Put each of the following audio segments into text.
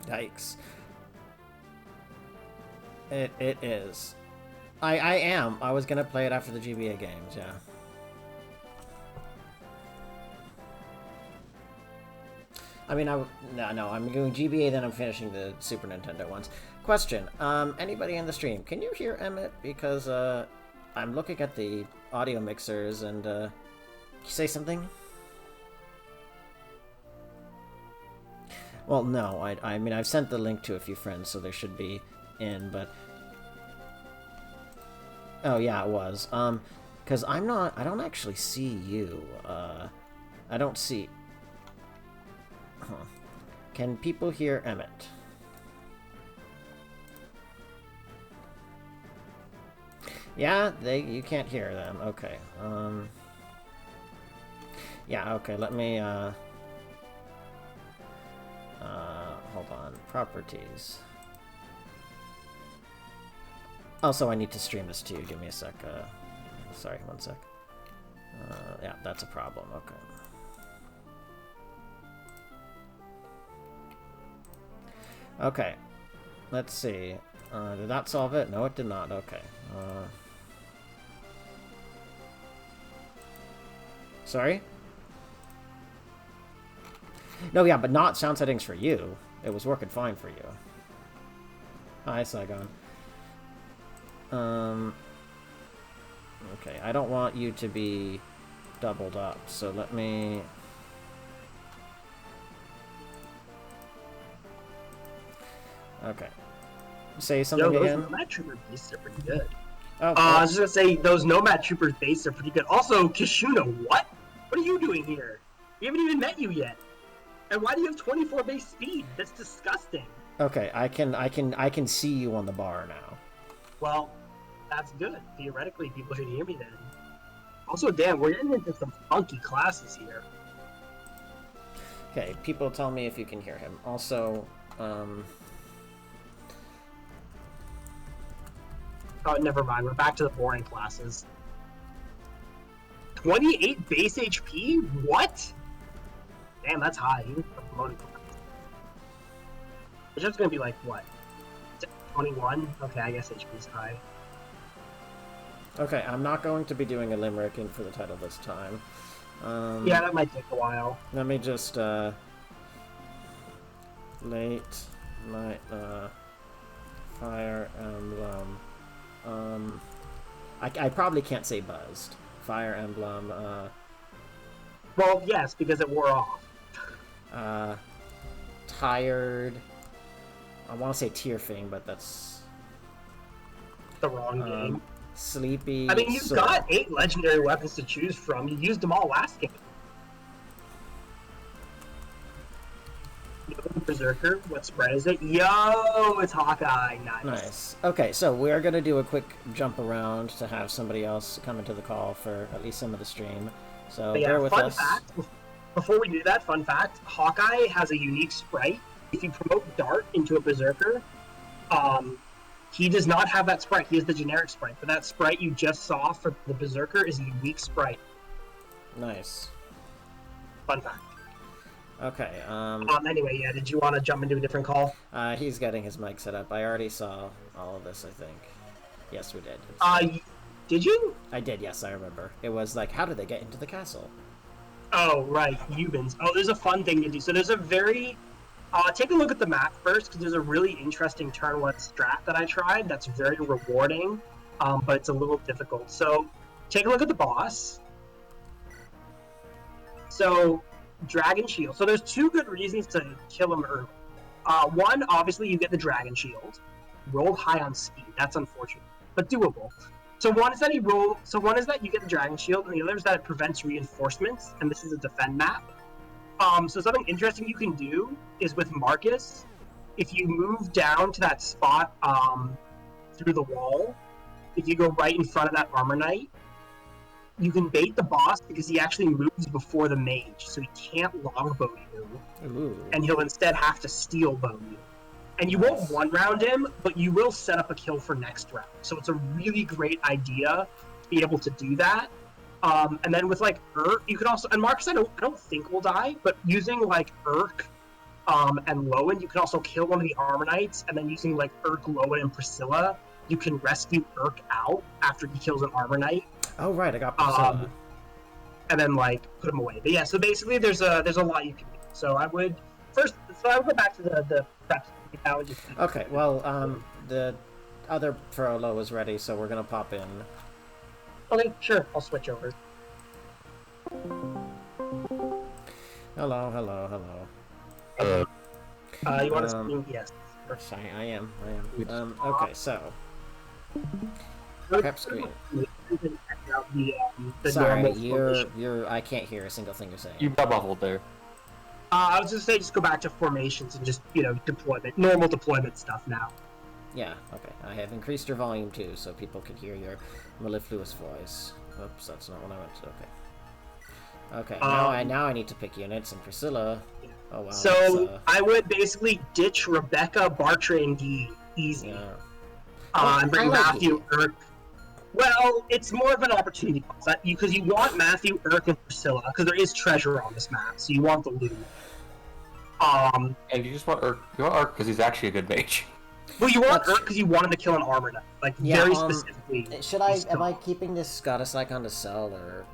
Yikes. It is. I am. I was gonna play it after the GBA games, yeah. I mean, no, I'm doing GBA, then I'm finishing the Super Nintendo ones. Question, anybody in the stream, can you hear Emmett? Because, I'm looking at the audio mixers, and, can you say something? Well, no, I mean, I've sent the link to a few friends, so they should be in, but... Oh, yeah, it was. Because I don't actually see you. I don't see... Huh. Can people hear Emmett? Yeah, you can't hear them. Okay. Yeah, okay, let me, hold on. Properties. Also, I need to stream this to you. Give me a sec. Sorry, one sec. Yeah, that's a problem. Okay. Okay. Let's see. Did that solve it? No, it did not. Okay. Sorry? No, yeah, but not sound settings for you. It was working fine for you. Hi, Saigon. Okay, I don't want you to be doubled up, so let me... Okay. Say something again? Those Nomad Trooper bases are pretty good. Oh, I was just gonna say, those Nomad Trooper bases are pretty good. Also, Kishuna, what? What are you doing here? We haven't even met you yet. And why do you have 24 base speed? That's disgusting. Okay, I can see you on the bar now. Well, that's good. Theoretically, people should hear me then. Also, damn, we're getting into some funky classes here. Okay, people tell me if you can hear him. Also, Oh, never mind. We're back to the boring classes. 28 base HP? What? Damn, that's high. Even for promoted class. It's just gonna be like, what? 21? Okay, I guess HP is high. okay, I'm not going to be doing a limerick in for the title this time. Yeah, that might take a while. Let me just, late night, Fire Emblem. I probably can't say buzzed. Fire Emblem, Well, yes, because it wore off. tired. I want to say Tearfing, but that's The wrong game. sleepy. I mean, you've got 8 legendary weapons to choose from. You used them all last game. Berserker, what spread is it? Yo, it's Hawkeye. Nice. Nice. Okay, so we're gonna do a quick jump around to have somebody else come into the call for at least some of the stream. So But yeah, bear with fun us. fact. Before we do that, fun fact: Hawkeye has a unique sprite. If you promote Dart into a Berserker, he does not have that sprite. He has the generic sprite. But that sprite you just saw for the Berserker is a unique sprite. Nice. Fun fact. Okay. Anyway, yeah. Did you want to jump into a different call? He's getting his mic set up. I already saw all of this, I think. Yes, we did. Did you? I did, yes, I remember. It was like, how did they get into the castle? Oh, right, Ubins. Oh, there's a fun thing to do. So there's a very... take a look at the map first, because there's a really interesting turn 1 strat that I tried that's very rewarding, but it's a little difficult. So take a look at the boss. So, Dragon Shield. So there's 2 good reasons to kill him early. One, obviously, you get the Dragon Shield. Rolled high on speed. That's unfortunate, but doable. So one is that you get the Dragon Shield, and the other is that it prevents reinforcements, and this is a defend map. So something interesting you can do is with Marcus, if you move down to that spot through the wall, if you go right in front of that Armor Knight, you can bait the boss because he actually moves before the mage, so he can't longbow you, and he'll instead have to steel bow you. And you won't one-round him, but you will set up a kill for next round. So it's a really great idea to be able to do that. And then with like Urk, you can also, and Marcus I don't think will die, but using like Urk and Lowen, you can also kill one of the Armor Knights, and then using like Urk, Lowen, and Priscilla, you can rescue Urk out after he kills an Armor Knight. Oh right, I got Priscilla. And then like put him away. But yeah, so basically there's a lot you can do. So I would go back to the prep. Okay, well the other Frollo is ready, so we're gonna pop in. Okay, sure, I'll switch over. Hello. You want to speak? Yes. I am. Okay, so prep screen. Sorry, you're. I can't hear a single thing you're saying. You got muffled there. I was just saying, just go back to formations and just normal deployment stuff now. Yeah. Okay. I have increased your volume too, so people can hear your mellifluous voice. Oops, that's not what I meant. Okay. Okay. Now I need to pick units, and Priscilla. Yeah. Oh wow. So I would basically ditch Rebecca, Bartre, and Guy easy. Yeah. And bring Matthew, Urk. Well, it's more of an opportunity because you want Matthew, Urk, and Priscilla because there is treasure on this map, so you want the loot. And you just want Urk. You want Urk because he's actually a good mage. Well, you want Urk because you want him to kill an Armor Knight, like very specifically. Am I keeping this Goddess Icon to sell or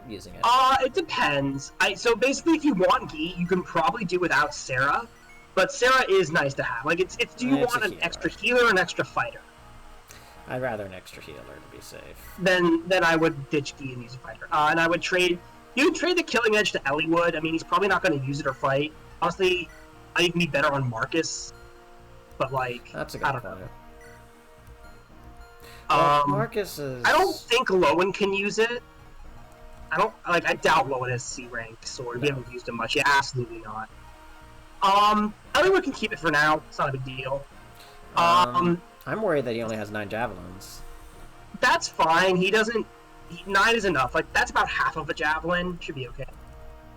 using it? It depends. So basically, if you want Guy, you can probably do without Sarah, but Sarah is nice to have. Like it's do you want an extra healer or an extra fighter? I'd rather an extra healer to be safe. Then I would ditch Guy and use a fighter. And I would trade. You can trade the Killing Edge to Elliewood. I mean, he's probably not going to use it or fight. Honestly, I think he'd be better on Marcus. But like, that's a good point. Marcus is. I don't think Lowen can use it. I doubt Lowen has C rank sword. We haven't used him much. Yeah, absolutely not. Elliewood can keep it for now. It's not a big deal. I'm worried that he only has 9 javelins. That's fine. He doesn't. 9 is enough. Like that's about half of a javelin. Should be okay.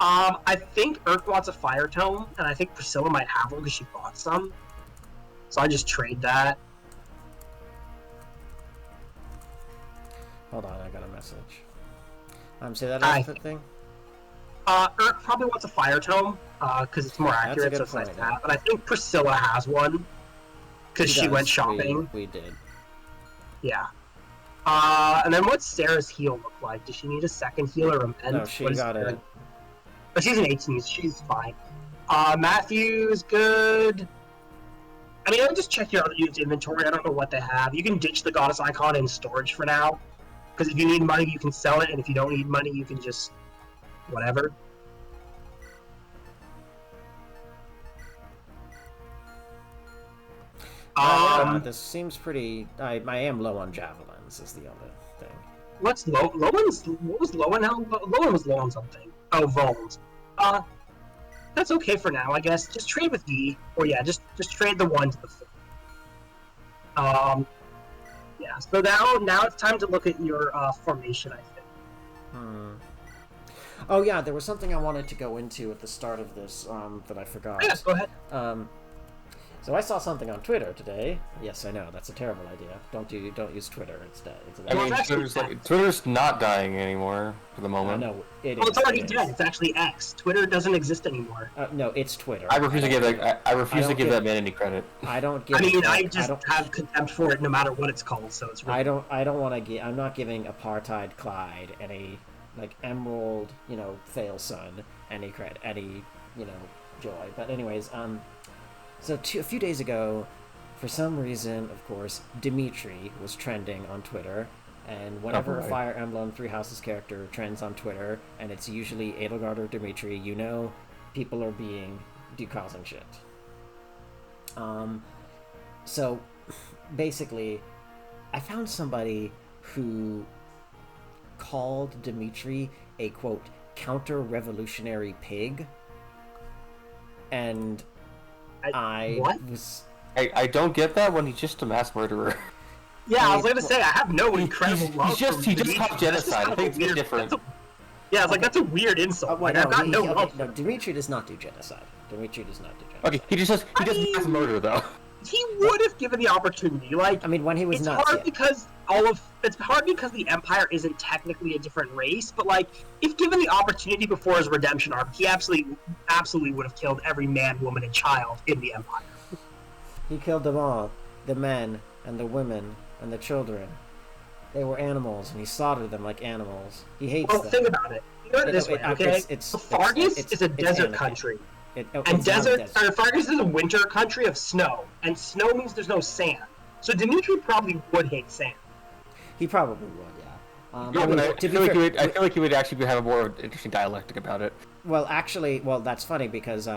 I think Urk wants a fire tome, and I think Priscilla might have one because she bought some. So I just trade that. Hold on, I got a message. Say that outfit thing. Urk probably wants a fire tome because it's more accurate, so it's nice to have. But I think Priscilla has one. Because she went shopping. We did. Yeah. And then what's Sarah's heal look like? Does she need a second heal or a mend? No, she got it. But she's an 18, she's fine. Matthew's good. I mean, I would just check your other units' inventory. I don't know what they have. You can ditch the Goddess Icon in storage for now. Because if you need money, you can sell it. And if you don't need money, you can just... whatever. This seems pretty. I am low on javelins. Is the other thing. What's low? Lowen's. What was Lowen? Lowen was low on something. Oh, Vols. That's okay for now, I guess. Just trade with Guy, or yeah, just trade the 1 to the 4. Yeah. So now it's time to look at your formation. I think. Oh yeah, there was something I wanted to go into at the start of this that I forgot. Yeah, go ahead. So I saw something on Twitter today. Yes, I know that's a terrible idea. Don't use Twitter. It's dead. Twitter's not dying anymore for the moment. No, it is. Well, it's already dead. It's actually X. Twitter doesn't exist anymore. No, it's Twitter. I refuse to give that man any credit. I don't give. I just have contempt for it, no matter what it's called. So it's. Really... I don't want to give. I'm not giving Apartheid Clyde any Emerald, Fail Son any credit, any joy. But anyways, So a few days ago, for some reason, of course, Dimitri was trending on Twitter, and whenever a Fire Emblem Three Houses character trends on Twitter, and it's usually Edelgard or Dimitri, people are causing shit. So basically, I found somebody who called Dimitri a, quote, counter-revolutionary pig, and... I don't get that when he's just a mass murderer. Yeah, I was gonna say I have no incredible love. He just caught genocide. I think it's different. Yeah, it's that's a weird insult. I've got no love. No, Dimitri does not do genocide. Okay, he does mass murder though. He would have given the opportunity. When he was nuts. It's hard because it's hard because the Empire isn't technically a different race, but like if given the opportunity before his redemption arc, he absolutely would have killed every man, woman, and child in the Empire. He killed them all, the men and the women and the children. They were animals, and he slaughtered them like animals. He hates them. Well, think about it. You know it this way, okay? Fargus is a desert country. Fargus is a winter country of snow, and snow means there's no sand. So Dimitri probably would hate sand. He probably would, yeah. I feel like he would actually have a more interesting dialectic about it. Well, actually, that's funny because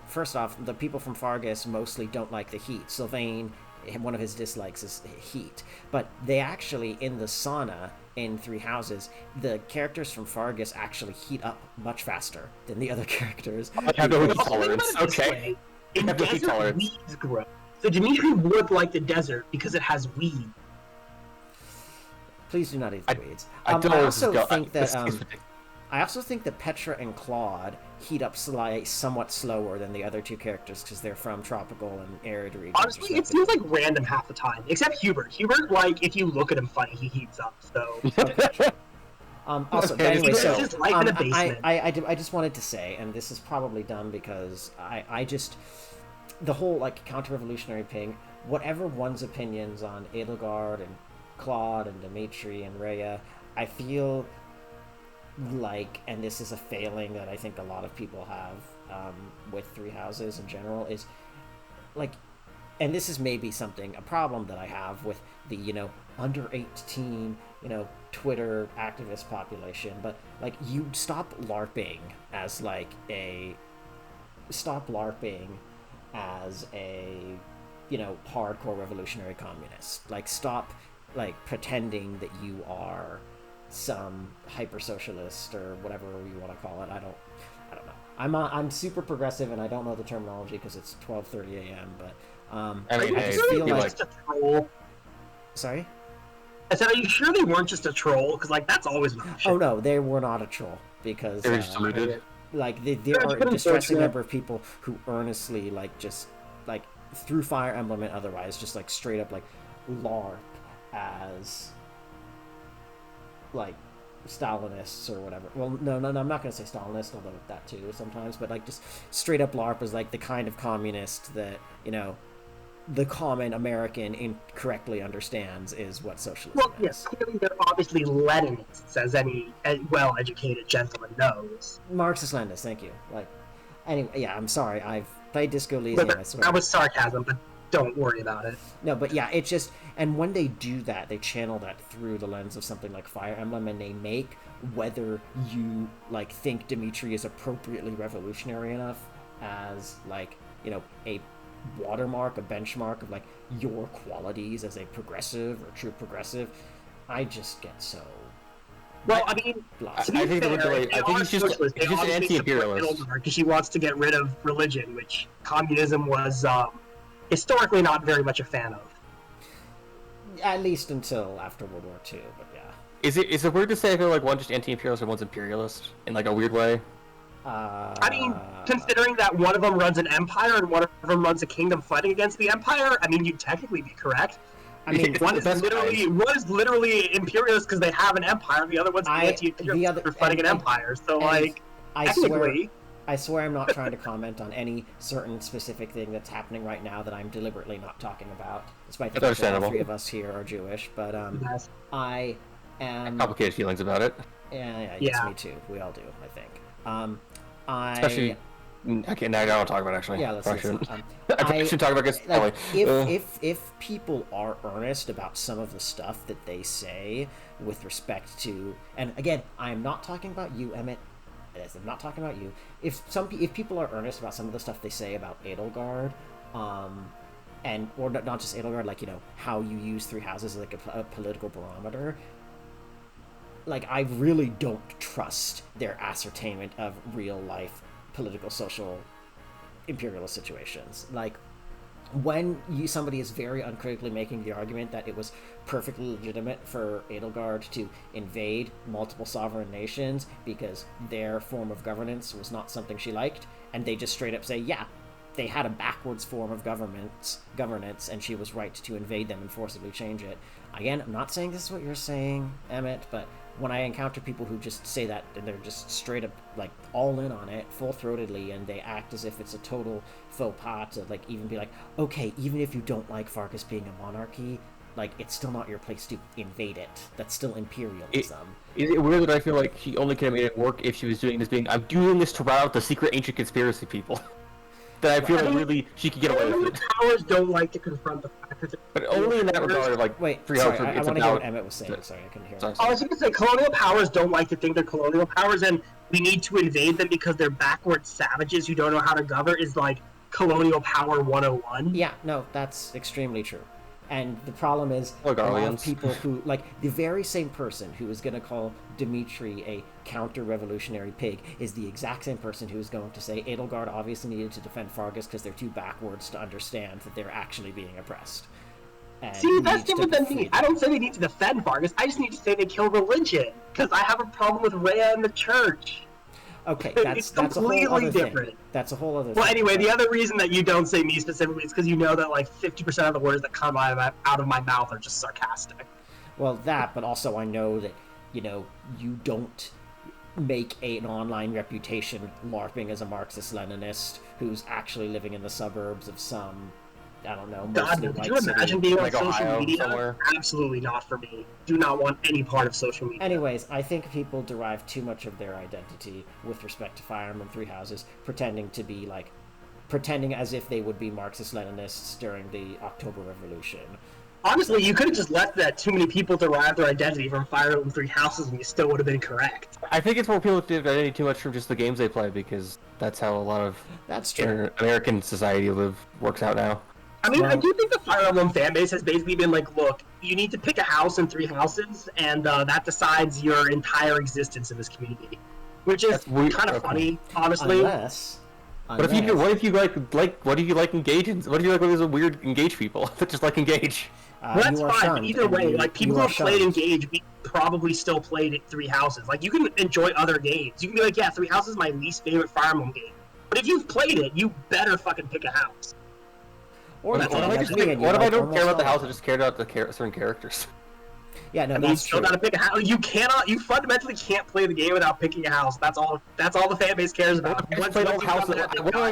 first off, the people from Fargus mostly don't like the heat. Sylvain, one of his dislikes is heat. But they actually, in the sauna in Three Houses, the characters from Fargus actually heat up much faster than the other characters. I have no heat tolerance. Okay. In desert, weeds grow. So Dimitri would like the desert because it has weed. Please do not eat the weeds. I also think that Petra and Claude heat up somewhat slower than the other two characters because they're from tropical and arid regions. Honestly, it seems like random half the time, except Hubert. Hubert, like, if you look at him funny, he heats up. So. Also, but anyway, I just wanted to say, and this is probably dumb because I just the whole like counter-revolutionary ping, whatever one's opinions on Edelgard and Claude and Dimitri and Rhea, I feel like, and this is a failing that I think a lot of people have with Three Houses in general, is like, and this is maybe a problem that I have with the, under 18, Twitter activist population, but like, you stop LARPing as a hardcore revolutionary communist. Like, stop pretending that you are some hyper socialist or whatever you want to call it. I don't know. I'm super progressive and I don't know the terminology because it's 12:30 a.m. But I just feel like just a troll. Sorry. I said, are you sure they weren't just a troll? Because that's always an option. Oh no, they were not a troll because they were just deluded. There are a distressing number of people who earnestly through Fire Emblem and otherwise just straight up LARP as Stalinists or whatever. Well, no, I'm not going to say Stalinist, although that too sometimes, but just straight up LARP is the kind of communist that, the common American incorrectly understands is what socialism is. Yes, clearly they're obviously Leninists, as any well-educated gentleman knows. Marxist-Leninists, thank you. Anyway, yeah, I'm sorry, I've played Disco Elysium, I swear. That was sarcasm, but don't worry about it. No, but yeah, it's just, and when they do that, they channel that through the lens of something like Fire Emblem, and they make whether you think Dimitri is appropriately revolutionary enough as a watermark, a benchmark of your qualities as a progressive or true progressive. I just get so. Well, I mean, I think he's just an anti-imperialist because she wants to get rid of religion, which communism was historically not very much a fan of. At least until after World War II, but yeah. Is it weird to say I feel like one's just anti-imperialist and one's imperialist in a weird way? I mean, considering that one of them runs an empire and one of them runs a kingdom fighting against the empire, I mean, you'd technically be correct. I mean, one is literally imperialist because they have an empire, the other one's anti-imperialist for fighting an empire. So, I swear I'm not trying to comment on any certain specific thing that's happening right now that I'm deliberately not talking about, despite the fact that all three of us here are Jewish. But yes. I am complicated feelings about it. Yeah, me too. We all do, I think. Especially. Okay, now I don't want to talk about it, actually. Yeah, let's I should talk about this. If people are earnest about some of the stuff that they say with respect to, and again, I am not talking about you, Emmett. I'm not talking about you. If people are earnest about some of the stuff they say about Edelgard, and or not just Edelgard, how you use Three Houses as a political barometer. I really don't trust their ascertainment of real life political, social, imperialist situations. When somebody is very uncritically making the argument that it was perfectly legitimate for Edelgard to invade multiple sovereign nations because their form of governance was not something she liked, and they just straight up say, yeah, they had a backwards form of governance, and she was right to invade them and forcibly change it. Again, I'm not saying this is what you're saying, Emmett, but when I encounter people who just say that, and they're just straight up, like, all in on it, full-throatedly, and they act as if it's a total faux pas to, like, even be like, okay, even if you don't like Farkas being a monarchy, like, it's still not your place to invade it. That's still imperialism. Is it weird that I feel like she only could have made it work if she was doing this being, I'm doing this to rout out the secret ancient conspiracy people? That I feel like really she could get away with it. Powers don't like to confront the fact that... But only in that regard, like... Wait, sorry, I want to hear what Emmett was saying. Sorry, I couldn't hear. I was going to say, colonial powers don't like to think they're colonial powers, and we need to invade them because they're backward savages who don't know how to govern is, like, colonial power 101. Yeah, no, that's extremely true. And the problem is, a lot of people who, like, the very same person who is going to call Dimitri a counter-revolutionary pig is the exact same person who is going to say Edelgard obviously needed to defend Fargus because they're too backwards to understand that they're actually being oppressed. And see, that's different than me. I don't say they need to defend Fargus, I just need to say they kill religion, because I have a problem with Rhea and the church. Okay, that's completely a whole other different thing. That's a whole other Well, thing. anyway, the other reason that you don't say me specifically is because you know that, like, 50% of the words that come out of my mouth are just sarcastic. Well, that, but also I know that, you know, you don't make an online reputation LARPing as a Marxist-Leninist who's actually living in the suburbs of some, I don't know, God, mostly could white you imagine city. being on Like social Ohio media? somewhere? Absolutely not for me. Do not want any part of social media. Anyways, I think people derive too much of their identity with respect to Fire Emblem Three Houses, pretending as if they would be Marxist-Leninists during the October Revolution. Honestly, you could have just left that too many people derive their identity from Fire Emblem Three Houses and you still would have been correct. I think it's more people derive their identity too much from just the games they play, because that's how a lot of That's true. American society works out now. I mean, Well, I do think the Fire Emblem fanbase has basically been like, look, you need to pick a house in Three Houses, and that decides your entire existence in this community. Which is kind of funny, honestly. But what if you like engaging? What if you like those weird engage people that just like engage? Well, that's fine, but either way, like, people who have played Engage probably still played at Three Houses. Like, you can enjoy other games. You can be like, yeah, Three Houses is my least favorite Fire Emblem game. But if you've played it, you better fucking pick a house. What if I don't care about the house, I just care about the certain characters? Yeah, no, I mean, that's you still true. gotta pick a house. You fundamentally can't play the game without picking a house. That's all the fan base cares about. What if I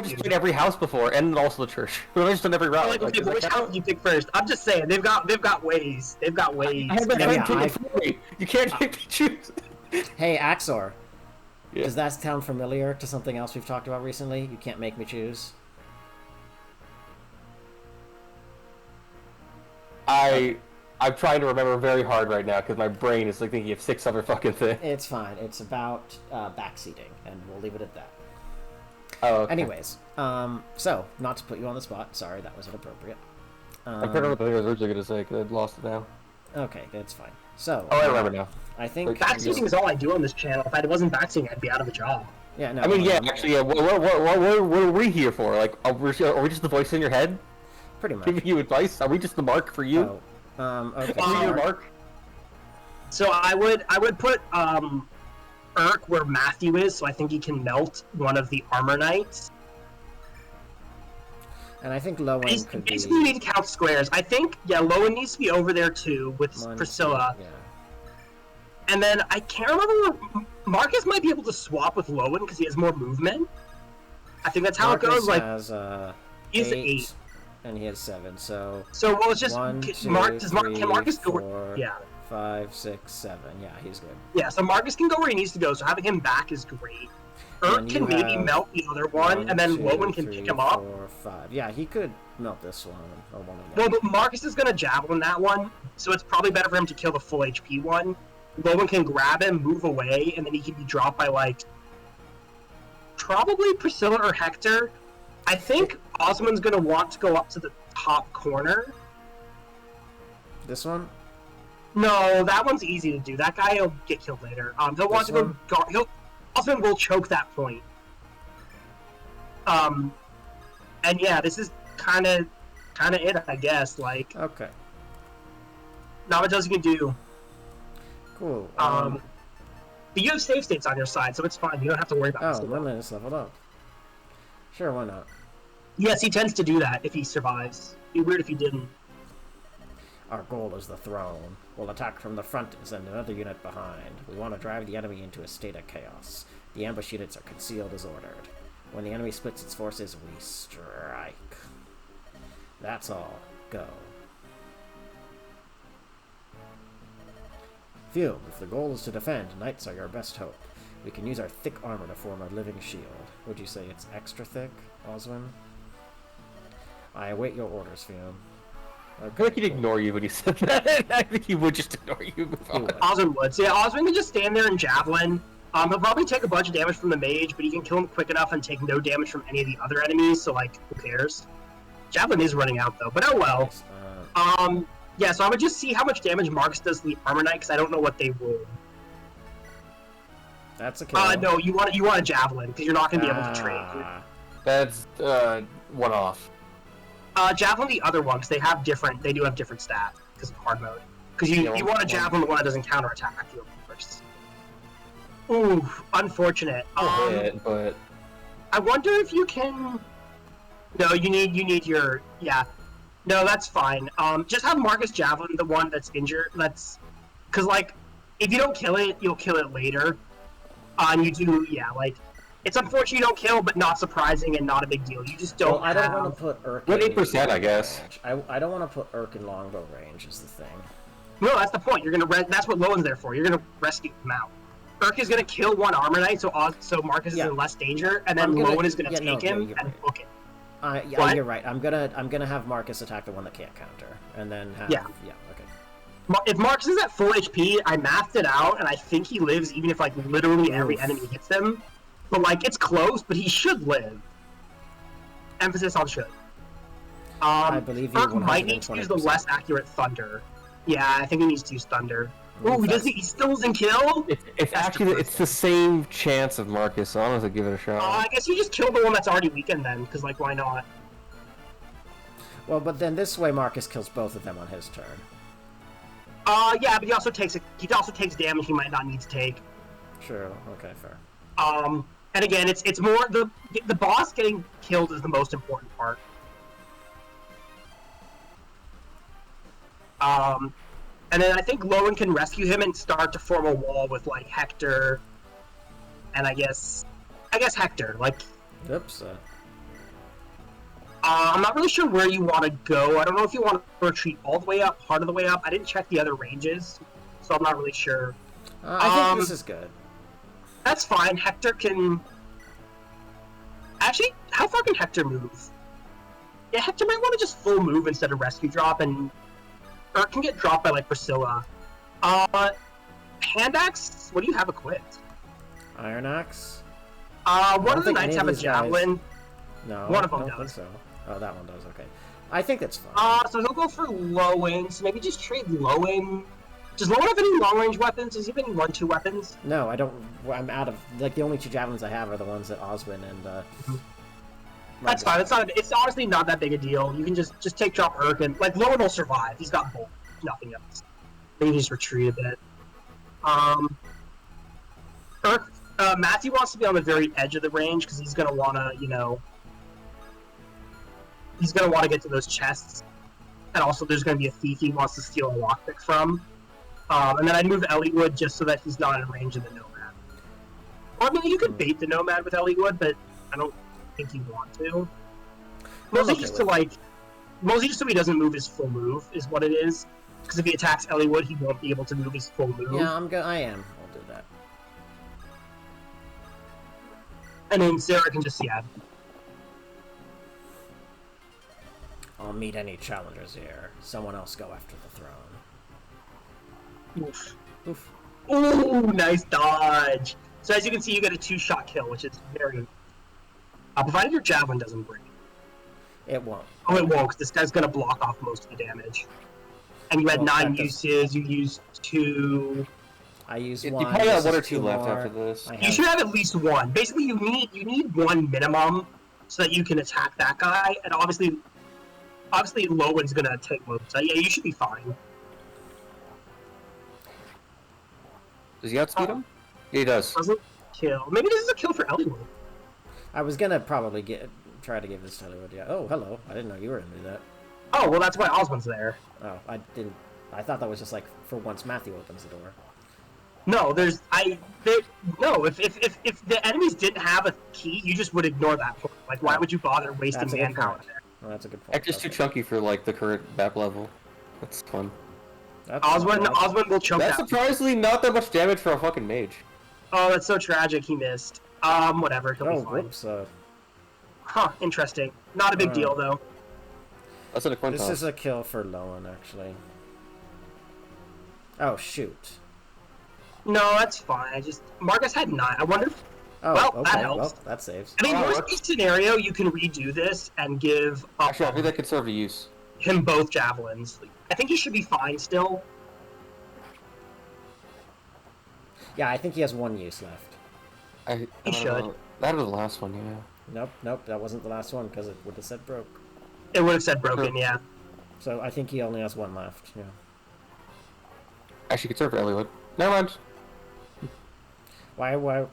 just played every house before, and also the church? What if I just done every route? Like, okay, but which house do you pick first? I'm just saying, they've got ways. They've got ways. I have my friend take it for me. You can't pick to choose. Hey, Axor. Yeah. Does that sound familiar to something else we've talked about recently? You can't make me choose. I'm trying to remember very hard right now because my brain is like thinking of 6 other fucking things. It's fine. It's about backseating, and we'll leave it at that. Oh, okay. Anyways, so, not to put you on the spot. Sorry, that was inappropriate. I can't remember what I was originally going to say because I lost it now. Okay, that's fine. So... Oh, I remember now. I think... Backseating is all I do on this channel. If I wasn't backseating, I'd be out of a job. Yeah, no, I mean, yeah, actually, yeah. What are we here for? Like, are we just the voice in your head? Pretty much. Giving you advice? Are we just the mark for you? Okay. Are we your mark? So I would put Urk where Matthew is, so I think he can melt one of the armor knights. And I think Lowen could be... Basically, you need to count squares. I think, yeah, Lowen needs to be over there too with Priscilla. Yeah. And then I can't remember. Marcus might be able to swap with Lowen because he has more movement. I think that's how Marcus it goes. Like, has, he's 8, and he has 7. So well, it's just 1, 2, can 3, Marcus 4, go? Yeah. 5, 6, 7. Yeah, he's good. Yeah, so Marcus can go where he needs to go. So having him back is great. Urk can maybe melt the other one, and then Lowen can pick him up. 4, 5. Yeah, he could melt this one or one of them. Well, but Marcus is gonna javelin that one, so it's probably better for him to kill the full HP one. Lowen can grab him, move away, and then he can be dropped by, like, probably Priscilla or Hector. I think Osmond's gonna want to go up to the top corner. This one? No, that one's easy to do. That guy will get killed later. He'll want to go. Osmond will choke that point. And yeah, this is kind of it, I guess. Like, Okay. not much else you can do. Cool. But you have save states on your side, so it's fine. You don't have to worry about this. Lemon is leveled up. Sure, why not? Yes, he tends to do that if he survives. It'd be weird if he didn't. Our goal is the throne. We'll attack from the front and send another unit behind. We want to drive the enemy into a state of chaos. The ambush units are concealed as ordered. When the enemy splits its forces, we strike. That's all. Go. Field, if the goal is to defend, knights are your best hope. We can use our thick armor to form a living shield. Would you say it's extra thick, Oswin? I await your orders, Field. I feel like he'd ignore you when you said that. I think he would just ignore you. Oswin would. So yeah, Oswin can just stand there and javelin. He'll probably take a bunch of damage from the mage, but he can kill him quick enough and take no damage from any of the other enemies, so like, who cares? Javelin is running out though, but oh well. Nice. Yeah, so I would just see how much damage Marcus does to the Armor Knight, because I don't know what they roll. That's a kill. No, you want a Javelin, because you're not going to be able to trade. That's, one off. Javelin, the other ones, they do have different stats, because of hard mode. Because you want a Javelin, the one that doesn't counterattack you, of course. Ooh, unfortunate. But I wonder if you can... No, you need your... Yeah. No, that's fine. Just have Marcus Javelin, the one that's injured. Because, like, if you don't kill it, you'll kill it later. And you do, yeah, like... It's unfortunate you don't kill, but not surprising and not a big deal. You just don't Well, I don't want to put Urk in 8%, I guess. I don't want to put Urk in longbow range, is the thing. No, that's the point. You're gonna that's what Lowen's there for. You're gonna rescue him out. Urk is gonna kill one Armor Knight, so Marcus is in less danger, and then Lowen is gonna take him and hook it. Yeah, you're right. I'm gonna have Marcus attack the one that can't counter, and then have okay. If Marcus is at full HP, I mathed it out, and I think he lives even if like literally every enemy hits him. But like it's close, but he should live. Emphasis on should. I believe you. Urk might need to use the less accurate Thunder. Yeah, I think he needs to use Thunder. Oh, he still doesn't kill? It's actually it's the same chance of Marcus, so I'm gonna give it a shot. I guess you just kill the one that's already weakened then, because like why not? Well, but then this way Marcus kills both of them on his turn. Yeah, but he also takes damage he might not need to take. Sure. Okay, fair. And again, it's more the boss getting killed is the most important part. And then I think Lowen can rescue him and start to form a wall with like Hector, and I guess Hector. Like, oops. I'm not really sure where you want to go. I don't know if you want to retreat all the way up, part of the way up. I didn't check the other ranges, so I'm not really sure. I think this is good. That's fine. Hector can... Actually, how far can Hector move? Yeah, Hector might want to just full move instead of rescue drop, and... Or it can get dropped by, like, Priscilla. Hand Axe? What do you have equipped? Iron Axe? One of the knights have a javelin. Guys... No, one of them I don't think so. Oh, that one does, okay. I think that's fine. So he'll go for Lowen, so maybe just trade Lowen... Does Lowen have any long-range weapons? Does he have any 1-2 weapons? No, I don't. I'm out of... Like, the only two javelins I have are the ones that Oswin and, That's fine. It's honestly not that big a deal. You can just take drop Urk, and, like, Lowen will survive. He's got bolt. Nothing else. Maybe just retreat a bit. Urk... Matthew wants to be on the very edge of the range, because he's gonna wanna, you know... He's gonna want to get to those chests. And also, there's gonna be a thief he wants to steal a lockpick from. And then I'd move Elliewood just so that he's not in range of the Nomad. Well, I mean, you could bait the Nomad with Elliewood, but I don't think you want to. Mostly just so he doesn't move his full move is what it is. Because if he attacks Elliewood, he won't be able to move his full move. Yeah, I am. I'll do that. And then Sarah can just, yeah. I'll meet any challengers here. Someone else go after the throne. Oof. Oof. Ooh, nice dodge. So as you can see, you get a 2-shot kill, which is very... provided your javelin doesn't break. It won't. Oh, it won't, because this guy's going to block off most of the damage. And you had 9 uses, you used 2... I used you 1. You probably have 1 or 2 left after this. You should have at least 1. Basically, you need 1 minimum so that you can attack that guy, and obviously Lowen's going to take most. So yeah, you should be fine. Does he outspeed him? Yeah, he does. Doesn't kill. Maybe this is a kill for Elliewood. I was gonna probably try to give this to Hollywood. Yeah. Oh, hello. I didn't know you were into that. Oh, well, that's why Osmond's there. Oh, I didn't. I thought that was just like for once Matthew opens the door. No, no. If the enemies didn't have a key, you just would ignore that point. Like, why would you bother wasting That's a good manpower point. there? Oh, that's a good point. Hector's too chunky for like the current map level. That's fun. That's not bad. Osmond will choke That's down. surprisingly not that much damage for a fucking mage. Oh, that's so tragic. He missed. Whatever. He'll Oh, be fine. whoops. Huh. Interesting. Not a big deal though. That's an coin This toss. is a kill for Lowen, actually. Oh, shoot. No, that's fine. Marcus had 9. I wonder. Oh, Well, okay. that helps. Well, that saves. I mean, Oh, worst what? case scenario, you can redo this and give Actually, I think that could serve a use. him both javelins. I think he should be fine still. Yeah, I think he has 1 use left. I He don't should. know. That was the last one, yeah. Nope, that wasn't the last one, because it would have said broke. It would have said broken, yeah. So I think he only has 1 left, yeah. Actually, could serve for Ellie. Never mind. Why, yeah, well,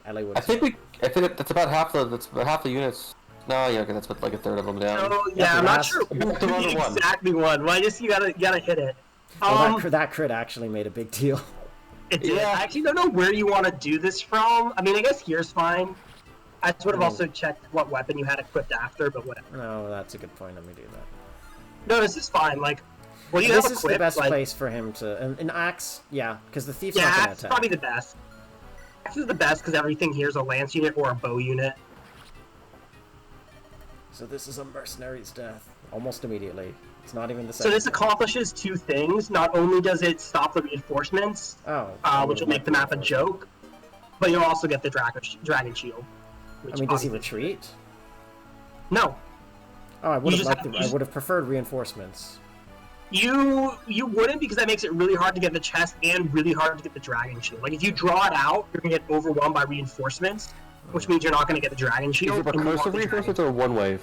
Ellie would I think that's about half the units. No, yeah, okay, that's about like a third of them down. So, yeah, the I'm not last- sure Back to round the one. exactly one. Well, I just you gotta hit it. Well, that crit actually made a big deal. It did. Yeah. I actually don't know where you want to do this from. I mean, I guess here's fine. I just would have also checked what weapon you had equipped after, but whatever. No, that's a good point. Let me do that. No, this is fine. Like, what do you This have is equipped? the best like, place for him to... An axe, yeah, because the thief's Yeah, not going Axe to is attack. probably the best. Axe is the best because everything here is a lance unit or a bow unit. So this is a mercenary's death. Almost immediately. It's not even the So second. this accomplishes 2 things. Not only does it stop the reinforcements, which will make the map a joke, but you'll also get the dragon shield. I mean, does he retreat? No. Oh, I would You have just liked have- I would have preferred reinforcements. You wouldn't, because that makes it really hard to get the chest and really hard to get the dragon shield. Like, if you draw it out, you're gonna get overwhelmed by reinforcements, which means you're not gonna get the dragon Is shield. it and you want recursive the reinforcements dragon. or one wave?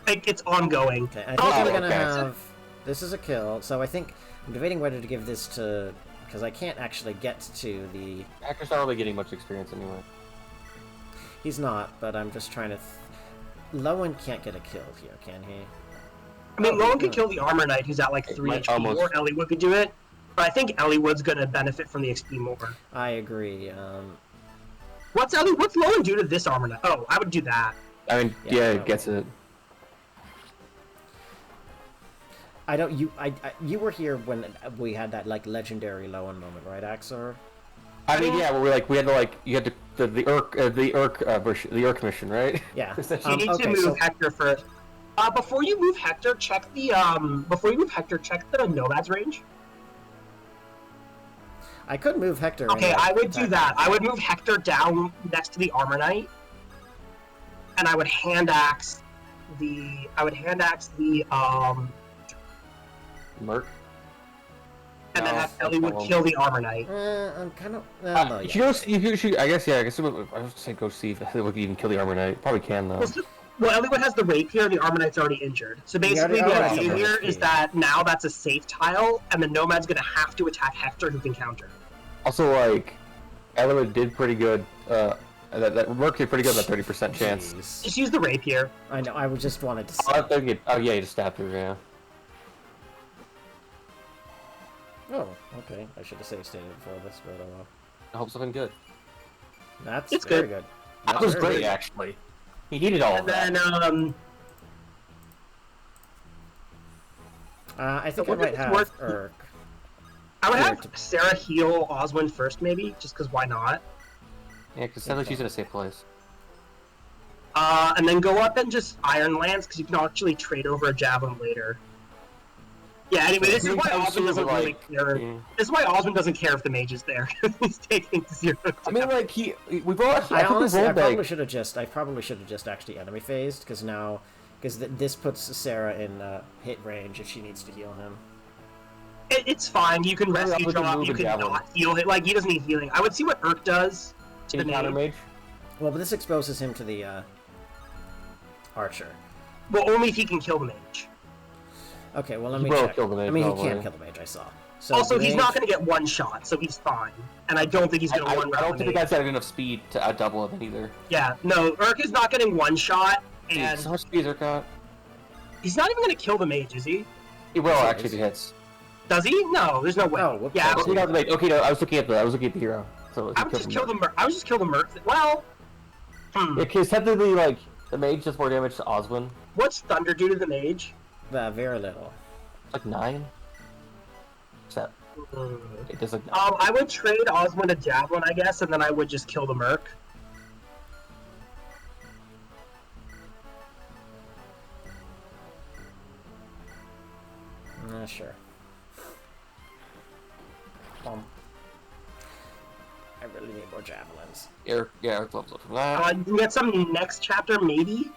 It's ongoing. Okay, I think Oh, I'm gonna okay. have... This is a kill, so I think... I'm debating whether to give this to... Because I can't actually get to the... Hector's not really getting much experience anyway. He's not, but I'm just trying to... Lowen can't get a kill here, can he? I mean, Oh, Lowen could yeah. kill the Armor Knight, who's at like 3 might HP, almost- or Eliwood could do it. But I think Eliwood's gonna benefit from the XP more. I agree. What's Lowen do to this Armor Knight? Oh, I would do that. I mean, Yeah, yeah, no. it gets it. I don't... You were here when we had that, like, legendary Lowen moment, right, Axor? I mean, yeah, we had to like you had to the Urk mission, right? Yeah. You need okay, to move so... Hector first. Before you move Hector, check the Nomad's range. I could move Hector. in Okay, that I would do attack. that. I would move Hector down next to the Armor Knight, and I would hand axe the Merc. and then No, have that's Eliwood not kill the Armor Knight. I'm kind of... no, You yeah. should, I guess, yeah. I guess I was say go see if we could even kill the Armor Knight. Probably can though. Well, Eliwood has the rapier, the Armor Knight's already injured. So basically, already the has idea the here rapier. is that now that's a safe tile, and the Nomad's gonna have to attack Hector, who can counter. Also, like, Elwood did pretty good. That Merc did pretty good. That 30% chance. Jeez. Just use the rapier. I know. I just wanted to. Oh, I think it, oh yeah, you just stab through. Yeah. Oh, okay. I should have saved stated before this, but oh well. I hope something good. That's It's very good. good. That That's was very great, good. actually. He needed all of And that. then, I think I wonder if might it's have worth- Urk. I would Here have Sarah heal Oswin first, maybe, just because why not? Yeah, because sounds like she's in a safe place. And then go up and just Iron Lance, because you can actually trade over a Javelin later. Yeah, anyway, this is why Oswin doesn't really care. Yeah. This is why Oswin doesn't care if the mage is there. He's taking 0. I mean, like we've all. I think we've honestly, rolled, I like, probably should have just actually enemy phased because now, this puts Sarah in hit range if she needs to heal him. It's fine. You can Hurry up rescue with the drop. move You and can javelin. not heal him. Like, he doesn't need healing. I would see what Urk does to the counter mage. mage. Well, but this exposes him to the archer. Well, only if he can kill the mage. Okay, well let He me will check. kill the mage, I mean, he probably. can't kill the mage. I saw. So Also, he's mage- not going to get one shot, so he's fine. And I don't think he's going to I one round. don't think the guy's got enough speed to out-double him either. Yeah, no, Urk is not getting one shot, Dude, and so much speed Urk got. he's not even going to kill the mage, is he? He will actually if he hits. Does he? No, there's no way. Oh, whoops. Yeah, Okay, no, I was looking at the hero. So I would just kill the merc. I would just kill the merc. Well, Yeah, because technically, like, the mage does more damage to Oswin. what's Thunder do to the mage? Very little. Like 9? Except it does like 9. I would trade Oswin to Javelin, I guess, and then I would just kill the merc. Sure. I really need more javelins. Eric levels up from that. You can get some next chapter, maybe.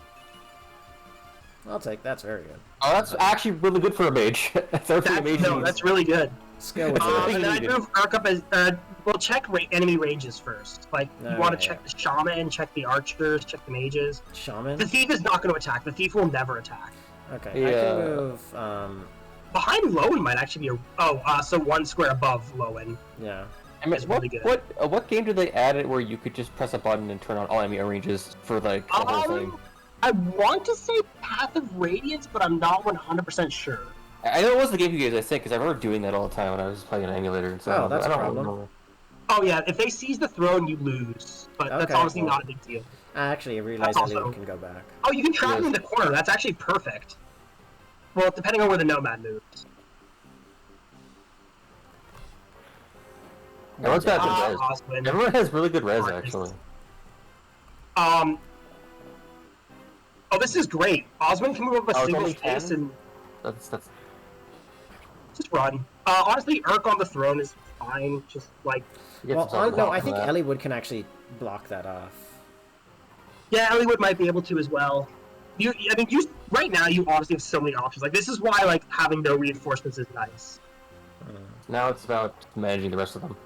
I'll take. That's very good. Oh, that's actually really good for a mage. That's everything a mage needs. That's really good. Skill with And then I move Urk up as. We'll check enemy ranges first. Like, you want to check the shaman, check the archers, check the mages. Shaman? The thief is not going to attack. The thief will never attack. Okay, Yeah. I can move. Behind Lowen might actually be a. So one square above Lowen. Yeah. I mean, It's really good. what game did they add it where you could just press a button and turn on all enemy ranges for like the whole thing? I want to say Path of Radiance, but I'm not 100% sure. I know it was the game you guys, I think, because I remember doing that all the time when I was playing an emulator and stuff. Oh, that's I a don't problem. remember. Oh yeah, if they seize the throne, you lose. But that's Okay, honestly well. not a big deal. I actually realized That's Elliot also- can go back. Oh, you can trap him Yes. in the corner. That's actually perfect. Well, depending on where the nomad moves. Everyone's got good res. Oswin. Everyone has really good res, Nice. actually. Oh, this is great. Oswin can move up a Oh, it's single only space 10? and That's just run. Honestly, Urk on the throne is fine. Just like, you get Well, some no, block I from think that. Elliewood can actually block that off. yeah, Elliewood might be able to as well. Right now you honestly have so many options. Like, this is why like having no reinforcements is nice. Now it's about managing the rest of them.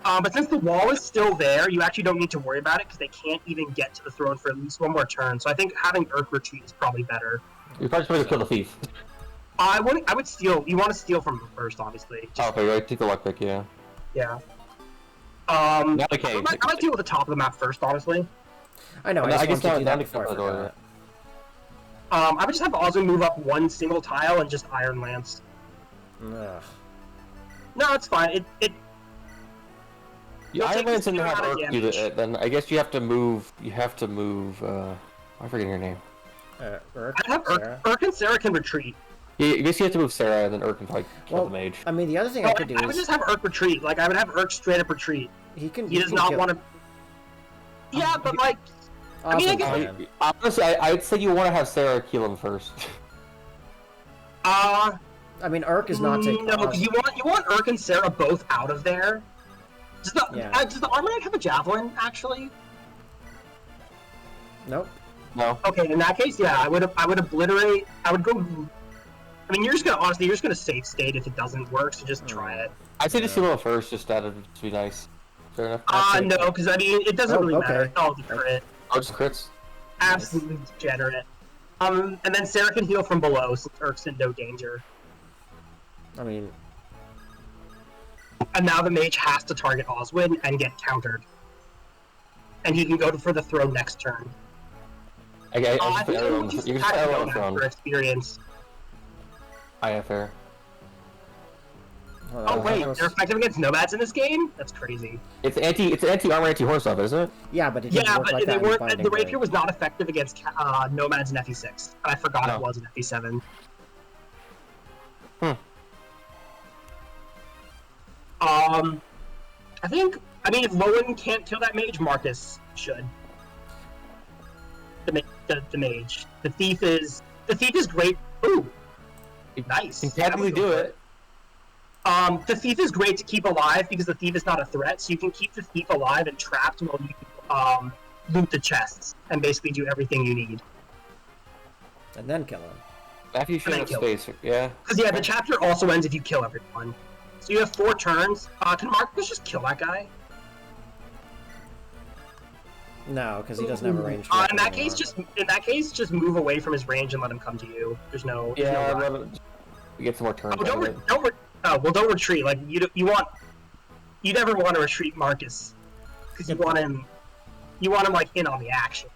But since the wall is still there, you actually don't need to worry about it because they can't even get to the throne for at least one more turn. So I think having Urk retreat is probably better. You're probably supposed to kill the thief. I would steal. You want to steal from him first, obviously. Oh, okay, right, take the luck pick, yeah. Yeah. Not okay. I might deal with the top of the map first, honestly. I know, I I guess just wanted to do not that before I before the forgot. door. I would just have Oswin move up one single tile and just Iron Lance. Ugh. No, it's fine. Yeah, You'll Iron take Lance this and have amount of Urk do damage. it, then I guess you have to move, I'm forgetting your name. Urk, I have Sarah? Urk and Sarah can retreat. Yeah, I guess you have to move Sarah and then Urk can, like, kill Well, the mage. I mean, the other thing I could do I would is just have Urk retreat. Like, I would have Urk straight up retreat. he can. He does not want to. Yeah, but like, I mean, I guess- Honestly, I'd say you want to have Sarah kill him first. I mean, Urk is not taking. No, you want Urk and Sarah both out of there. Does the Armor Knight have a javelin actually? Nope. No. Okay, in that case, yeah, I would obliterate. I would go. I mean, you're just gonna save state if it doesn't work. So just try it. I'd say just kill him first, just to be nice. Fair enough. No, because I mean, it doesn't Oh, really okay. matter. Oh, the crit, Oh, just crits. absolutely degenerate. And then Sarah can heal from below since Urk's in no danger. I mean, And now the mage has to target Oswin and get countered. And he can go for the throne next turn. I I just put think everyone. we just You can just put attack everyone on the Nomad for throne. experience. Yeah, fair. hold Oh on, wait, that was- they're effective against nomads in this game? That's crazy. It's anti-armor, anti-horse stuff, isn't it? Yeah, but it didn't Yeah, work but like they that in weren't. Binding The Blade. rapier was not effective against nomads in FE6. And I forgot No. it was in FE7. Hmm. I think. I mean, if Lowen can't kill that mage, Marcus should. The mage. The thief is great. Ooh, nice. You can technically do it. The thief is great to keep alive because the thief is not a threat, so you can keep the thief alive and trapped while you loot the chests and basically do everything you need. And then kill him. After you shoot then enough kill. space, yeah. Because yeah, the chapter also ends if you kill everyone. So you have 4 turns. Can Marcus just kill that guy? No, because he doesn't have a range. In that case, just move away from his range and let him come to you. There's no. Yeah, no we get some more turns. Oh, out of it. Oh well, don't retreat. Like you never want to retreat Marcus because you want him like in on the action.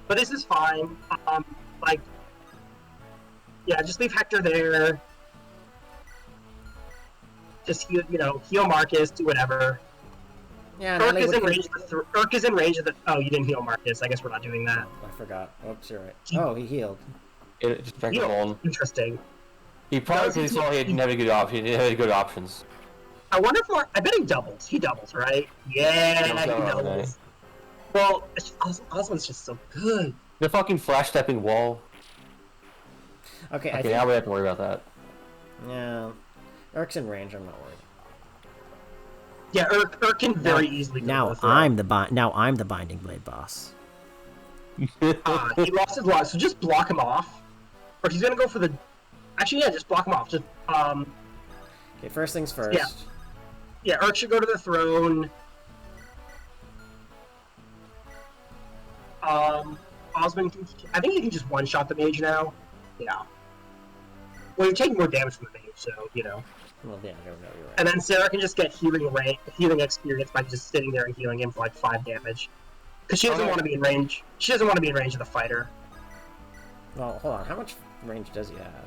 But this is fine. Like yeah, just leave Hector there. Just heal Marcus, do whatever. Yeah, Urk is in range. Urk is in range of the. Oh, you didn't heal Marcus. I guess we're not doing that. I forgot. Oops, you're right. Oh, he healed. It just back home. Interesting. He probably saw he didn't have a good option. He didn't have good options. I wonder if I bet he doubles. He doubles, right? Yeah, he doubles. Well, Oswald's just so good. The fucking flash stepping wall. Okay, now we have to worry about that. Yeah, Urk's in range. I'm not worried. Yeah, Urk can very easily. Now I'm the binding blade boss. He lost his life, so just block him off. Or he's gonna go for the. Actually, yeah, just block him off. Just Okay, first things first. Yeah, Urk should go to the throne. Osmond can. I think he can just one-shot the mage now. Yeah. Well, you're taking more damage from the mage, so Well, yeah, no, you're right. And then Sarah can just get healing experience by just sitting there and healing him for like 5 damage. Because she doesn't want to be in range. She doesn't want to be in range of the fighter. Well, hold on. How much range does he have?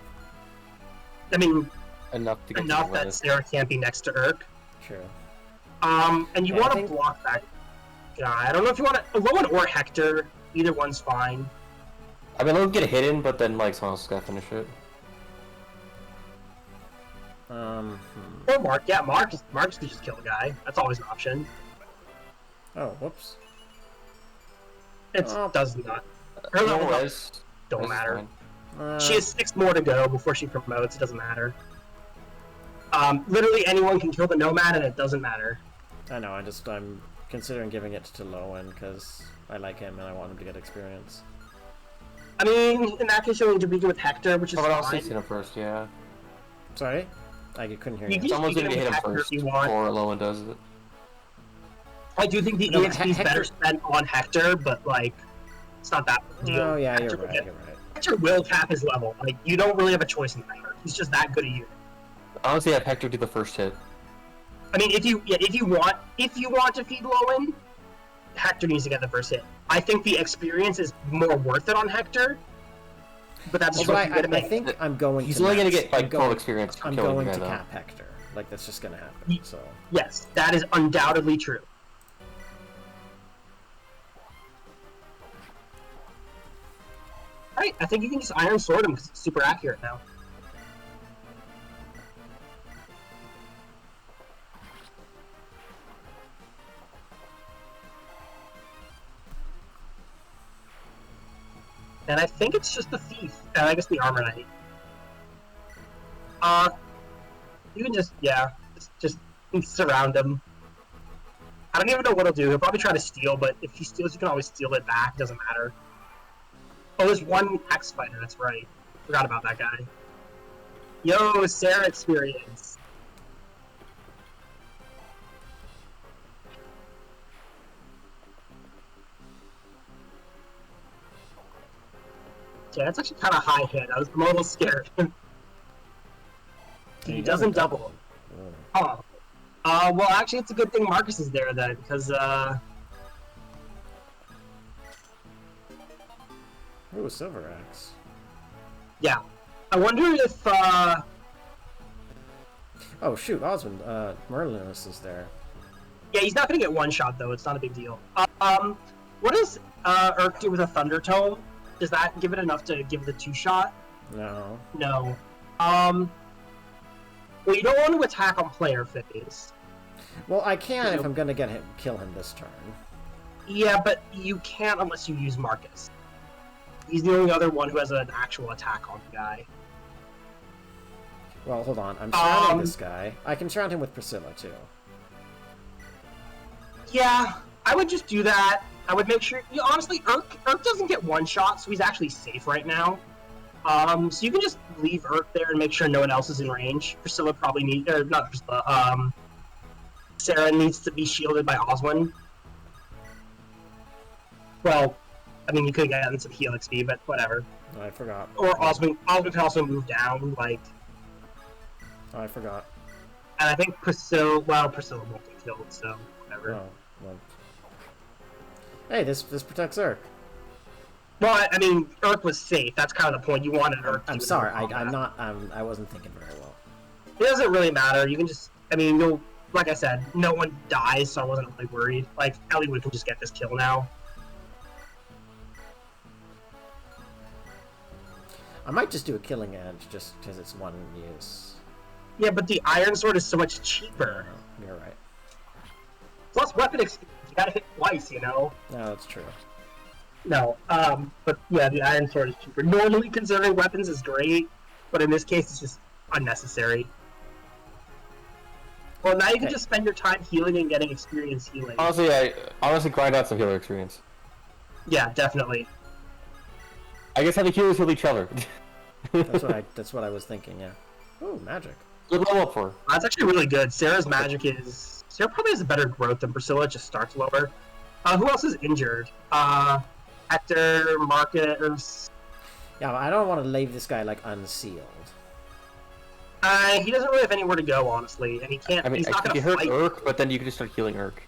I mean, enough that Sarah can't be next to Urk. True. And you want to block that guy. I don't know if you want to Lowen or Hector. Either one's fine. I mean, Lowen get a hit in, but then like someone else has got to finish it. Or Mark. Yeah, Mark could just kill the guy. That's always an option. Oh, whoops. It does not. Her levels don't matter. She has 6 more to go before she promotes. It doesn't matter. Literally anyone can kill the Nomad, and it doesn't matter. I know. I'm considering giving it to Lowen because I like him and I want him to get experience. I mean, in that case, you'll need to begin with Hector, which is fine. I'll see him first, yeah. Sorry? I couldn't hear you. Someone's gonna hit him first before Lowen does it. I do think the EXP is better spent on Hector, but like, it's not that big a deal. Oh yeah, you're Hector right. Hector will cap his level. Like, you don't really have a choice in that. He's just that good a unit. Honestly, have Hector do the first hit. I mean, if you want to feed Lowen, Hector needs to get the first hit. I think the experience is more worth it on Hector, but that's just what I think I'm going. He's only going to get like full experience. I'm going to cap Hector. Like that's just going to happen. So yes, that is undoubtedly true. Alright, I think you can just Iron Sword him because it's super accurate now. And I think it's just the Thief, and I guess the Armor Knight. You can just surround him. I don't even know what he'll do. He'll probably try to steal, but if he steals, you can always steal it back. Doesn't matter. Oh, there's one Axe Fighter, that's right. Forgot about that guy. Yo, Sarah experience. Yeah, that's actually kind of high hit. I'm a little scared. He doesn't double. Oh. Well, actually, it's a good thing Marcus is there then, because, Ooh, Silver Axe. Yeah. I wonder if, Oh, shoot, Osmond, Merlinus is there. Yeah, he's not gonna get one shot, though. It's not a big deal. What does, Urk do with a Thunder Tome? Does that give it enough to give the 2-shot? No. No. Well, you don't want to attack on player phase. Well, I can if I'm gonna kill him this turn. Yeah, but you can't unless you use Marcus. He's the only other one who has an actual attack on the guy. Well, hold on. I'm surrounding this guy. I can surround him with Priscilla, too. Yeah, I would just do that. I would make sure... honestly, Urk doesn't get one shot, so he's actually safe right now. So you can just leave Urk there and make sure no one else is in range. Priscilla probably needs... or not Priscilla, Sarah needs to be shielded by Oswin. Well, I mean, you could get gotten some heal XP, but whatever. Oh, I forgot. Or Oswin can also move down, like... Oh, I forgot. And I think Priscilla won't get killed, so whatever. Oh, well. Hey, this protects Urk. Well, I mean, Urk was safe. That's kind of the point. You wanted Urk. I'm sorry, I wasn't thinking very well. It doesn't really matter. You can just, I mean, like I said, no one dies, so I wasn't really worried. Like, Eliwood can just get this kill now. I might just do a Killing Edge, just because it's one use. Yeah, but the Iron Sword is so much cheaper. Oh, you're right. Plus weapon experience. You gotta hit twice, you know? No, that's true. No, but yeah, the Iron Sword is cheaper. Normally, conserving weapons is great, but in this case, it's just unnecessary. Well, now you can just spend your time healing and getting experience healing. Honestly, grind out some healer experience. Yeah, definitely. I guess having healers heal each other. That's what I was thinking. Yeah. Ooh, magic. Good level up for her. That's actually really good. Sarah probably has a better growth than Priscilla. It just starts lower. Who else is injured? Hector, Marcus. Yeah, but I don't want to leave this guy like unsealed. He doesn't really have anywhere to go, honestly, and he can't. I mean, he's not gonna you hurt fight. Urk, but then you can just start healing Urk.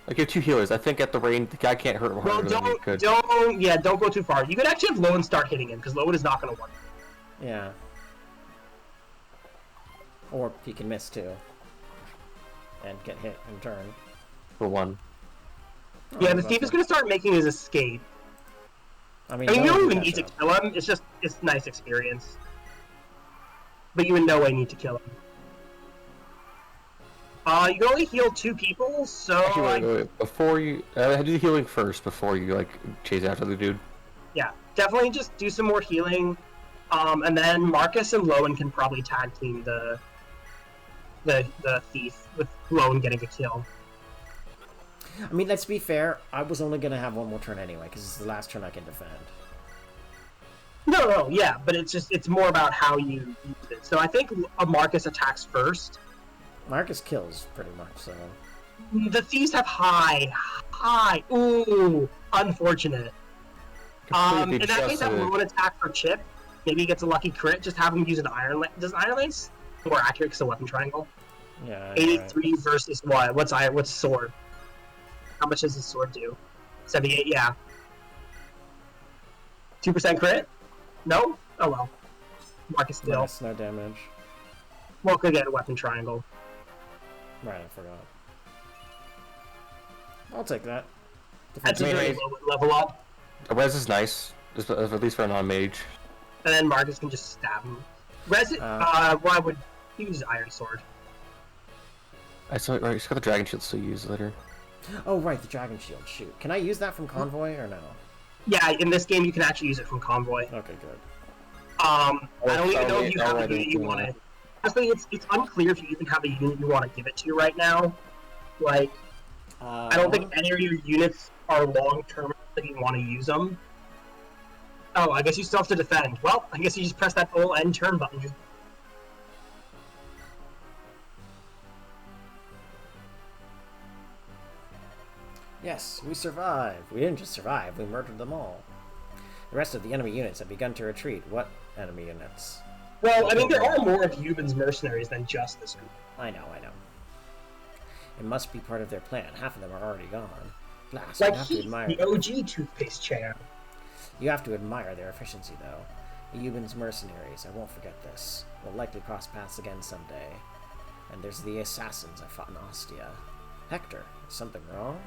Like you have two healers. I think at the range, the guy can't hurt him Well, harder than you could. don't go too far. You could actually have Lowen start hitting him because Lowen is not gonna work. Yeah. Or he can miss too. And get hit in turn. For one. Yeah, the thief is gonna start making his escape. I mean, you don't even need to kill him. It's nice experience. But you in no way need to kill him. You can only heal 2 people, so... Actually, wait. Before you... do the healing first, before you, like, chase after the dude. Yeah, definitely just do some more healing. And then Marcus and Lowen can probably tag team the thief, with Lowen getting a kill. I mean, let's be fair, I was only going to have one more turn anyway, because it's the last turn I can defend. No, yeah, but it's more about how you use it. So I think Marcus attacks first. Marcus kills, pretty much, so... The thieves have high. Ooh, unfortunate. In that case, have Lowen attack for Chip. Maybe he gets a lucky crit. Just have him use an Iron Lance. Does Iron Lance more accurate because of weapon triangle? Yeah. 83 right. Versus what? What's sword? How much does his sword do? 78. Yeah. 2% crit? No. Oh well. Marcus still. Nice, no damage. Well, could get a weapon triangle. Right, I forgot. I'll take that. That's a very low level up. The res is nice, at least for a non-mage. And then Marcus can just stab him. Why would he use Iron Sword? I saw it right. He's got the dragon shield to use later. Oh right, the dragon shield. Shoot, can I use that from Convoy or no? Yeah, in this game you can actually use it from Convoy. Okay, good. I don't even know if you have a unit you want to. Honestly, it's unclear if you even have a unit you want to give it to right now. Like, I don't think any of your units are long-term that you want to use them. Oh, I guess you still have to defend. Well, I guess you just press that whole end turn button. Yes, we survived. We didn't just survive, we murdered them all. The rest of the enemy units have begun to retreat. What enemy units? Well, I mean, there are more of Yuban's mercenaries than just this group. I know. It must be part of their plan. Half of them are already gone. Blast, like the OG toothpaste champ. You have to admire their efficiency, though. The Yuban's mercenaries, I won't forget this. We'll likely cross paths again someday. And there's the assassins I fought in Ostia. Hector, is something wrong?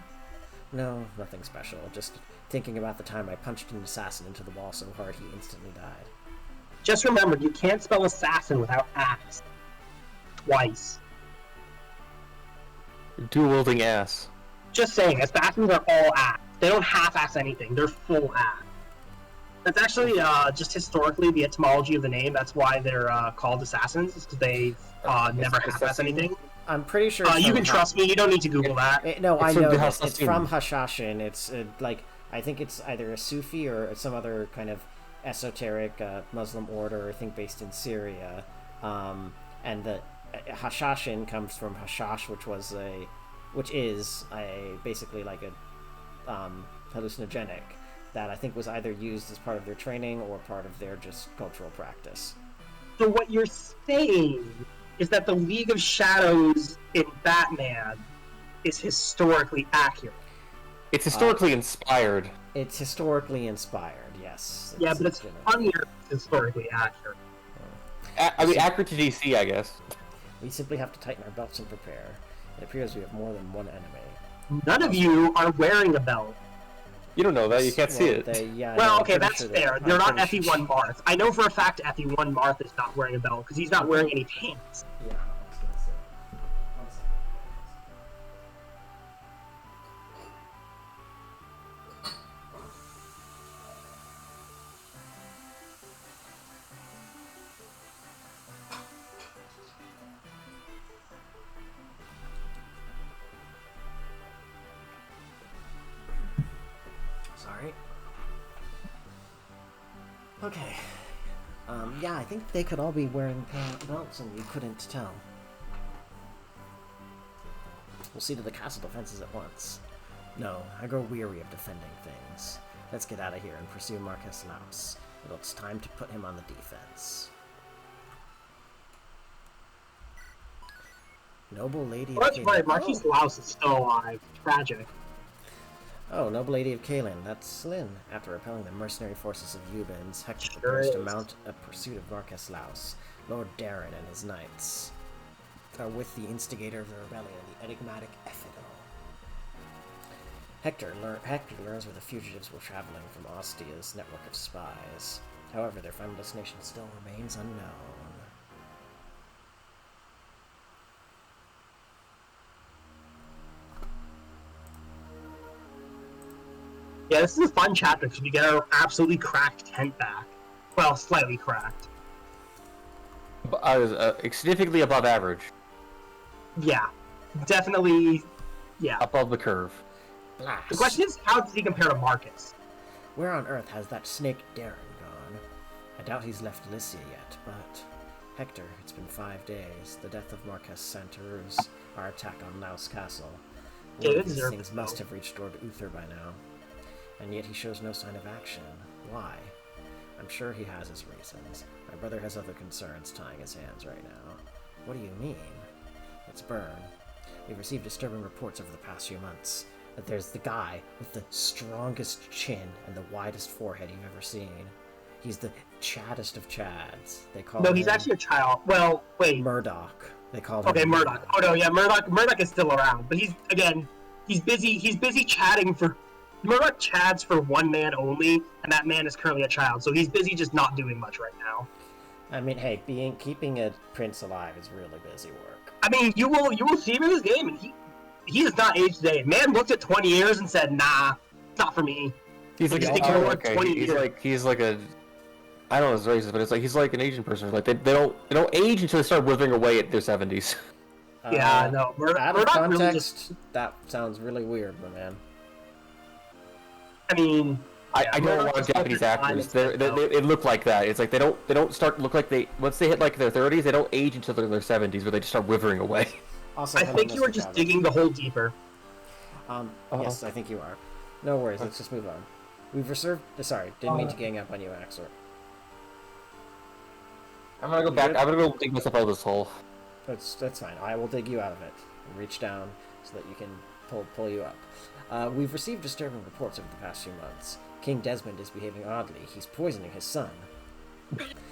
No, nothing special. Just thinking about the time I punched an assassin into the wall so hard he instantly died. Just remember, you can't spell assassin without ass. Twice. Dual-wielding ass. Just saying, assassins are all ass. They don't half-ass anything. They're full ass. That's actually just historically the etymology of the name. That's why they're called assassins, because they never half-ass anything. I'm pretty sure. You can trust me. You don't need to Google that. No, I know this. It's from Hashashin. It's like I think it's either a Sufi or some other kind of esoteric Muslim order, I think based in Syria. And the Hashashin comes from Hashash, which is basically like a hallucinogenic that I think was either used as part of their training or part of their just cultural practice. So what you're saying is that the League of Shadows in Batman is historically accurate. It's historically inspired. It's historically inspired, yes. Yeah, but it's funnier historically accurate. I mean, accurate to DC, I guess. We simply have to tighten our belts and prepare. It appears we have more than one enemy. None of you are wearing a belt. You don't know that. You can't see it. Okay, that's fair. They're not FE1 Marth. I know for a fact FE1 Marth is not wearing a belt because he's not wearing any pants. Yeah, I was gonna say. One second. Sorry. Okay. Yeah, I think they could all be wearing belts and you couldn't tell. We'll see to the castle defenses at once. No, I grow weary of defending things. Let's get out of here and pursue Marcus Laus. It's time to put him on the defense. Noble Lady of That's Caelan. right, Marquis Laus is still alive. Tragic. Oh, Noble Lady of Caelan, that's Lynn. After repelling the mercenary forces of Eubens, Hector Sure prepares to is. mount a pursuit of Marcus Laus. Lord Darren and his knights are with the instigator of the rebellion, the enigmatic Ephidel. Hector learns where the fugitives were traveling from Ostia's network of spies. However, their final destination still remains unknown. Yeah, this is a fun chapter because we get our absolutely cracked tent back. Well, slightly cracked. Significantly above average. Yeah, definitely. Yeah. Above the curve. Blast. The question is, how does he compare to Marcus? Where on earth has that snake Darren gone? I doubt he's left Lycia yet, but... Hector, it's been 5 days. The death of Marcus Santarus, our attack on Laus Castle. Yeah, One of this these is things must have reached Lord Uther by now. And yet he shows no sign of action. Why? I'm sure he has his reasons. My brother has other concerns tying his hands right now. What do you mean? It's Byrne. We've received disturbing reports over the past few months that there's the guy with the strongest chin and the widest forehead you've ever seen. He's the chaddest of chads. They call him... No, he's actually a child. Well, wait. Murdoch. They call him... Okay, Murdoch. Oh no, yeah, Murdoch is still around, but he's busy chatting for... Murdoch chads for one man only, and that man is currently a child, so he's busy just not doing much right now. I mean, hey, keeping a prince alive is really busy work. I mean, you will see him in this game, and he has not aged today. Man looked at 20 years and said, "Nah, it's not for me." He's like, he's like a, I don't know his races, but it's like he's like an Asian person. Like they don't age until they start withering away at their 70s. Yeah, no. Out of Murdoch context, really just... that sounds really weird, my man. I mean, I know a lot of Japanese actors. It look like that. It's like they don't start look like they once they hit like their 30s, they don't age until they're in their 70s, where they just start withering away. Also, I think you were just digging the hole deeper. Yes, I think you are. No worries. Let's just move on. We've reserved. Sorry, didn't mean to gang up on you, Axor. I'm gonna go back. I'm gonna go dig myself out of this hole. That's fine. I will dig you out of it and reach down so that you can pull you up. We've received disturbing reports over the past few months. King Desmond is behaving oddly. He's poisoning his son.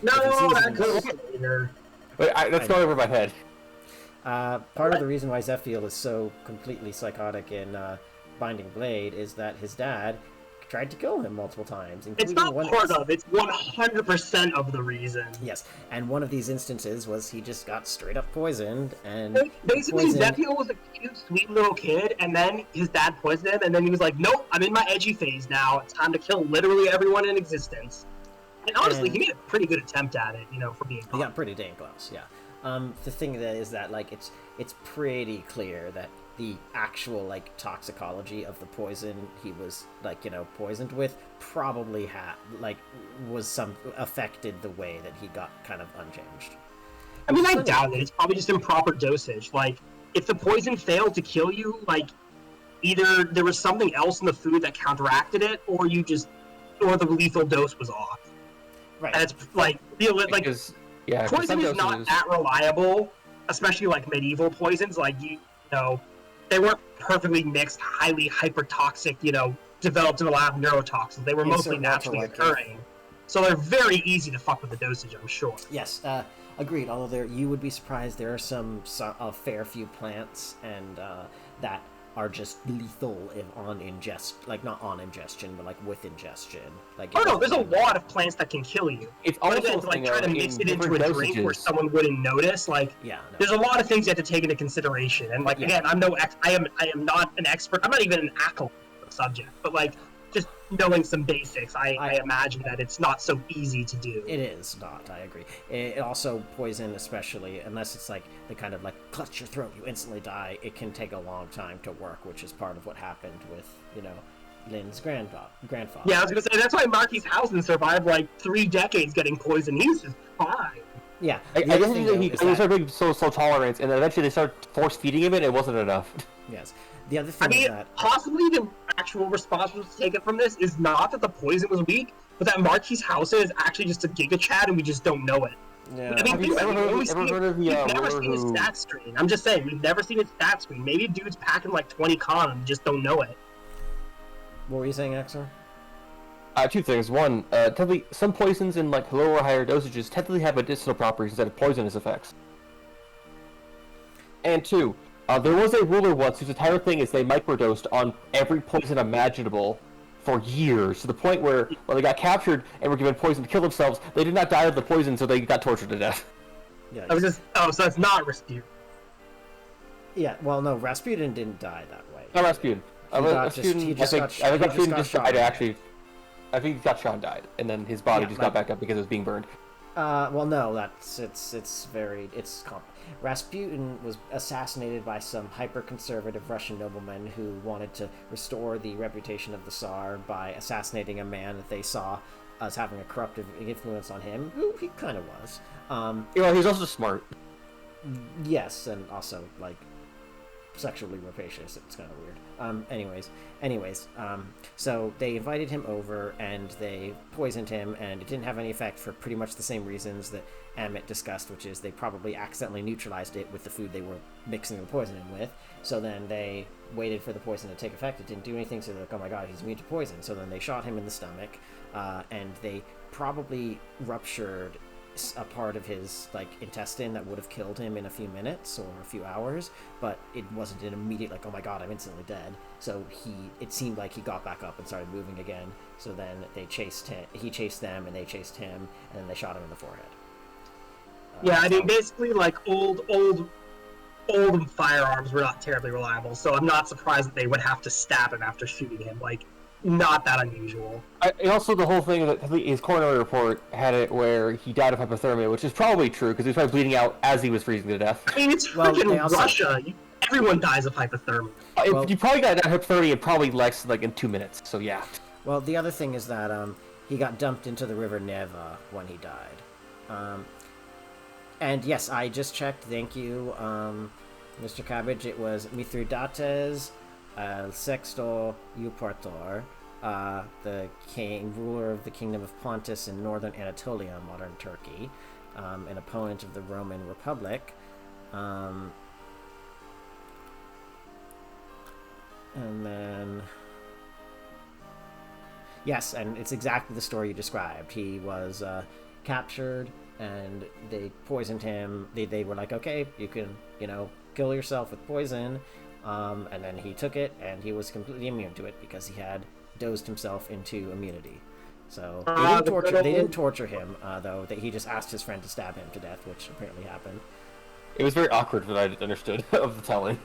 No, that goes later. Wait, that's going over my head. Part of the reason why Zephiel is so completely psychotic in Binding Blade is that his dad tried to kill him multiple times. It's not part of, it's 100% of the reason. Yes, and one of these instances was he just got straight up poisoned, and... Basically, Zephiel was a cute, sweet little kid, and then his dad poisoned him, and then he was like, nope, I'm in my edgy phase now, it's time to kill literally everyone in existence. And honestly, he made a pretty good attempt at it, for being He got pretty dang close, yeah. The thing that is that, like, it's pretty clear that the actual, like, toxicology of the poison he was, like, poisoned with probably affected the way that he got kind of unchanged. I mean, I doubt it. It's probably just improper dosage. Like, if the poison failed to kill you, like, either there was something else in the food that counteracted it, or the lethal dose was off. Right. And it's, like, poison is not that reliable especially like medieval poisons, like you know, they weren't perfectly mixed, highly hypertoxic, developed in the lab neurotoxins. They were mostly naturally occurring. So they're very easy to fuck with the dosage, I'm sure. Yes, agreed. Although you would be surprised, there are a fair few plants and that are just lethal if on like not on ingestion, but like with ingestion. Like there's a lot of plants that can kill you. It's also like trying to mix it into a drink where someone wouldn't notice. Like, there's a lot of things you have to take into consideration. And like again, I am not an expert. I'm not even an acolyte of the subject, but like just knowing some basics, I imagine that it's not so easy to do. It is not, I agree. It also, poison especially, unless it's like the kind of like clutch your throat, you instantly die, it can take a long time to work, which is part of what happened with, Lynn's grandfather. Yeah, I was gonna say, that's why Marquis Housen survived like 3 decades getting poisoned. He was just fine. Yeah. I guess he started being so tolerant, and then eventually they started force feeding him it, it wasn't enough. Yes. The other thing is that possibly the actual response taken from this is not that the poison was weak, but that Marquis Housen is actually just a Giga Chad and we just don't know it. Yeah. I mean, we've never seen his stat screen. I'm just saying, we've never seen his stat screen. Maybe dude's packing like 20 con and we just don't know it. What were you saying, Axor? 2 things. One, technically, some poisons in like lower or higher dosages technically have medicinal properties instead of poisonous effects. And 2, there was a ruler once whose entire thing is they microdosed on every poison imaginable for years, to the point where when they got captured and were given poison to kill themselves, they did not die of the poison, so they got tortured to death. Yeah. So it's not Rasputin. Yeah, well, no, Rasputin didn't die that way. Not Rasputin. I think he got shot and died, and then his body got back up because it was being burned. Well, no, Rasputin was assassinated by some hyper-conservative Russian noblemen who wanted to restore the reputation of the Tsar by assassinating a man that they saw as having a corruptive influence on him, who he kind of was. He was also smart. Yes, and also, like, sexually rapacious. It's kind of weird. So they invited him over and they poisoned him, and it didn't have any effect for pretty much the same reasons that Amit discussed, which is they probably accidentally neutralized it with the food they were mixing the poison in with. So then they waited for the poison to take effect. It didn't do anything, so they're like, oh my god, he's immune to poison. So then they shot him in the stomach, and they probably ruptured a part of his intestine that would have killed him in a few minutes or a few hours, but it wasn't an immediate oh my god, I'm instantly dead. So it seemed like he got back up and started moving again. So then he chased them and they chased him, and then they shot him in the forehead. I mean, basically old firearms were not terribly reliable, so I'm not surprised that they would have to stab him after shooting him. Not that unusual. And also the whole thing that his coronary report had it where he died of hypothermia, which is probably true because he was probably bleeding out as he was freezing to death. I mean, it's freaking Russia. Everyone dies of hypothermia. You probably got that hypothermia probably less in 2 minutes. So yeah. Well, the other thing is that he got dumped into the river Neva when he died. And yes, I just checked. Thank you, Mr. Cabbage. It was Mithridates Sexto Eupator, the ruler of the kingdom of Pontus in northern Anatolia, modern Turkey, an opponent of the Roman Republic. And then... Yes, and it's exactly the story you described. He was captured, and they poisoned him. They were like, okay, you can, kill yourself with poison. And then he took it, and he was completely immune to it because he had dosed himself into immunity. So they didn't torture him, though. He just asked his friend to stab him to death, which apparently happened. It was very awkward, but I understood of the telling.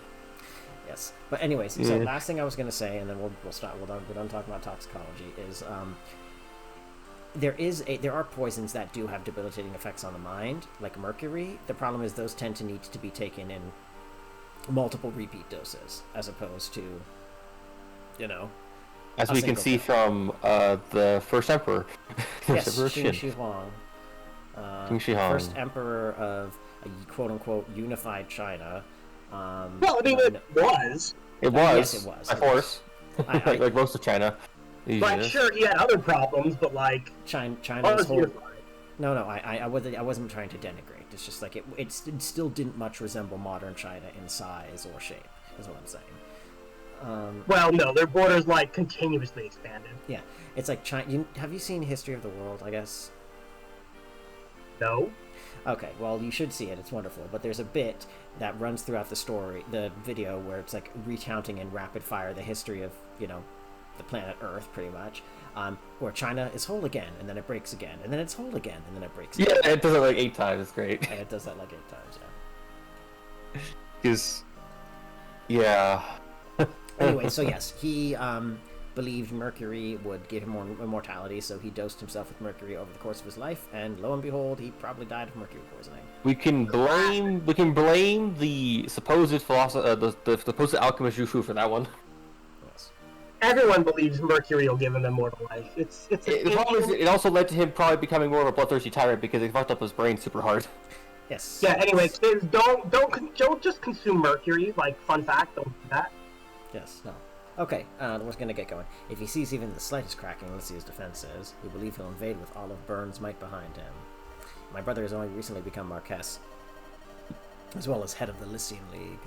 Yes, but anyways, so last thing I was going to say, and then we'll stop. We're done talking about toxicology. Is there are poisons that do have debilitating effects on the mind, like mercury. The problem is those tend to need to be taken in multiple repeat doses, as opposed to, as we can see from the first emperor. Yes, Qin Shi Huang. First emperor of a quote-unquote unified China. Well, I mean, it was. It was. Yes, it was. By force. Like most of China. But sure, he had other problems, China was whole, No, I wasn't trying to denigrate. It's just like it still didn't much resemble modern China in size or shape, is what I'm saying. Well, no, their borders like continuously expanded. Yeah, it's like China. Have you seen History of the World? I guess. No. Okay, well, you should see it. It's wonderful. But there's a bit that runs throughout the video, where it's like recounting in rapid fire the history of, the planet Earth, pretty much. Where China is whole again, and then it breaks again, and then it's whole again, and then it breaks again. Yeah, it does it like 8 times. It's great. And it does that like 8 times, yeah. Because, yeah. Anyway, so yes, he believed mercury would give him more immortality, so he dosed himself with mercury over the course of his life, and lo and behold, he probably died of mercury poisoning. We can blame the supposed philosopher, the supposed alchemist Zhu Fu for that one. Yes. Everyone believes mercury will give him immortal life. The problem is, it also led to him probably becoming more of a bloodthirsty tyrant because he fucked up his brain super hard. Yes. Yeah. Anyway, kids, don't just consume mercury. Like, fun fact, don't do that. Yes. No. Okay, we're gonna get going. If he sees even the slightest cracking, let's see his defense is, we believe he'll invade with all of Byrne's might behind him. My brother has only recently become Marquess, as well as head of the Lycian League.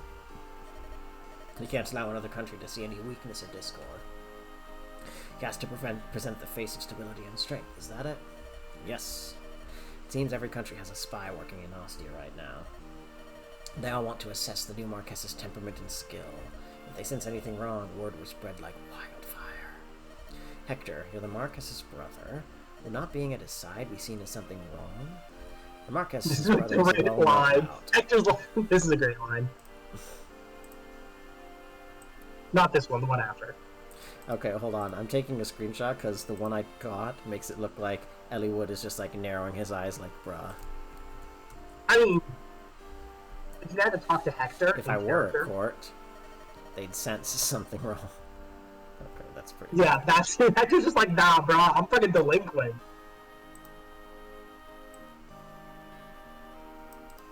He can't allow another country to see any weakness or discord. He has to present the face of stability and strength, is that it? Yes. It seems every country has a spy working in Ostia right now. They all want to assess the new Marquess's temperament and skill. If they sense anything wrong, word will spread like wildfire. Hector, you're the Marquess's brother. Would not being at his side be seen as something wrong? The Marquess's brother is a Great line. Hector's this is a great line. Not this one, the one after. Okay, hold on. I'm taking a screenshot because the one I got makes it look like Eliwood is just like narrowing his eyes like, bruh. I mean, if you had to talk to Hector, if I were at court, they'd sense something wrong. Okay, that's pretty. Yeah, Hector's just like, nah, bro, I'm fucking delinquent.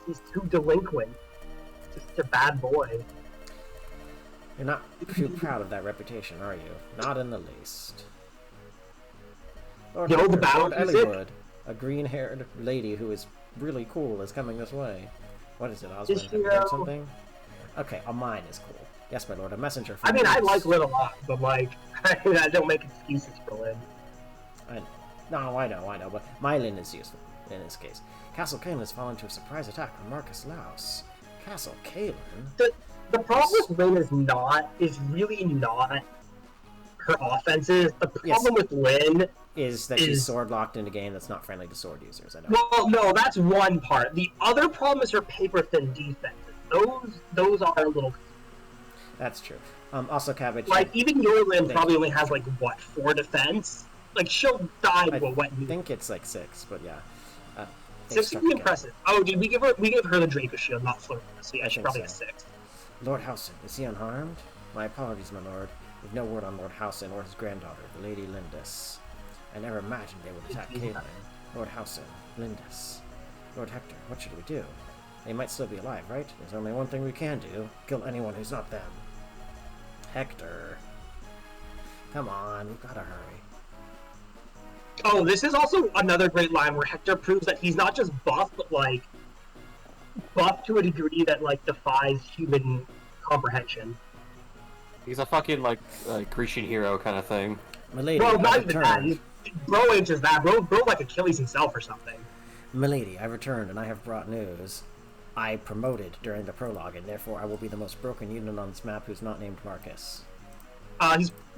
He's too delinquent. Just a bad boy. You're not too proud of that reputation, are you? Not in the least. Lord Yo, Hector, the battle Lord music. Eliwood, a green-haired lady who is really cool, is coming this way. What is it, Oswald? Have you heard something? Okay, a mine is cool. Yes, my lord, a messenger from I mean, I Greece. like Lynn a lot, but like, I don't make excuses for Lynn. I know, but my Lynn is useful in this case. Castle Caelan has fallen to a surprise attack from Marcus Laus. Castle Caelan? The problem with Lynn is really not her offenses. The problem with Lynn is that she's sword locked in a game that's not friendly to sword users. I know. Well, no, that's one part. The other problem is her paper thin defenses. Those are a little. That's true. Also, Cabbage. Like, even your Lynn probably only has, like, what, 4 defense? Like, she'll die to a wet noodle. I think it's, like, 6, but yeah. 6 would be impressive. Oh, did we give her the Draco Shield, not Fleur? So yeah, she's probably a 6. Lord Howson, is he unharmed? My apologies, my lord. We've no word on Lord Howson or his granddaughter, the Lady Lindis. I never imagined they would attack Caelan. Lord Howson, Lindis. Lord Hector, what should we do? They might still be alive, right? There's only one thing we can do. Kill anyone who's not them. Hector. Come on, we've gotta hurry. Oh, this is also another great line where Hector proves that he's not just buff, but, like, buff to a degree that, like, defies human comprehension. He's a fucking, like, Grecian hero kind of thing. Milady, Bro, not I've even that. returned. Bro ain't just that. Bro like Achilles himself or something. Milady, I've returned, and I have brought news. I promoted during the prologue, and therefore I will be the most broken unit on this map who's not named Marcus.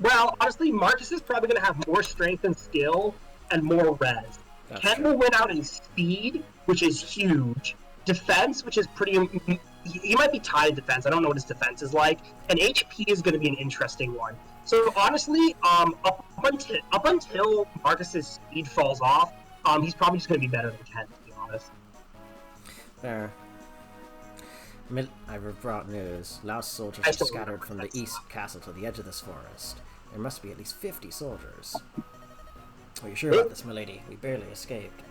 Well, honestly, Marcus is probably going to have more strength and skill and more res. Ken will win out in speed, which is huge. Defense, which is pretty... He might be tied in defense. I don't know what his defense is like. And HP is going to be an interesting one. So, honestly, up until Marcus's speed falls off, he's probably just going to be better than Ken, to be honest. Fair. I've brought news. Laos soldiers are scattered from the east castle to the edge of this forest. There must be at least 50 soldiers. Are you sure about this, milady? We barely escaped.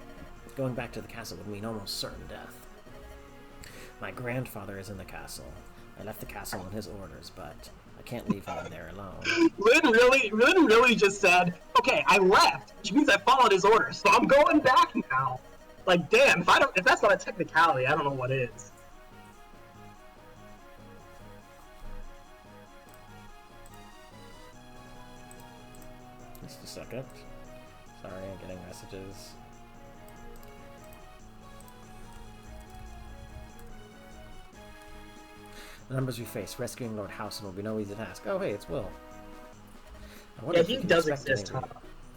Going back to the castle would mean almost certain death. My grandfather is in the castle. I left the castle on his orders, but I can't leave him in there alone. Lynn really just said, okay, I left, which means I followed his orders, so I'm going back now. Like, damn, if that's not a technicality, I don't know what is. Just a second. Sorry, I'm getting messages. The numbers we face, rescuing Lord Howson will be no easy task. Oh, hey, it's Will. Yeah, he does exist, huh?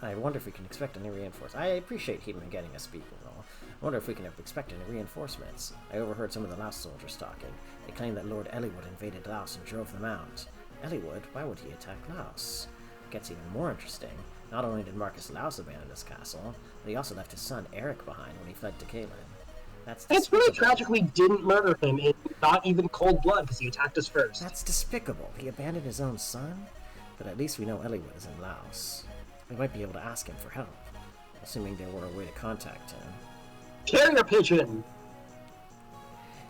I wonder if we can expect any reinforcements. I appreciate him getting us speaking and all. I wonder if we can expect any reinforcements. I overheard some of the Laos soldiers talking. They claim that Lord Eliwood invaded Laos and drove them out. Eliwood? Why would he attack Laos? It gets even more interesting. Not only did Marcus Laos abandon his castle, but he also left his son Eric behind when he fled to Caelan. It's really tragic we didn't murder him in not even cold blood because he attacked us first. That's despicable. He abandoned his own son? But at least we know Eliwood is in Laos. We might be able to ask him for help, assuming there were a way to contact him. Carrier pigeon!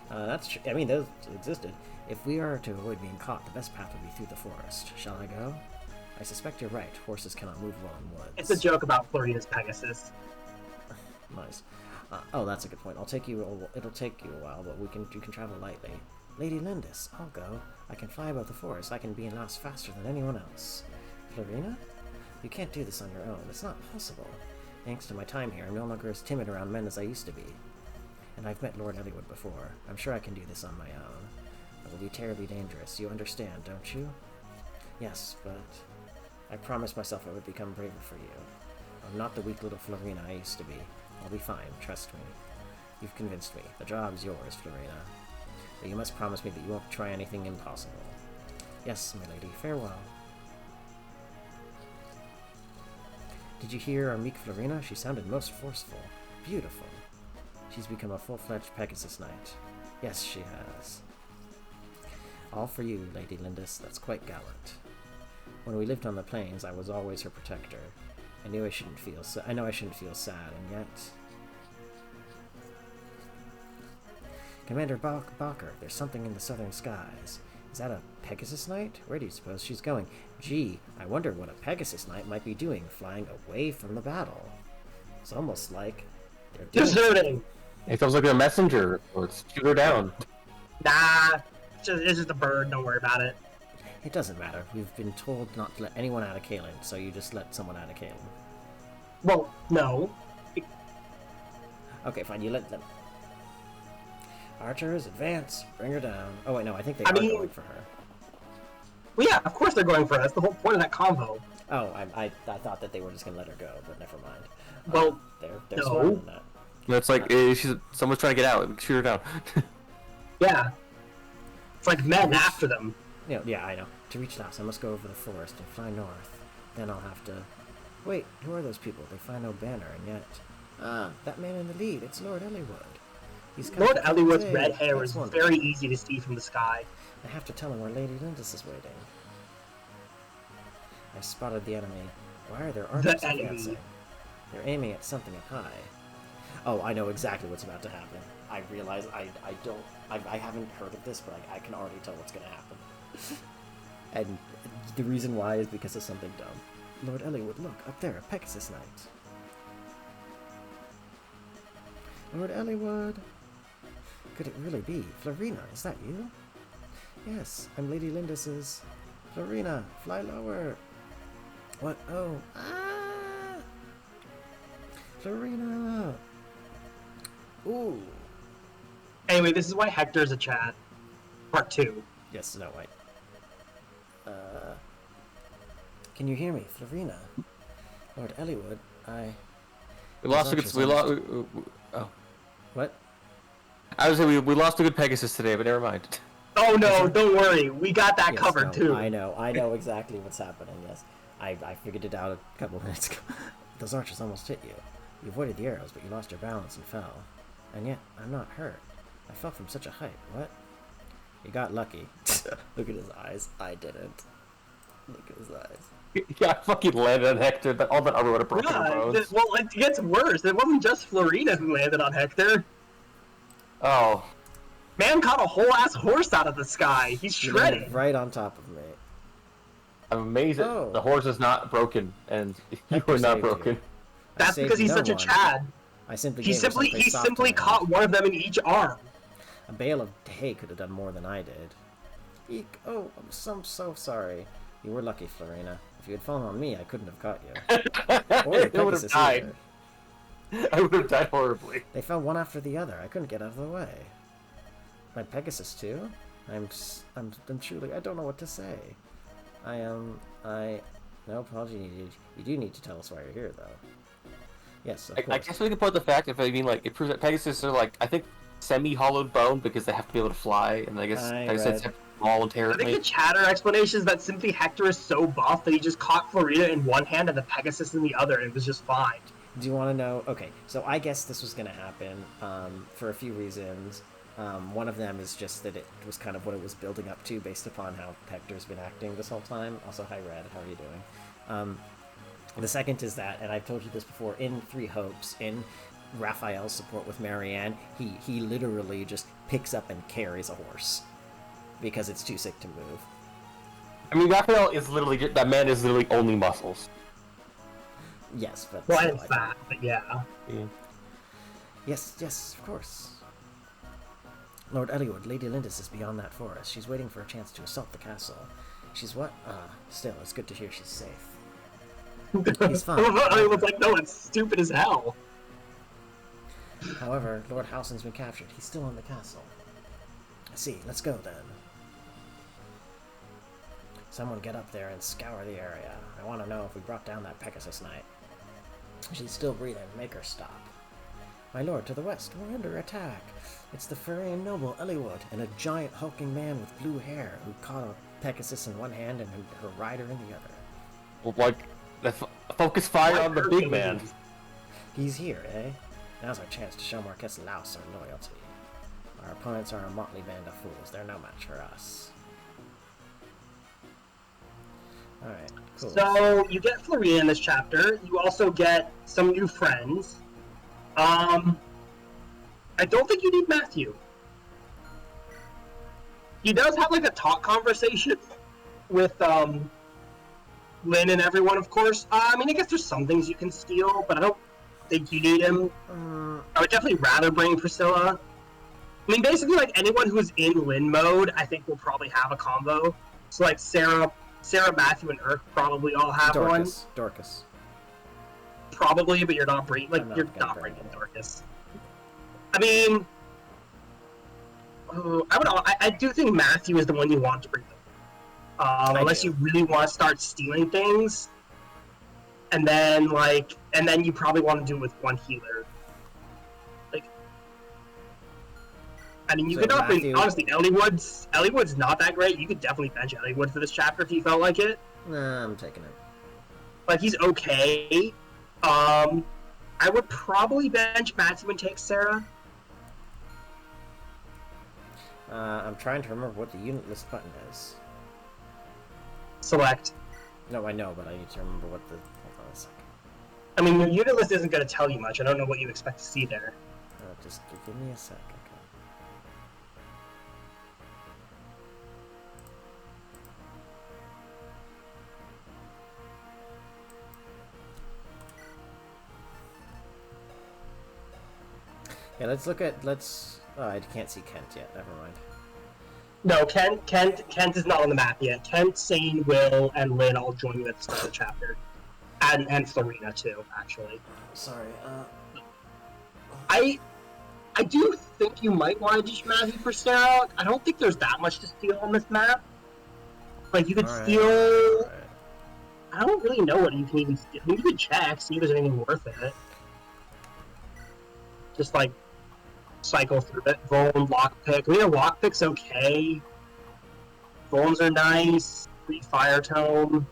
That's true. I mean, those existed. If we are to avoid being caught, the best path would be through the forest. Shall I go? I suspect you're right. Horses cannot move well in woods. It's a joke about Florina's Pegasus. Nice. Oh, that's a good point. It'll take you a while, but you can travel lightly. Lady Lindis, I'll go. I can fly above the forest. I can be in Laos faster than anyone else. Florina? You can't do this on your own. It's not possible. Thanks to my time here, I'm no longer as timid around men as I used to be. And I've met Lord Eliwood before. I'm sure I can do this on my own. It will be terribly dangerous. You understand, don't you? Yes, but I promised myself I would become braver for you. I'm not the weak little Florina I used to be. I'll be fine, trust me. You've convinced me. The job's yours, Florina. But you must promise me that you won't try anything impossible. Yes, my lady, farewell. Did you hear our meek Florina? She sounded most forceful. Beautiful. She's become a full-fledged Pegasus Knight. Yes, she has. All for you, Lady Lindis. That's quite gallant. When we lived on the plains, I was always her protector. I know I shouldn't feel sad, and yet... Commander Balker, there's something in the southern skies. Is that a Pegasus Knight? Where do you suppose she's going? Gee, I wonder what a Pegasus Knight might be doing, flying away from the battle. It's almost like they're deserting. It feels like a messenger. Let's shoot her down. Nah, it's just a bird. Don't worry about it. It doesn't matter. We've been told not to let anyone out of Caelan, so you just let someone out of Caelan. Well, no. Okay, fine. You let them. Archers, advance. Bring her down. Oh wait, no. I think they are going for her. Well, yeah, of course they're going for her. That's the whole point of that convo. Oh, I thought that they were just gonna let her go, but never mind. Well, they're no. smarter than that. No, it's like someone's trying to get out. Shoot her down. Yeah. It's like men after them. Yeah, I know. To reach Laos, I must go over the forest and fly north. Then I'll have to... Wait, who are those people? They find no banner, and yet... Ah, that man in the lead. It's Lord Eliwood. Lord Eliwood's red hair is very easy to see from the sky. I have to tell him where Lady Lindis is waiting. I spotted the enemy. Why are there archers advancing? They're aiming at something up high. Oh, I know exactly what's about to happen. I realize I haven't heard of this, but I can already tell what's going to happen. And the reason why is because of something dumb. Lord Eliwood, look, up there, a Pegasus Knight. Lord Eliwood! Could it really be? Florina, is that you? Yes, I'm Lady Lindis's... Florina, fly lower! What? Oh, ah! Florina! Ooh! Anyway, this is why Hector's a Chad. Part 2. Yes, no, wait. Can you hear me, Florina? Lord Eliwood, We lost a good... oh. What? I was saying we lost a good Pegasus today, but never mind. Oh no, don't worry. We got that covered no, too. I know exactly what's happening, yes. I figured it out a couple of minutes ago. Those archers almost hit you. You avoided the arrows, but you lost your balance and fell. And yet, I'm not hurt. I fell from such a height. What? You got lucky. Look at his eyes. I didn't. Look at his eyes. Yeah, I fucking landed on Hector, but all that armor would have broken her bones. Well, it gets worse. It wasn't just Florina who landed on Hector. Oh. Man caught a whole ass horse out of the sky. He's shredded. Right on top of me. I'm amazed that the horse is not broken, and you are not broken. That's because he's such a Chad. I simply He gave her something he soft simply to caught one of them in each arm. A bale of hay could have done more than I did. Eek. Oh, I'm so sorry. You were lucky, Florina. If you had fallen on me, I couldn't have caught you. Or the Pegasus either. I would have died horribly. They fell one after the other. I couldn't get out of the way. My Pegasus too? I'm truly, I don't know what to say. No apology needed. You do need to tell us why you're here, though. Yes, of course. I guess we can put the fact, if I mean, like, it proves that Pegasus are, like, I think, semi-hollowed bone because they have to be able to fly, and I guess Pegasus have small I inherently. think the chatter explanation is that simply Hector is so buff that he just caught Florina in one hand and the Pegasus in the other, and it was just fine. Do you want to know? Okay, so I guess this was going to happen for a few reasons. One of them is just that it was kind of what it was building up to based upon how Hector's been acting this whole time. Also, hi Red, how are you doing? The second is that, and I've told you this before, in Three Hopes, in Raphael's support with Marianne, he literally just picks up and carries a horse because it's too sick to move. I mean, Raphael is literally, that man is literally only muscles. Yes, but... Well, and fat, but yeah. Yes, of course. Lord Eliud, Lady Lindis is beyond that forest. She's waiting for a chance to assault the castle. She's what? Still, it's good to hear she's safe. He's fine. I was like, no, it's stupid as hell. However, Lord Halsin's been captured. He's still in the castle. I see. Let's go, then. Someone get up there and scour the area. I want to know if we brought down that Pegasus Knight. She's still breathing. Make her stop. My lord, to the west, we're under attack. It's the Furian noble Eliud and a giant hulking man with blue hair who caught a Pegasus in one hand and her rider in the other. Well, like, focus fire on the big man. He's here, eh? Now's our chance to show Marquess Laus our loyalty. Our opponents are a motley band of fools. They're no match for us. Alright, cool. So, you get Florina in this chapter. You also get some new friends. I don't think you need Matthew. He does have, like, a talk conversation with, Lynn and everyone, of course. I mean, I guess there's some things you can steal, but I don't think you need him. I would definitely rather bring Priscilla. I mean, basically, like, anyone who's in Lynn mode, I think will probably have a combo. So, like, Sarah, Matthew, and Urk probably all have one. Dorcas. Probably, but you're not bringing, you're not bringing Dorcas. I mean, I do think Matthew is the one you want to bring them. Unless you really want to start stealing things, and then you probably want to do it with one healer. Like, I mean, you could not bring, honestly, Elliewood's not that great. You could definitely bench Elliewood for this chapter if you felt like it. Nah, I'm taking it. Like, he's okay. I would probably bench Matthew and take Sarah. I'm trying to remember what the unit list button is. Select. No, I know, but I need to remember what the... Hold on a second. I mean, your unit list isn't going to tell you much. I don't know what you expect to see there. Just give me a sec, okay? Yeah, let's look at... Oh, I can't see Kent yet. Never mind. No, Kent is not on the map yet. Kent, Sane, Will, and Lynn all join you at the start of the chapter. And Florina, too, actually. Sorry, I do think you might want to ditch Matthew for Sarah. I don't think there's that much to steal on this map. Like, you could steal... Right. I don't really know what you can even steal. I mean, you could check, see if there's anything worth it. Just, like, cycle through it. Voln, Lockpick. I mean, a Lockpick's okay. Volns are nice. Free Fire Tome.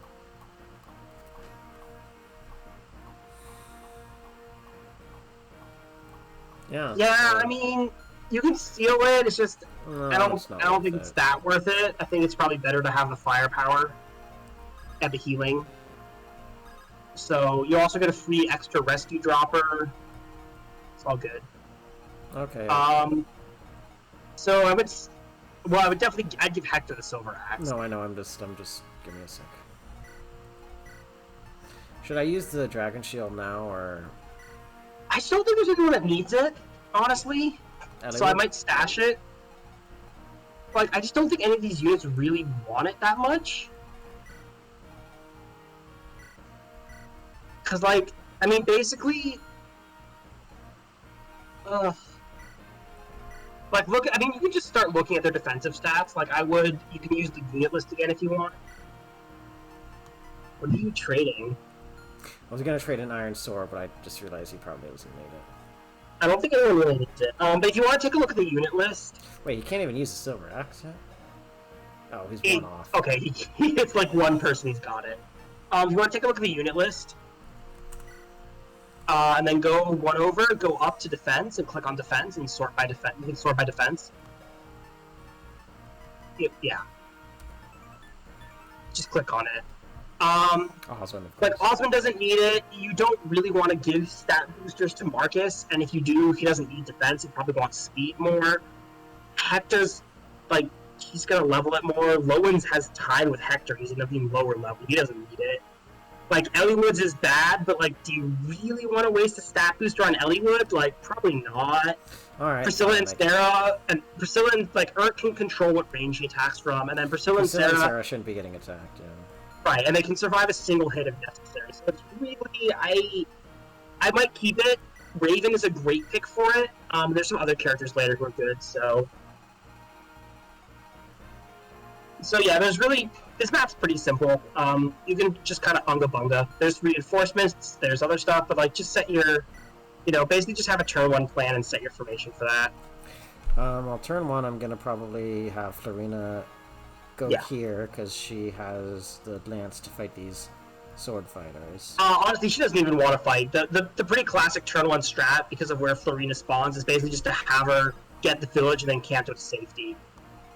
Yeah. Yeah, I mean, you can steal it. It's just I don't think it's that worth it. I think it's probably better to have the firepower and the healing. So you also get a free extra rescue dropper. It's all good. Okay. So I would definitely, I'd give Hector the silver axe. No, I know. I'm just. Give me a sec. Should I use the dragon shield now, or? I I still think there's anyone that needs it, honestly. So I might stash it. Like, I just don't think any of these units really want it that much. Because, like, I mean, basically... like, look, I mean, you can just start looking at their defensive stats. Like, I would... You can use the unit list again if you want. What are you trading? I was gonna trade an iron sword, but I just realized he probably doesn't need it. I don't think anyone really needs it. But if you want to take a look at the unit list... Wait, he can't even use the silver axe yet? Oh, he's one off. Okay, it's like one person he's got it. If you want to take a look at the unit list, and then go one over, go up to defense, and click on defense, and sort by defense. You can sort by defense. Yeah. Just click on it. Like, Osmond doesn't need it. You don't really want to give stat boosters to Marcus, and if you do, he doesn't need defense. He probably wants speed more. Hector's, like, he's gonna level it more. Lowen's has tied with Hector. He's an even lower level. He doesn't need it. Like, Elliewood's is bad, but, like, do you really want to waste a stat booster on Elliewood? Like, probably not. Alright. Priscilla and Sarah, like, Urt can control what range he attacks from, and then Priscilla and Sarah shouldn't be getting attacked, yeah. Right, and they can survive a single hit if necessary. So it's really, I might keep it. Raven is a great pick for it. There's some other characters later who are good, so yeah, there's really, this map's pretty simple. You can just kind of unga bunga. There's reinforcements, there's other stuff, but like just set your, basically just have a turn 1 plan and set your formation for that. Well, turn 1, I'm gonna probably have Florina go here because she has the lance to fight these sword fighters. Honestly, she doesn't even want to fight. The pretty classic turn 1 strat, because of where Florina spawns, is basically just to have her get the village and then canto to safety.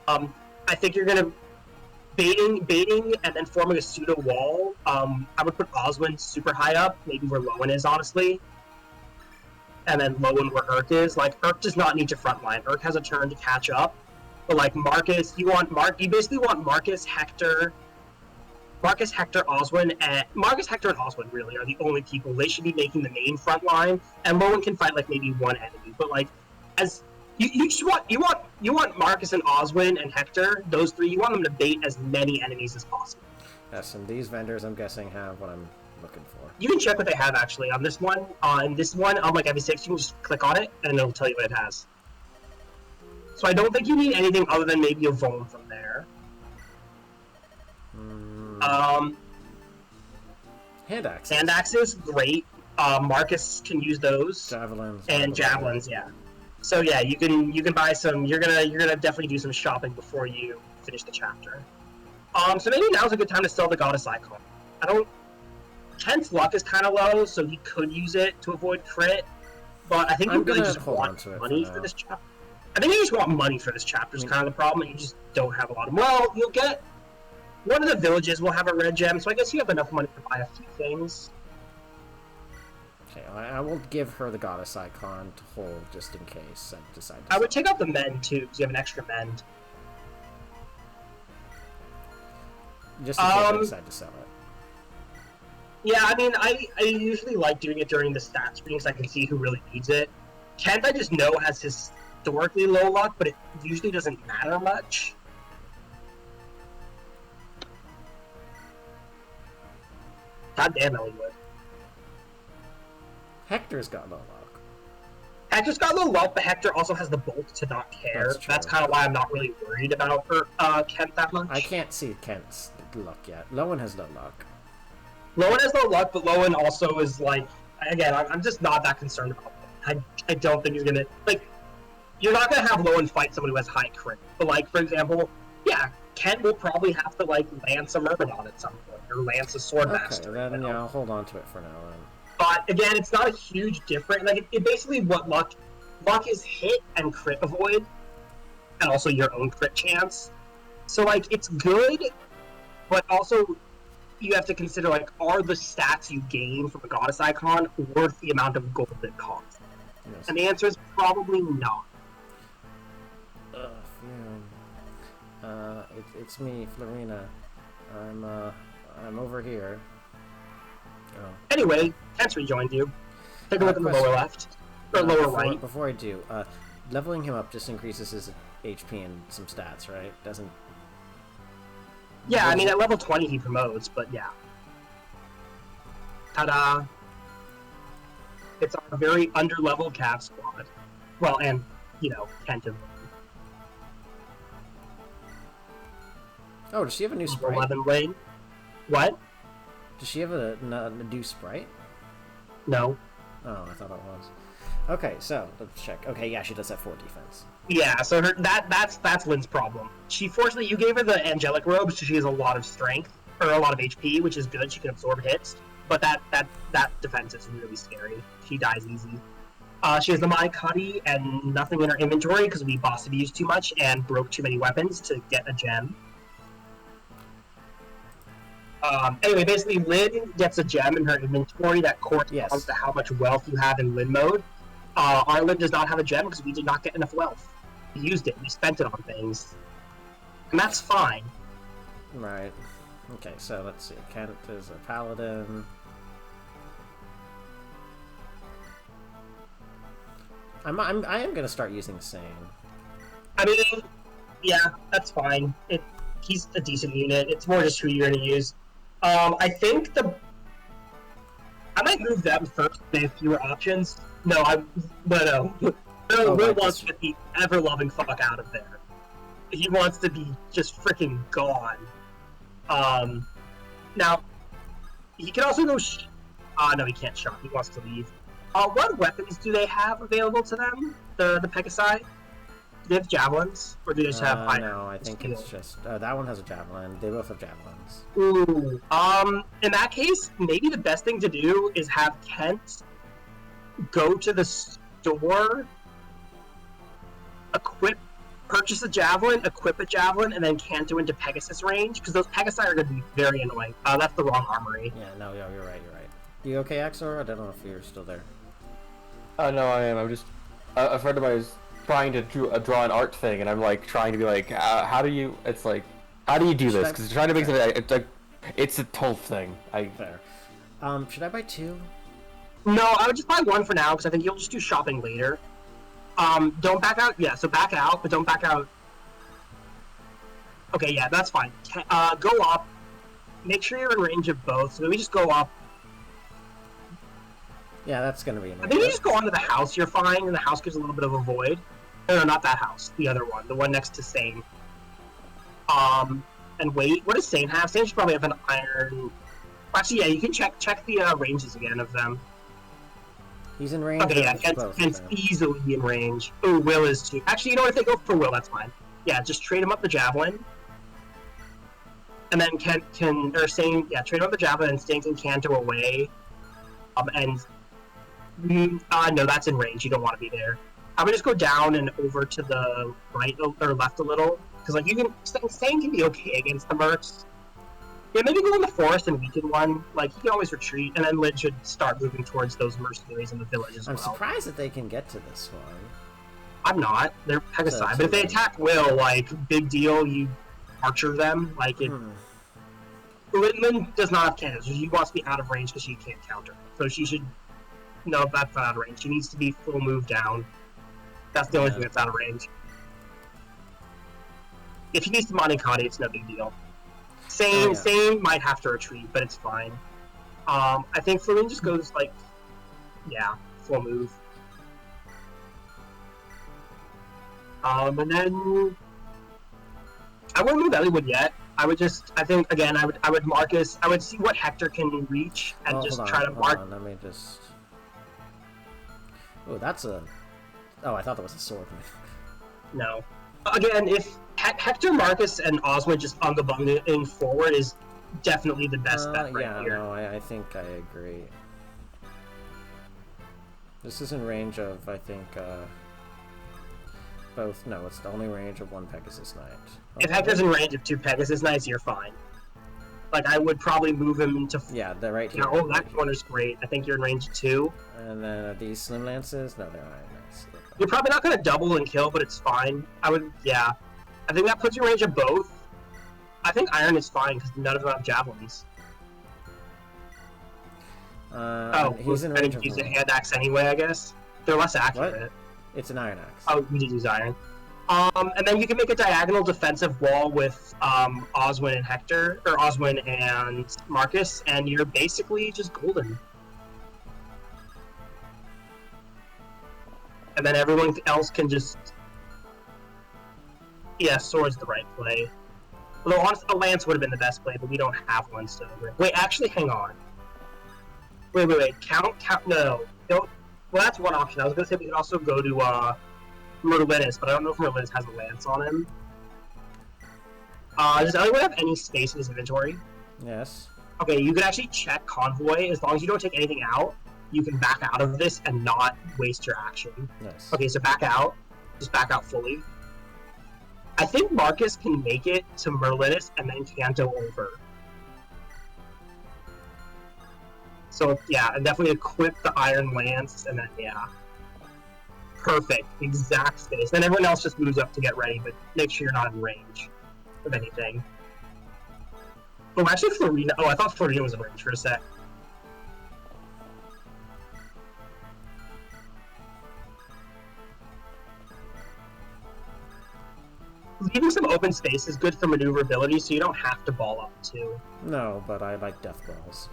I think you're gonna baiting and then forming a pseudo wall. I would put Oswin super high up, maybe where Lowen is, honestly, and then Lowen where Urk is. Like, Urk does not need to frontline. Urk has a turn to catch up. But like Marcus, you basically want Marcus, Hector, Oswin, and Marcus, Hector, and Oswin really are the only people. They should be making the main front line, and Lowen can fight like maybe one enemy. But like, as you just want Marcus and Oswin and Hector, those three, you want them to bait as many enemies as possible. Yes, and these vendors, I'm guessing, have what I'm looking for. You can check what they have actually on this one. On like MV6, you can just click on it, and it'll tell you what it has. So I don't think you need anything other than maybe a Vone from there. Hand axes. Hand axes, great. Marcus can use those. Javelins. And javelins, yeah. So yeah, you can buy some. You're gonna definitely do some shopping before you finish the chapter. So maybe now's a good time to sell the Goddess Icon. Kent's luck is kind of low, so he could use it to avoid crit. But I think you really just want money for this chapter. I think you just want money for this chapter is kind of the problem, and you just don't have a lot of... Well, you'll get... One of the villages will have a red gem, so I guess you have enough money to buy a few things. Okay, I will give her the Goddess Icon to hold, just in case I decide to I would take out the mend, too, because you have an extra mend. Just in case I decide to sell it. Yeah, I mean, I usually like doing it during the stat screen, so I can see who really needs it. Kent, I just know, has historically low luck, but it usually doesn't matter much. God damn, Elliewood. Hector's got low luck. Hector's got low luck, but Hector also has the bulk to not care. That's kind of why I'm not really worried about Kent that much. I can't see Kent's luck yet. Lowen has low luck. Lowen has no luck, but Lowen also is like... Again, I'm just not that concerned about him. I don't think he's gonna... Like, you're not gonna have Lowen fight someone who has high crit. But, like, for example, yeah, Kent will probably have to, like, lance a Myrmidon at some point, or lance a Swordmaster. Okay, then, yeah, I'll hold on to it for now, then. But, again, it's not a huge difference. Like, it basically what luck is hit and crit avoid, and also your own crit chance. So, like, it's good, but also... You have to consider, like, are the stats you gain from a Goddess Icon worth the amount of gold it costs? Yes. And the answer is probably not. It's me, Florina. I'm over here. Oh. Anyway, Kent's rejoined you. Take a look in the question. lower left. Or lower right. Before I do, leveling him up just increases his HP and some stats, right? Doesn't... Yeah, I mean, at level 20 he promotes, but yeah. Ta-da! It's a very under-leveled Cav squad. Well, and, you know, Kent and Oh, does she have a new sprite? 11 lane. What? Does she have a new sprite? No. Oh, I thought it was. Okay, so let's check. Okay, yeah, she does have 4 defense. Yeah, so that's Lynn's problem. She fortunately, you gave her the angelic robe, so she has a lot of strength or a lot of HP, which is good. She can absorb hits, but that defense is really scary. She dies easy. She has the Mai Cuddy and nothing in her inventory because we boss abused too much and broke too many weapons to get a gem. Anyway, basically, Lynn gets a gem in her inventory that corresponds to how much wealth you have in Lynn mode. Our Lynn does not have a gem because we did not get enough wealth. We used it. We spent it on things. And that's fine. Right. Okay, so let's see. Kent is a paladin. I am gonna start using Sane. I mean, yeah, that's fine. He's a decent unit. It's more just who you're gonna use. I think I might move them first. They have fewer options. No. Will wants to get the ever-loving fuck out of there. He wants to be just freaking gone. Now, he can also go no, he can't shop. He wants to leave. What weapons do they have available to them? The Pegasi? Do they have javelins? Or do they just have iron? No, I think it's just... that one has a javelin. They both have javelins. Ooh. In that case, maybe the best thing to do is have Kent go to the store, purchase a javelin, equip a javelin, and then canto into Pegasus range, because those Pegasi are going to be very annoying. That's the wrong armory. Yeah, no, you're right. You okay, Axor? I don't know if you're still there. No, I am. I'm just... a friend of mine is trying to draw an art thing, and I'm like trying to be like, how do you... It's like, how do you do this? Because trying to make something... It's like... It's a tough thing. Fair. Should I buy 2? No, I would just buy 1 for now, because I think you'll just do shopping later. Don't back out. Yeah, so back out, but don't back out. Okay, yeah, that's fine. Go up. Make sure you're in range of both. So maybe just go up. Yeah, that's gonna be in range. Maybe just go onto the house. You're fine, and the house gives a little bit of a void. No, not that house. The other one. The one next to Sane. And wait. What does Sane have? Sane should probably have an iron... Actually, yeah, you can check the ranges again of them. He's in range. Okay, yeah, Kent's easily in range. Oh, Will is too. Actually, you know what? If they go for Will, that's fine. Yeah, just trade him up the javelin. And then Kent can... Or Sane... Yeah, trade him up the javelin, and Sane can canto away. No, that's in range. You don't want to be there. I would just go down and over to the right or left a little, because like you can, Sane can be okay against the mercs. Yeah, maybe go in the forest and weaken one. Like you can always retreat, and then Lid should start moving towards those mercenaries in the village as well. I'm surprised that they can get to this one. I'm not. They're Pegasi, but if they attack Will, like big deal. You archer them. Like it. Lin does not have cannons. She wants to be out of range because she can't counter. So she should. No, that's not out of range. She needs to be full move down. That's the only thing that's out of range. If she needs to Monikati, it's no big deal. Sane might have to retreat, but it's fine. I think Flynn just goes like, yeah, full move. And then I wouldn't move Elliewood yet. I would just, I think again, I would Marcus. I would see what Hector can reach and just try to mark. Hold on, let me just. Oh, that's a. Oh, I thought that was a sword. No. Again, if Hector, Marcus, and Oswald just ungabunging forward is definitely the best bet right here. Yeah, no, I think I agree. This is in range of, I think, both. No, it's the only range of 1 Pegasus Knight. If Hector's in range of 2 Pegasus Knights, you're fine. Like, I would probably move him into... Yeah, they're right here. Oh, that corner's great. I think you're in range of 2. And then these Slim Lances? No, they're Iron Knights. You're probably not going to double and kill, but it's fine. I would, yeah. I think that puts you in range of both. I think Iron is fine, because none of them have javelins. Oh, he's in I range didn't of use a Marine. hand axe anyway, I guess. They're less accurate. It's an iron axe. Oh, you did use iron. And then you can make a diagonal defensive wall with Oswin and Hector, or Oswin and Marcus, and you're basically just golden. And then everyone else can just... Yeah, sword's the right play. Although, honestly, a lance would have been the best play, but we don't have one still. Wait, actually, hang on. Wait. Count. No. Don't. Well, that's one option. I was going to say we could also go to Merlinus, but I don't know if Merlinus has a lance on him. Does anyone have any space in his inventory? Yes. Okay, you can actually check Convoy. As long as you don't take anything out, you can back out of this and not waste your action. Nice. Okay, so back out. Just back out fully. I think Marcus can make it to Merlinus and then Canto over. So, yeah, definitely equip the Iron Lance, and then, yeah. Perfect. Exact space. Then everyone else just moves up to get ready, but make sure you're not in range of anything. Oh, actually, Florina... Oh, I thought Florina was in range for a sec. Leaving some open space is good for maneuverability, so you don't have to ball up, too. No, but I like death balls.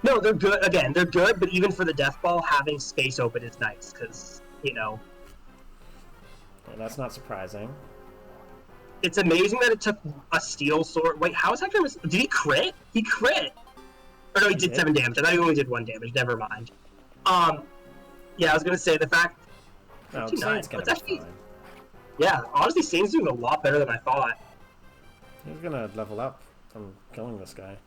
No, they're good. Again, they're good, but even for the death ball, having space open is nice, because, you know... Yeah, that's not surprising. It's amazing that it took a steel sword... Wait, how is Hector... Did he crit? He crit! Or no, he did 7 damage. I thought he only did 1 damage. Never mind. Yeah, I was gonna say, the fact... No, 59. Saint's gonna That's be actually... fine. Yeah, honestly, Saint's doing a lot better than I thought. He's gonna level up from killing this guy.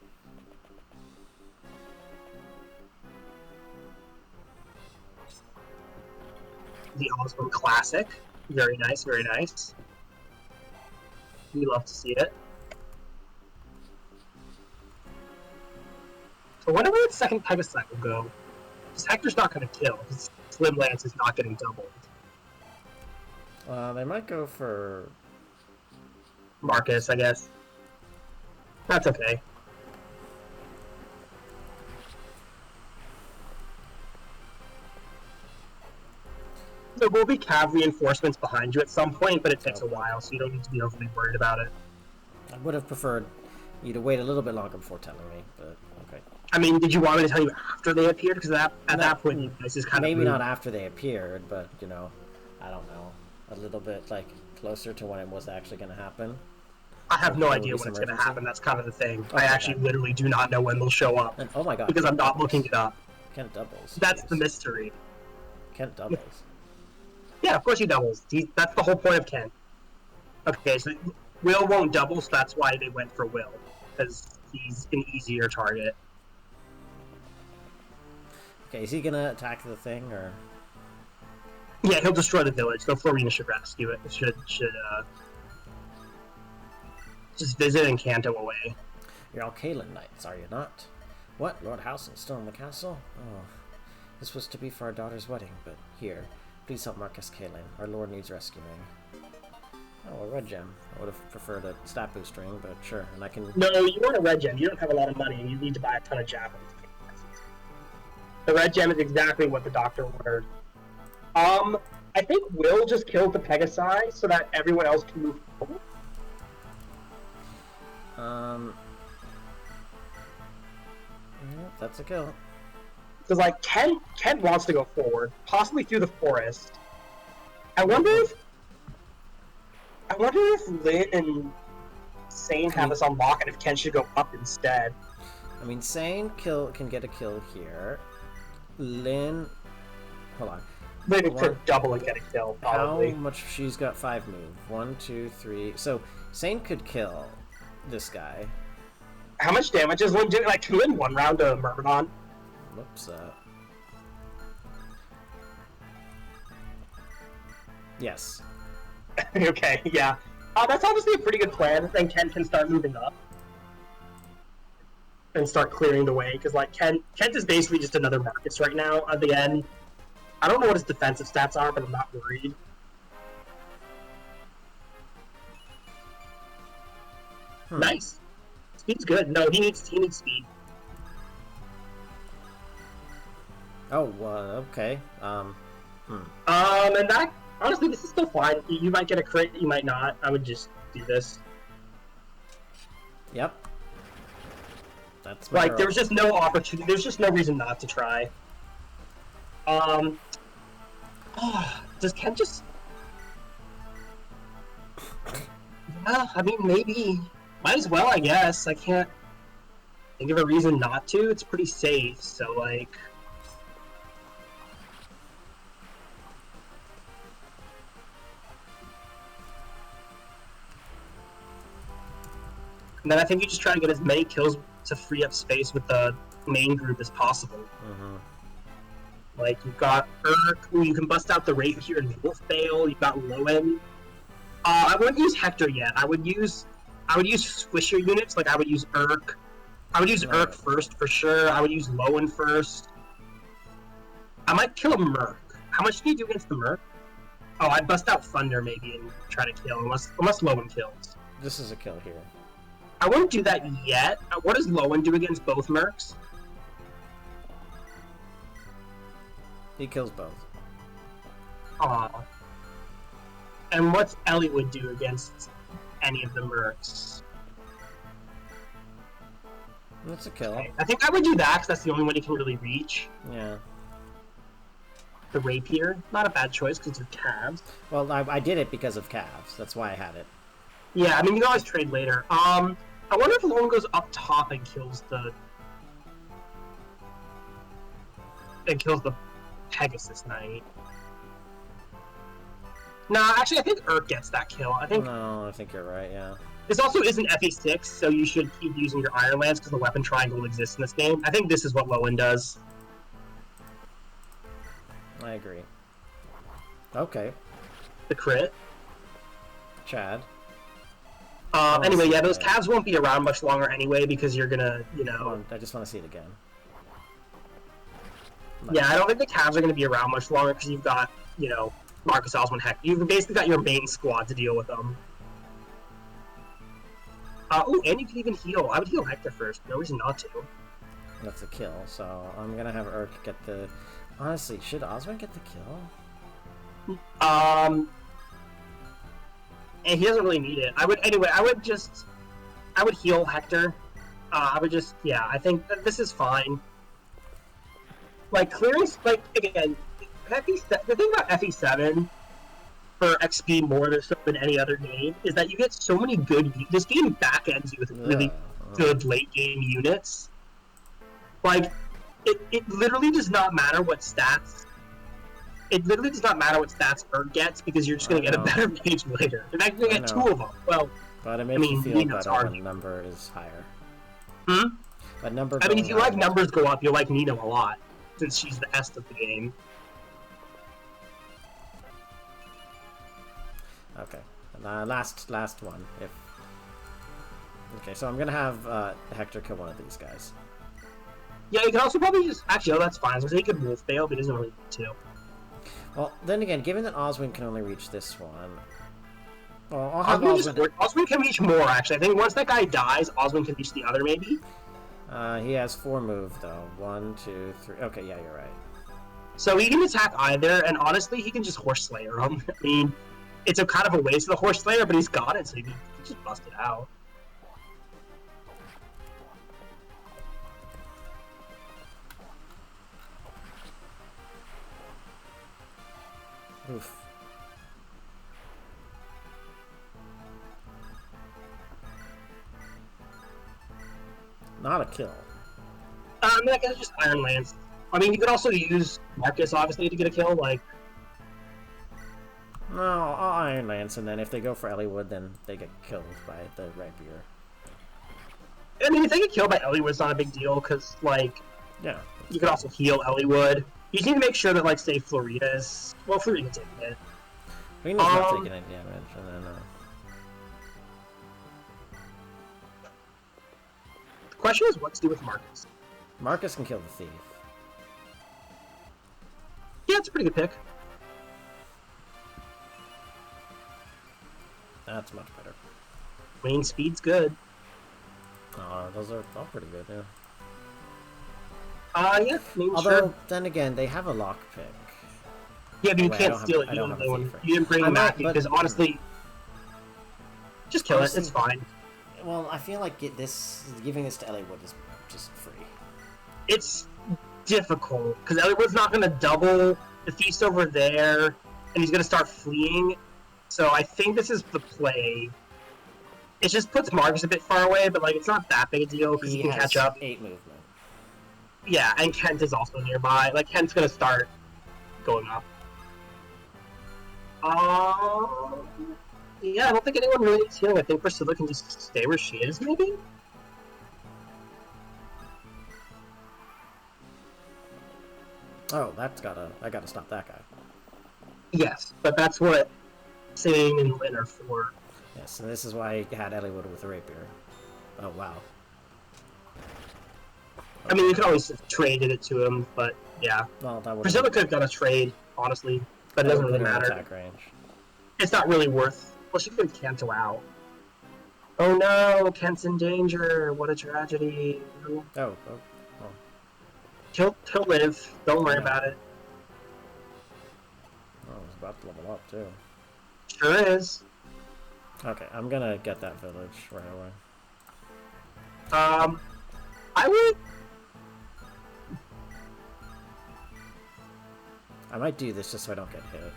The Osborne Classic. Very nice, very nice. We love to see it. I wonder where the second Pegasus will go. Because Hector's not going to kill, because Slim Lance is not getting doubled. They might go for... Marcus, I guess. That's okay. There will be cav reinforcements behind you at some point, but it takes a while, so you don't need to be overly worried about it. I would have preferred you to wait a little bit longer before telling me, but okay. I mean, did you want me to tell you after they appeared? Because at that point, this is kind Maybe of... not after they appeared, but, you know, I don't know. A little bit, like, closer to when it was actually going to happen. I have no idea Release when it's going to emergency. happen. That's kind of the thing. Okay, I actually literally do not know when they'll show up. And, oh my god. Because I'm Kent not doubles. looking it up. Kent doubles. That's Jeez. the mystery. Kent doubles. Yeah, of course he doubles. That's the whole point of Ken. Okay, so Will won't double, so that's why they went for Will. Because he's an easier target. Okay, is he gonna attack the thing, or...? Yeah, he'll destroy the village, though Florina should rescue it. Should just visit and Canto away. You're all Kaelin Knights, are you not? What? Lord Howson's still in the castle? Oh. This was to be for our daughter's wedding, but here. Please help Marcus Kaelin. Our lord needs rescuing. Oh, a red gem. I would have preferred a stat boost ring, but sure, and I can... No, you want a red gem. You don't have a lot of money, and you need to buy a ton of javelins. The red gem is exactly what the doctor ordered. I think Will just killed the Pegasi so that everyone else can move forward. Yeah, that's a kill. Because, like, Ken wants to go forward, possibly through the forest. I wonder if Lynn and Sane have us on lock, and if Ken should go up instead. I mean, Sane can get a kill here. Lynn... Hold on. Lynn could double and get a kill, probably. How much? She's got 5 move. 1, 2, 3. So, Sane could kill this guy. How much damage is Lynn doing? Like, can Lynn one round to Myrmidon? Whoops. Yes. Okay, yeah. That's obviously a pretty good plan. Then Ken can start moving up. And start clearing the way, because, like, Kent is basically just another Marcus right now at the end. I don't know what his defensive stats are, but I'm not worried. Nice. Speed's good. No, he needs speed. Oh, okay. And that honestly, this is still fine. You might get a crit, you might not. I would just do this. Yep. That's my Like, girl. there was just no opportunity. There's just no reason not to try. Does Ken just? Yeah, I mean, maybe. Might as well, I guess. I can't think of a reason not to. It's pretty safe, so like. And then I think you just try to get as many kills to free up space with the main group as possible. Mm-hmm. Like, you've got Urk, who you can bust out the Rapier and Wolfbale, you've got Lowen. I wouldn't use Hector yet. I would use Swisher units, like I would use Urk. I would use Urk first for sure. I would use Lowen first. I might kill a Merc. How much do you do against the Merc? Oh, I'd bust out Thunder maybe and try to kill, unless Lowen kills. This is a kill here. I wouldn't do that yet. What does Lowen do against both Mercs? He kills both. Aw. And what's Eliwood do against any of the Mercs? That's a kill. Okay. I think I would do that because that's the only one you can really reach. Yeah. The Rapier, not a bad choice because of calves. Well, I did it because of calves. That's why I had it. Yeah, I mean, you can always trade later. I wonder if Lowen goes up top and kills the Pegasus Knight. Nah, actually, I think Urk gets that kill. I think No, I think you're right. Yeah. this also isn't FE6, so you should keep using your Iron Lance because the weapon triangle exists in this game. I think this is what Lowen does. I agree. Okay. The crit. Chad. Anyway, yeah, those calves won't be around much longer anyway because you're gonna, you know. Come on, I just want to see it again. Yeah, I don't think the calves are gonna be around much longer because you've got, you know, Marcus Osmond Heck. You've basically got your main squad to deal with them. Oh, and you can even heal. I would heal Hector first. No reason not to. That's a kill, so I'm gonna have Urk get the... Honestly, should Osmond get the kill? And he doesn't really need it. I would heal Hector. Yeah, I think that this is fine. Like, clearance, like, again, the thing about FE7 for XP more than any other game is that you get so many good... This game back-ends you with really good late-game units. Like, it literally does not matter what stats... It literally does not matter what stats Bird gets because you're just going to get a better mage later. In fact, you're going to get two of them. Well, but it makes you feel better when number is higher. Hmm? But number. I mean, if you like numbers go up, you'll like Nino a lot since she's the est of the game. Okay, last one. Okay, so I'm gonna have Hector kill one of these guys. Yeah, you can also probably just actually. Oh, that's fine. So he could wolf bail, but he doesn't really need to. Well, then again, given that Oswin can only reach this one, well, I'll have Oswin can reach more, actually. I think once that guy dies, Oswin can reach the other, maybe? He has 4 moves, though. 1, 2, 3... Okay, yeah, you're right. So he can attack either, and honestly, he can just Horse Slayer him. I mean, it's a kind of a waste of the Horse Slayer, but he's got it, so he can just bust it out. Oof. Not a kill. I mean, I guess just Iron Lance. I mean, you could also use Marcus, obviously, to get a kill, like... No, I'll Iron Lance, and then if they go for Eliwood, then they get killed by the Rapier. I mean, if they get killed by Eliwood, it's not a big deal, because, like... Yeah. You could also heal Eliwood. You just need to make sure that, like, say, Florita's... Well, Florita's taking it. Florita's not taking any damage, and then... The question is what to do with Marcus. Marcus can kill the thief. Yeah, it's a pretty good pick. That's much better. Main speed's good. Those are all pretty good, yeah. Yeah, I mean, Although, sure. then again, they have a lockpick. Yeah, but you Wait, I can't don't have- steal it. I You don't don't have a know thief when ring. you didn't bring I them might, back but- because honestly, just kill it. Honestly- It's fine. Well, I feel like giving this to Elliewood is just free. It's difficult because Elliott's not going to double the feast over there, and he's going to start fleeing. So I think this is the play. It just puts Marcus a bit far away, but like it's not that big a deal because he can has catch up. 8 movement. Yeah, and Kent is also nearby. Like Kent's going to start going up. Yeah, I don't think anyone really needs healing. I think Priscilla can just stay where she is, maybe? Oh, I gotta stop that guy. Yes, but that's what Sing and Lynn are for. Yes, and this is why I had Elliewood with a rapier. Oh, wow. I mean, you could always have traded it to him, but yeah. Well, that would Priscilla could have done a trade, honestly, but it doesn't really matter. Attack range. It's not really worth. Well, she could Kanto out. Oh no, Kent's in danger. What a tragedy. Oh. He'll live. Don't worry Yeah. about it. Oh, he's about to level up, too. Sure is. Okay, I'm gonna get that village right away. I would. I might do this just so I don't get hit.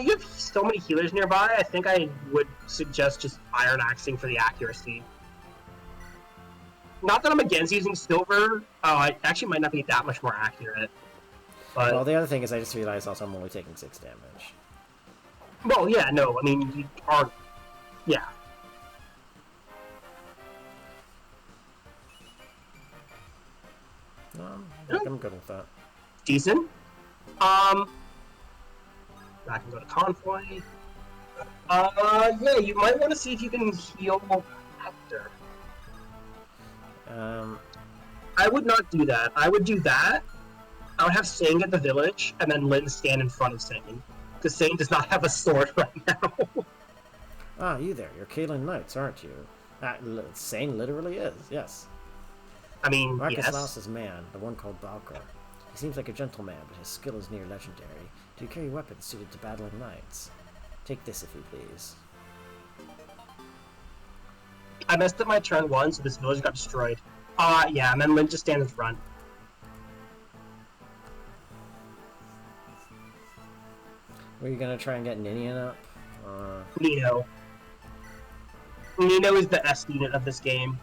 You have so many healers nearby. I think I would suggest just Iron Axing for the accuracy. Not that I'm against using silver. I actually might not be that much more accurate. But Well, the other thing is I just realized also I'm only taking 6 damage. well, yeah, no. I mean, you are. Yeah. I'm good with that. Decent. I can go to Convoy. Yeah, you might want to see if you can heal Hector. I would not do that. I would do that. I would have Sing at the village, and then Lynn stand in front of Sing. Because Sing does not have a sword right now. Ah, you there. You're Kaelin Knights, aren't you? Sane literally is, yes. I mean, Marcus yes. lost his man, the one called Balker. He seems like a gentleman, but his skill is near legendary. Do you carry weapons suited to battling knights? Take this if you please. I messed up my turn 1, so this village got destroyed. Yeah, and then Lynn just stand in front. Were you gonna try and get Ninian up? Nino. Nino is the S unit of this game.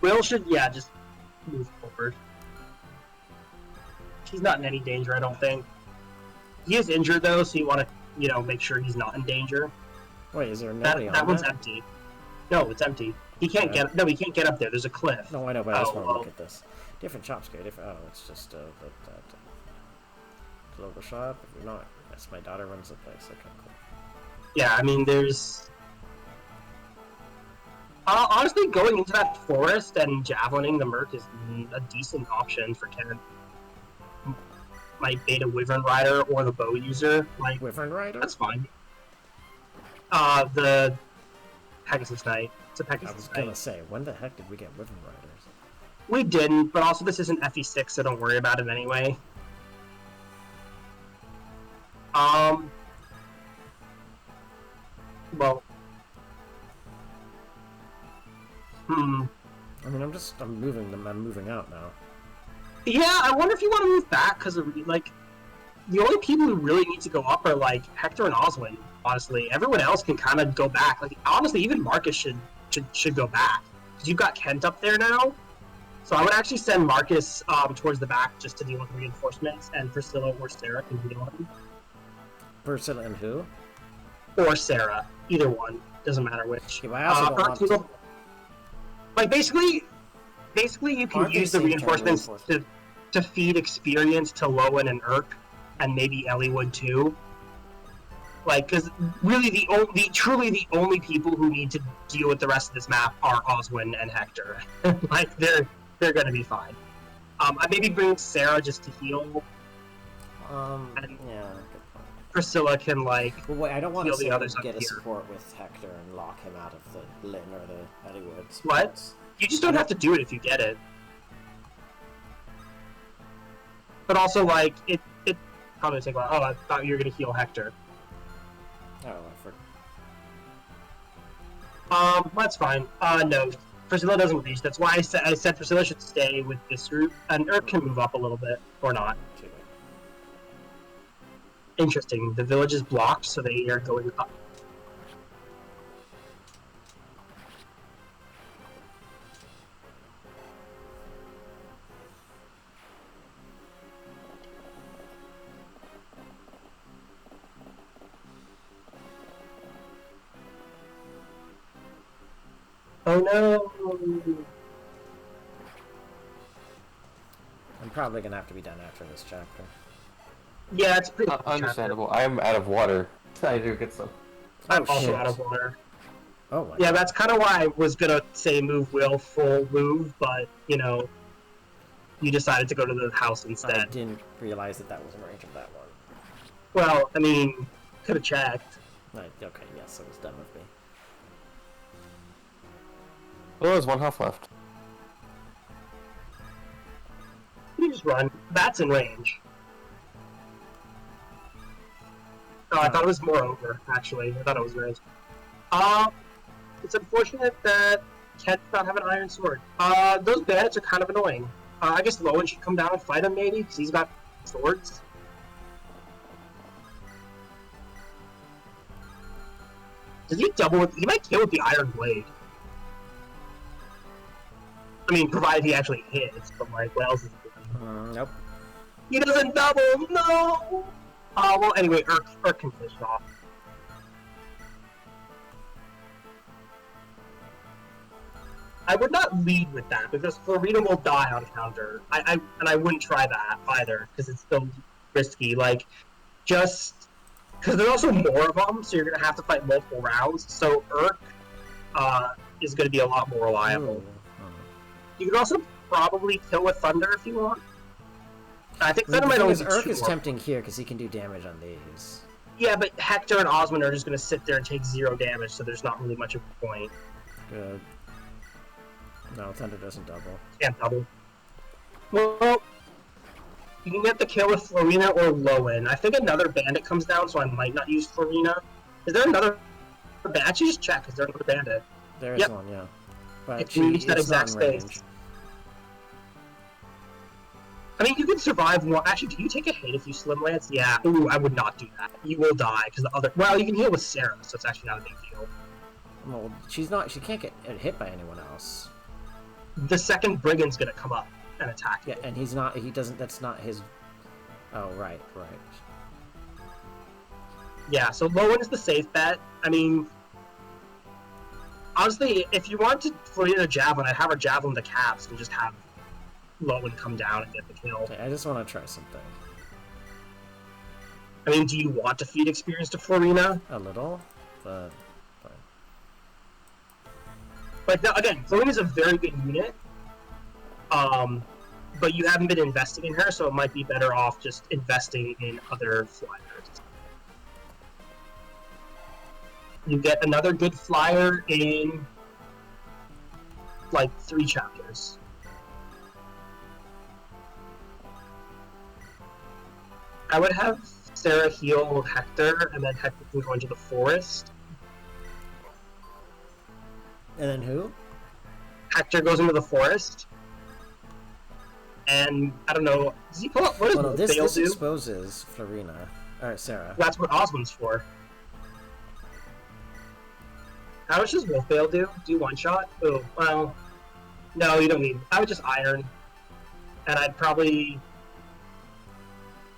Will should, yeah, just move forward. He's not in any danger, I don't think. He is injured, though, so you want to, make sure he's not in danger. Wait, is there nobody That on one's that? empty. No, it's empty. He can't get. No, he can't get up there. There's a cliff. No, I know, but I just Oh, want to well. look at this. Different shop scale, different. Oh, it's just that local shop. If you're not, yes, my daughter runs the place. Okay, cool. Yeah, I mean, there's. Honestly, going into that forest and javelining the Merc is a decent option for Ken. Might beta Wyvern Rider or the bow user. Like, Wyvern Rider. that's fine. The Pegasus Knight. It's a I Pegasus was Knight. gonna say, when the heck did we get Wyvern Riders? We didn't, but also this isn't FE6, so don't worry about it anyway. Well. I mean, I'm moving them. I'm moving out now. Yeah, I wonder if you want to move back, because, like, the only people who really need to go up are, like, Hector and Oswin, honestly. Everyone else can kind of go back. Like, honestly, even Marcus should go back. Because you've got Kent up there now. So I would actually send Marcus towards the back just to deal with reinforcements, and Priscilla or Sarah can heal him. Priscilla and who? Or Sarah. Either one. Doesn't matter which. Yeah, but I also don't want to... Like, basically you can Aren't they use the same turn reinforcements reinforcements? to feed experience to Lowen and Urk, and maybe Elliewood too. Like, because really truly the only people who need to deal with the rest of this map are Oswin and Hector. Like, they're gonna be fine. I maybe bring Sarah just to heal. And yeah, good point. Priscilla can, like, Well, wait, I don't want heal to the others up get a here. support with Hector and lock him out of the Lynn or the Elliewood. What? You just don't have to do it if you get it. But also, like, it probably take a while. Oh, I thought you were gonna heal Hector. Oh, I forgot. That's fine. No. Priscilla doesn't reach. That's why I said Priscilla should stay with this route, and Urk can move up a little bit, or not. Too late. Interesting. The village is blocked, so they are going up. Oh no! I'm probably gonna have to be done after this chapter. Yeah, it's pretty Understandable. I am out of water. I do get some. I'm also shit. out of water. Oh my Yeah, god. that's kind of why I was gonna say move Will full move, but you know, you decided to go to the house I instead. didn't realize that was in range of that one. Well, I mean, could have checked. Okay, yes, it was done with me. Oh, there's one health left. You just run. That's in range. Oh, I thought it was more over, actually. I thought it was range. It's unfortunate that Ket does not have an iron sword. Those bandits are kind of annoying. I guess Lowen should come down and fight him, maybe, because he's got swords. Does he double with... He might kill with the iron blade. I mean, provided he actually hits, but like, what else is he doing? Nope. He doesn't double! No! Well, anyway, Urk can finish it off. I would not lead with that, because Florina will die on counter. And I wouldn't try that, either, because it's still risky. Like, just... Because there's also more of them, so you're going to have to fight multiple rounds, so Urk is going to be a lot more reliable. Ooh. You can also probably kill with Thunder if you want. I think Thunder might The only thing be is, Urk 2 is more. tempting here because he can do damage on these. Yeah, but Hector and Osmond are just going to sit there and take 0 damage, so there's not really much of a point. Good. No, Thunder doesn't double. Can't double. Well, you can get the kill with Florina or Lowen. I think another bandit comes down, so I might not use Florina. Is there another bandit? Actually, just check. Is there another bandit? There's Yep. one, yeah. But It can reach that it's not exact in range. space. I mean, you can survive one. Actually, do you take a hit if you Slim Lance? Yeah. Ooh, I would not do that. You will die because the other. Well, you can heal with Sarah, so it's actually not a big deal. Well, she's not. She can't get hit by anyone else. The second brigand's gonna come up and attack you. Yeah, and he's not. He doesn't. That's not his. Oh, right. Yeah, so Lowen is the safe bet. I mean, honestly, if you want to Florina Javelin, I'd have her Javelin the caps and just have Lowen come down and get the kill. Okay, I just want to try something. I mean, do you want to feed experience to Florina? A little, but fine. But now, again, Florina's a very good unit. But you haven't been investing in her, so it might be better off just investing in other flyers. You get another good flyer in like 3 chapters. I would have Sarah heal Hector, and then Hector can go into the forest. And then who? Hector goes into the forest. And I don't know. Does he pull up? What does Well, no, this Bale do? exposes Florina. Or Sarah. That's what Osmond's for. How much does Wolfbale do? Do one shot? Oh, well, no, you don't need. I would just iron, and I'd probably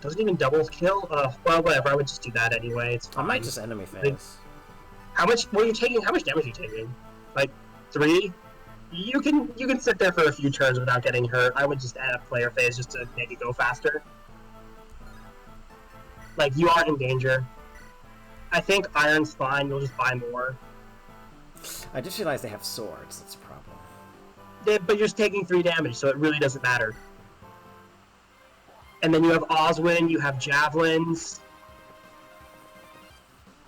doesn't even double kill. Well, whatever. I would just do that anyway. It's I fine. might just enemy phase. How much? What are you taking? How much damage are you taking? Like 3? You can sit there for a few turns without getting hurt. I would just add a player phase just to make it go faster. Like, you aren't in danger. I think iron's fine. You'll just buy more. I just realized they have swords. That's a problem. But you're just taking 3 damage, so it really doesn't matter. And then you have Oswin, you have javelins.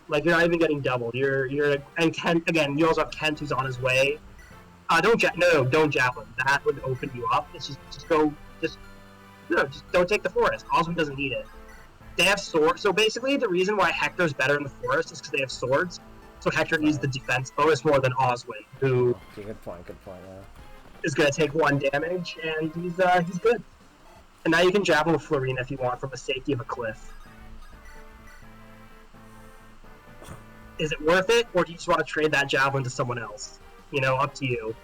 Like, you're not even getting doubled. And Kent, again, you also have Kent who's on his way. Don't javelin. That would open you up. It's just No, just don't take the forest. Oswin doesn't need it. They have swords. So basically, the reason why Hector's better in the forest is because they have swords. So Hector needs the defense bonus more than Oswin, who Good point. Yeah. is going to take 1 damage, and he's good. And now you can javelin with Florina if you want from the safety of a cliff. Is it worth it, or do you just want to trade that javelin to someone else? You know, up to you.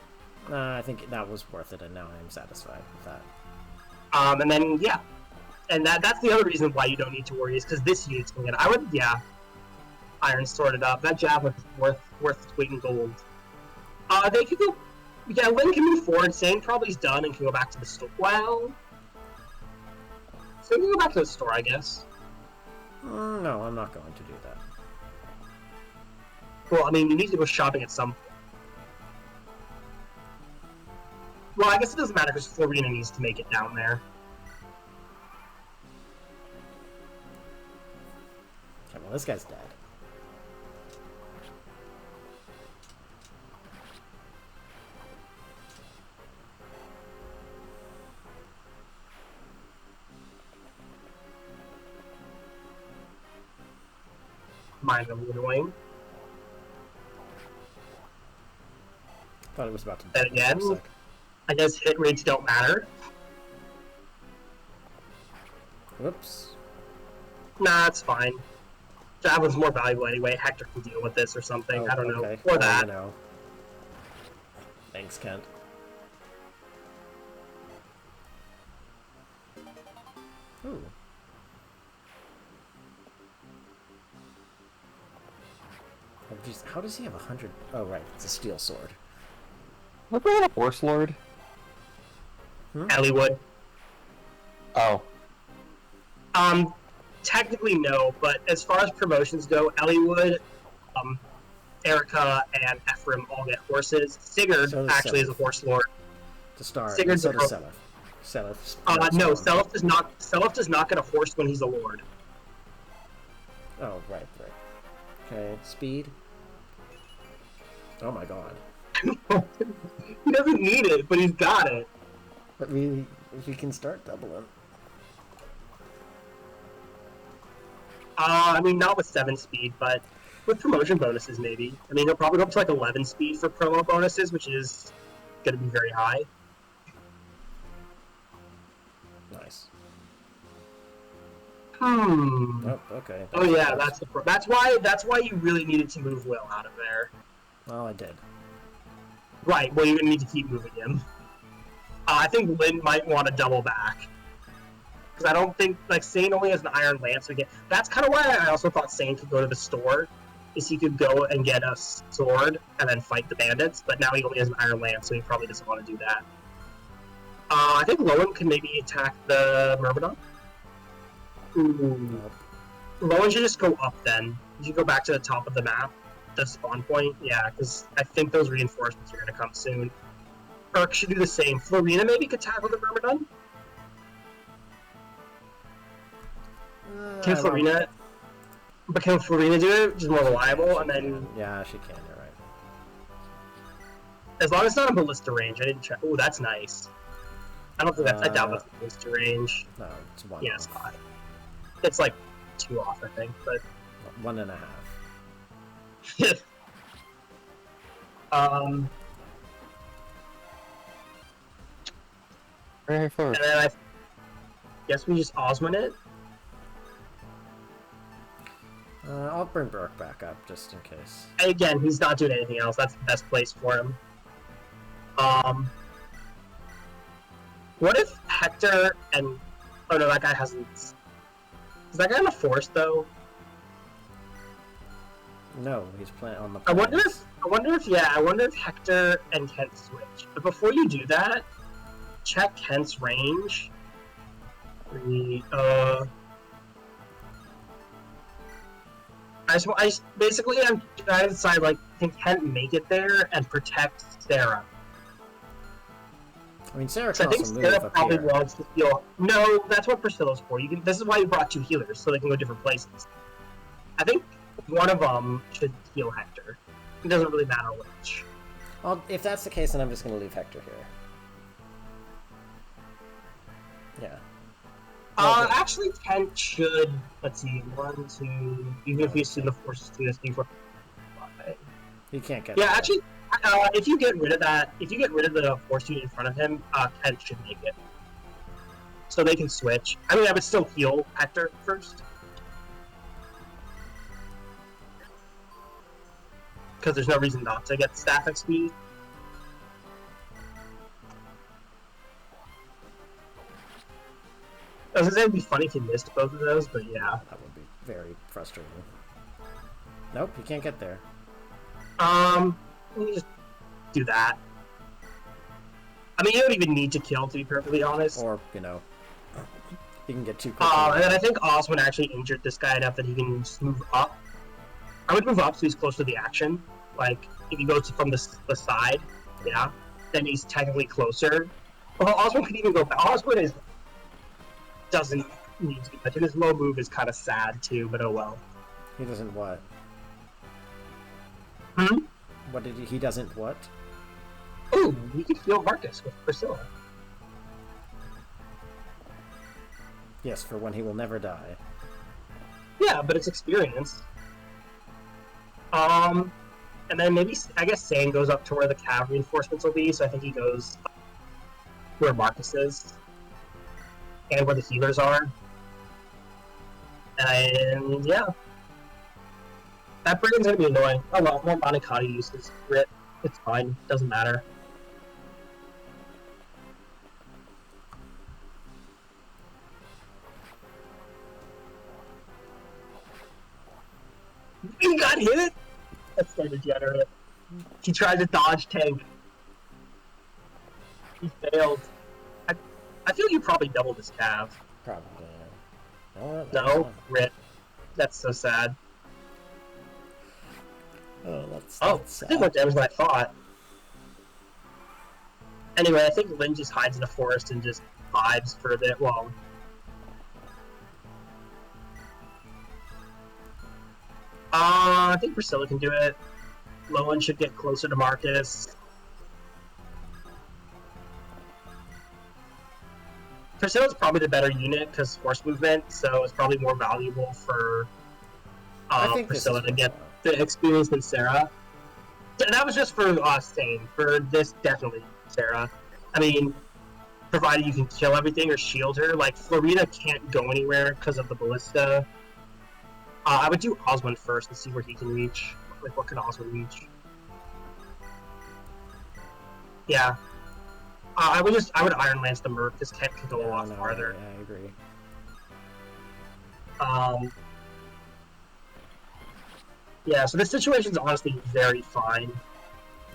I think that was worth it, and now I'm satisfied with that. And then, yeah. And that's the other reason why you don't need to worry, is because this unit's going to... I would, yeah. Iron sorted up. That javelin is worth its weight in gold. They could go... Yeah, Lin can move forward. Sane probably's done and can go back to the store. Well... So we can go back to the store, I guess. No, I'm not going to do that. Well, I mean, you need to go shopping at some point. Well, I guess it doesn't matter because Florina needs to make it down there. Okay, well, this guy's dead. Mind a little annoying. Thought it was about to. Then again, I guess hit rates don't matter. Whoops. Nah, it's fine. Javelin's more valuable anyway. Hector can deal with this or something. Oh, I don't know. okay. Or that. You know. Thanks, Kent. Ooh. Oh, geez. How does he have 100? Oh, right. It's a steel sword. Look at a Horse Lord. Elliewood. Oh. Technically no, but as far as promotions go, Elliewood, Erica, and Ephraim all get horses. Sigurd actually is a horse lord. To start. Sigurd's So a does Seliph. Seliph. no, Seliph does not. Seliph does not get a horse when he's a lord. Oh, right. Okay, speed. Oh my god. He doesn't need it, but he's got it. But we can start doubling. I mean, not with 7 speed, but with promotion bonuses, maybe. I mean, he'll probably go up to like 11 speed for promo bonuses, which is going to be very high. Nice. Oh, okay. Oh yeah, that's why you really needed to move Will out of there. Well, I did. Right. Well, you're gonna need to keep moving him. I think Lynn might want to double back. Because I don't think, like, Sane only has an Iron Lance again. That's kind of why I also thought Sane could go to the store, is he could go and get a sword and then fight the bandits, but now he only has an Iron Lance, so he probably doesn't want to do that. I think Lowen can maybe attack the Myrmidon. Ooh. Lowen should just go up then. You should go back to the top of the map, the spawn point. Yeah, because I think those reinforcements are going to come soon. Urk should do the same. Florina maybe could tackle the Myrmidon? Can Florina do it, which is more reliable, and then... Yeah, she can, you're right. As long as it's not in ballista range, I didn't check. Ooh, that's nice. I don't think that's... I doubt that's ballista range. No, it's 1 Yeah, off. it's not. It's like 2 off, I think, but... 1.5. Very forward. And then I guess we just Osmond it. I'll bring Burke back up, just in case. Again, he's not doing anything else. That's the best place for him. What if Hector and... Oh no, that guy hasn't... Is that guy in the forest, though? No, he's playing on the I wonder plains. if Hector and Kent switch. But before you do that, check Kent's range. Basically, I'm trying to decide, like, can Kent make it there and protect Sarah? I mean, Sarah So can I think also move Sarah up probably here. wants to heal. No, that's what Priscilla's for. This is why you brought 2 healers, so they can go different places. I think one of them should heal Hector. It doesn't really matter which. Well, if that's the case, then I'm just going to leave Hector here. Yeah. Actually, Kent should. Let's see, 1, 2. Even if we assume the force is 2, that's 3, 4, 5. He can't get. Yeah, there. actually, if you get rid of the force unit in front of him, Kent should make it. So they can switch. I mean, I would still heal Hector first. Because there's no reason not to get staff XP. I was gonna say it'd be funny if you missed both of those, but yeah. That would be very frustrating. Nope, he can't get there. Let me just do that. I mean, you don't even need to kill, to be perfectly honest. Or, you know, he can get too quick. And then I think Oswin actually injured this guy enough that he can just move up. I would move up so he's close to the action. Like, if he goes from the side, yeah, then he's technically closer. Well, Oswin could even go back. Oswin doesn't need to be much, and his low move is kind of sad too, but oh well. He doesn't what? Hmm? What did he doesn't what? Ooh, you can heal Marcus with Priscilla. Yes, for when he will never die. Yeah, but it's experience. And then maybe, I guess Sane goes up to where the cav reinforcements will be, so I think he goes where Marcus is. And where the healers are. And yeah. That brigand's gonna be annoying. Oh well, more Monicati uses grit. It's fine, doesn't matter. He got hit? That's so degenerate. He tried to dodge tank. He failed. I feel you probably doubled his cav. Probably, yeah. Oh, No? Rip. That's so sad. Oh, that's I sad. did more damage than I thought. Anyway, I think Lynn just hides in the forest and just vibes for a bit while... I think Priscilla can do it. Lowen should get closer to Marcus. Priscilla's probably the better unit because force movement, so it's probably more valuable for Priscilla to get the experience than Sarah. That was just for Sane. For this, definitely Sarah. I mean, provided you can kill everything or shield her. Like, Florina can't go anywhere because of the ballista. I would do Oswin first and see where he can reach. Like, what can Oswin reach? Yeah. I would Iron Lance the Merc. This Kent could go a lot farther. Yeah, I agree. Yeah, so this situation's honestly very fine.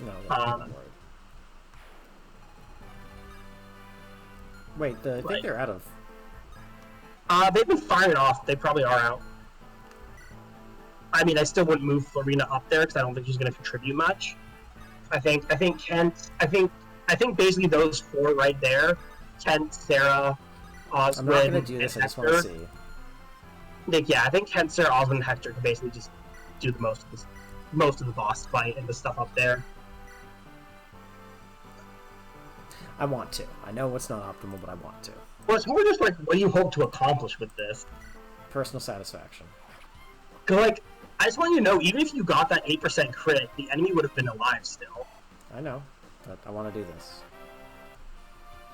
No, that's not Wait, I think they're out of... They've been firing off. They probably are out. I mean, I still wouldn't move Florina up there because I don't think she's going to contribute much. I think Kent... I think basically those four right there, Kent, Sarah, Oswin, I'm not going to do this, I just want to see. Yeah, I think Kent, Sarah, Oswin, and Hector can basically just do the most of the boss fight and the stuff up there. I want to. I know it's not optimal, but I want to. Well, it's more just like, what do you hope to accomplish with this? Personal satisfaction. Because, like, I just want you to know, even if you got that 8% crit, the enemy would have been alive still. I know, but I want to do this.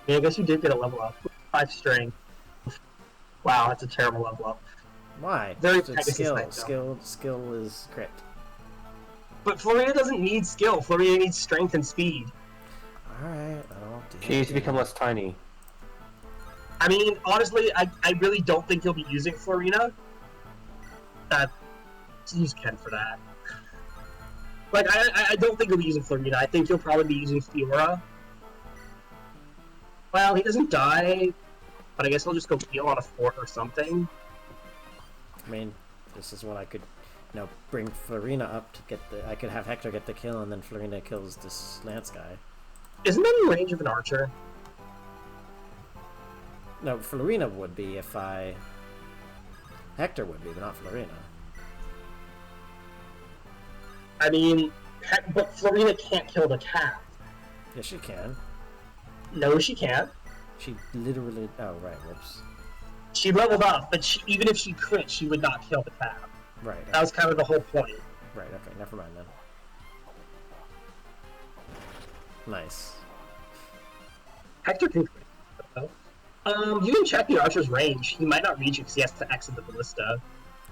Yeah, I guess you did get a level up. 5 string. Wow, that's a terrible level up. Why? Very It's skill is crit. But Florina doesn't need skill. Florina needs strength and speed. Alright, I'll do She needs to become less tiny. I mean, honestly, I really don't think he'll be using Florina. Use Ken for that. Like, I don't think he'll be using Florina. I think he'll probably be using Fiora. Well, he doesn't die, but I guess he'll just go heal on a fort or something. I mean, this is what I could, bring Florina up to get the... I could have Hector get the kill, and then Florina kills this Lance guy. Isn't that in range of an archer? No, Florina would be if I... Hector would be, but not Florina. I mean, but Florina can't kill the cat. Yes, she can. No, she can't. She literally... Oh, right, whoops. She leveled up, but even if she crit, she would not kill the tab. Right. That was kind of the whole point. Right, okay, never mind then. Nice. Hector can crit, though. You can check the archer's range. He might not reach it because he has to exit the ballista.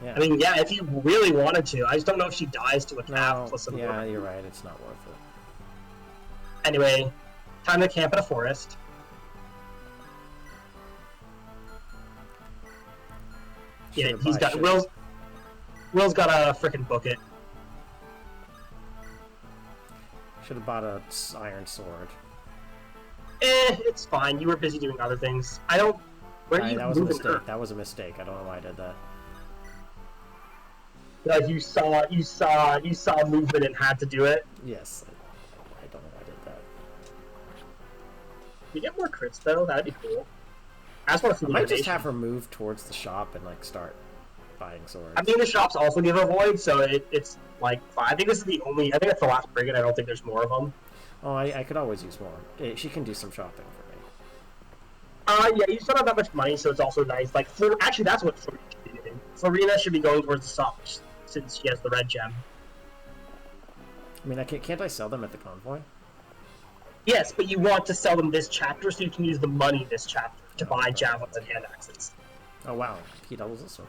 Yeah. I mean, yeah, if you really wanted to. I just don't know if she dies to a cap plus some yeah, you're right, it's not worth it. Anyway, time to camp in a forest. Yeah, he's got... Will's got a frickin' book it. Should have bought a iron sword. It's fine. You were busy doing other things. I don't... Where are you that was a moving mistake. her? That was a mistake. I don't know why I did that. Like you saw movement and had to do it. Yes. I don't know why I did that. You get more crits though. That'd be cool. I just want to see. I might just have her move towards the shop and like start buying swords. I mean, the shops also give a void, so it's like fine. I think this is the only. I think it's the last brigade. I don't think there's more of them. Oh, I could always use more. She can do some shopping for me. Yeah, you still don't have that much money, so it's also nice. Like, actually, that's what Florina should be doing. Florina should be going towards the shop since she has the red gem. I mean, can't I sell them at the convoy? Yes, but you want to sell them this chapter so you can use the money this chapter to buy javelins and hand axes. Oh wow, he doubles this one.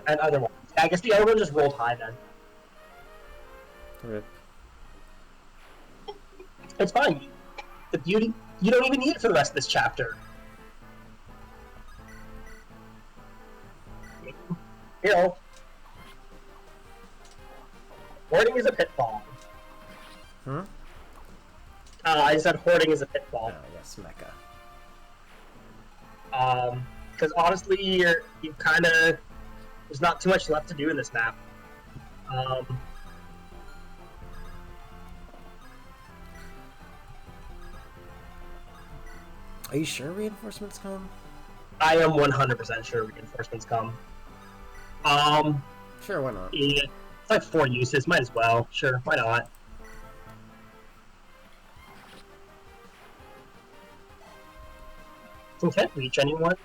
And other ones. I guess the other one just rolled high then. Rip. It's fine. The beauty, you don't even need it for the rest of this chapter. You know, hoarding is a pitfall. I said hoarding is a pitfall. Oh yes, Mecca. Because honestly, you kind of there's not too much left to do in this map. Are you sure reinforcements come? I am 100% sure reinforcements come. Sure, why not? Yeah, it's like 4 uses, might as well. Sure, why not? Can't reach anyone.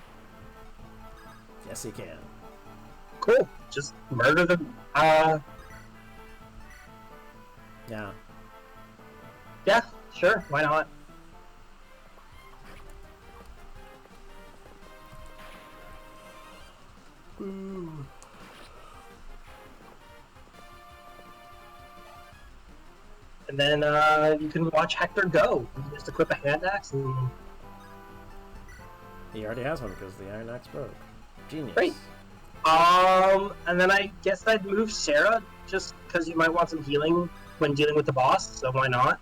Yes, he can. Cool. Just murder them. Yeah. Yeah, sure. Why not? Ooh. And then you can watch Hector go. You can just equip a hand axe and... He already has one because the iron axe broke. Genius. Great. And then I guess I'd move Sarah just because you might want some healing when dealing with the boss, so why not?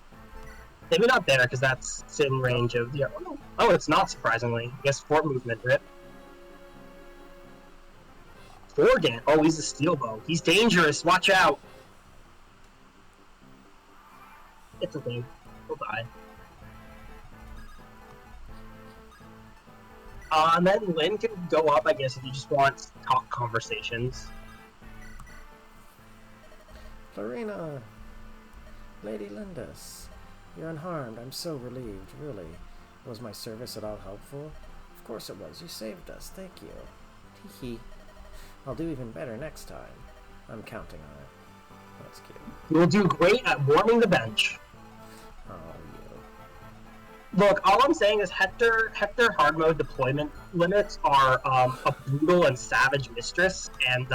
Maybe not there because that's in range of... Yeah. Oh, it's not, surprisingly. I guess fort movement, Rip. Forgan. Oh, he's a steel bow. He's dangerous. Watch out. It's okay. He'll die. And then Lynn can go up, I guess, if you just want talk conversations. Florina! Lady Lindis, you're unharmed. I'm so relieved, really. Was my service at all helpful? Of course it was. You saved us. Thank you. Hee hee. I'll do even better next time. I'm counting on it. That's cute. You'll do great at warming the bench. Oh, you. Look, all I'm saying is Hector hard mode deployment limits are a brutal and savage mistress, and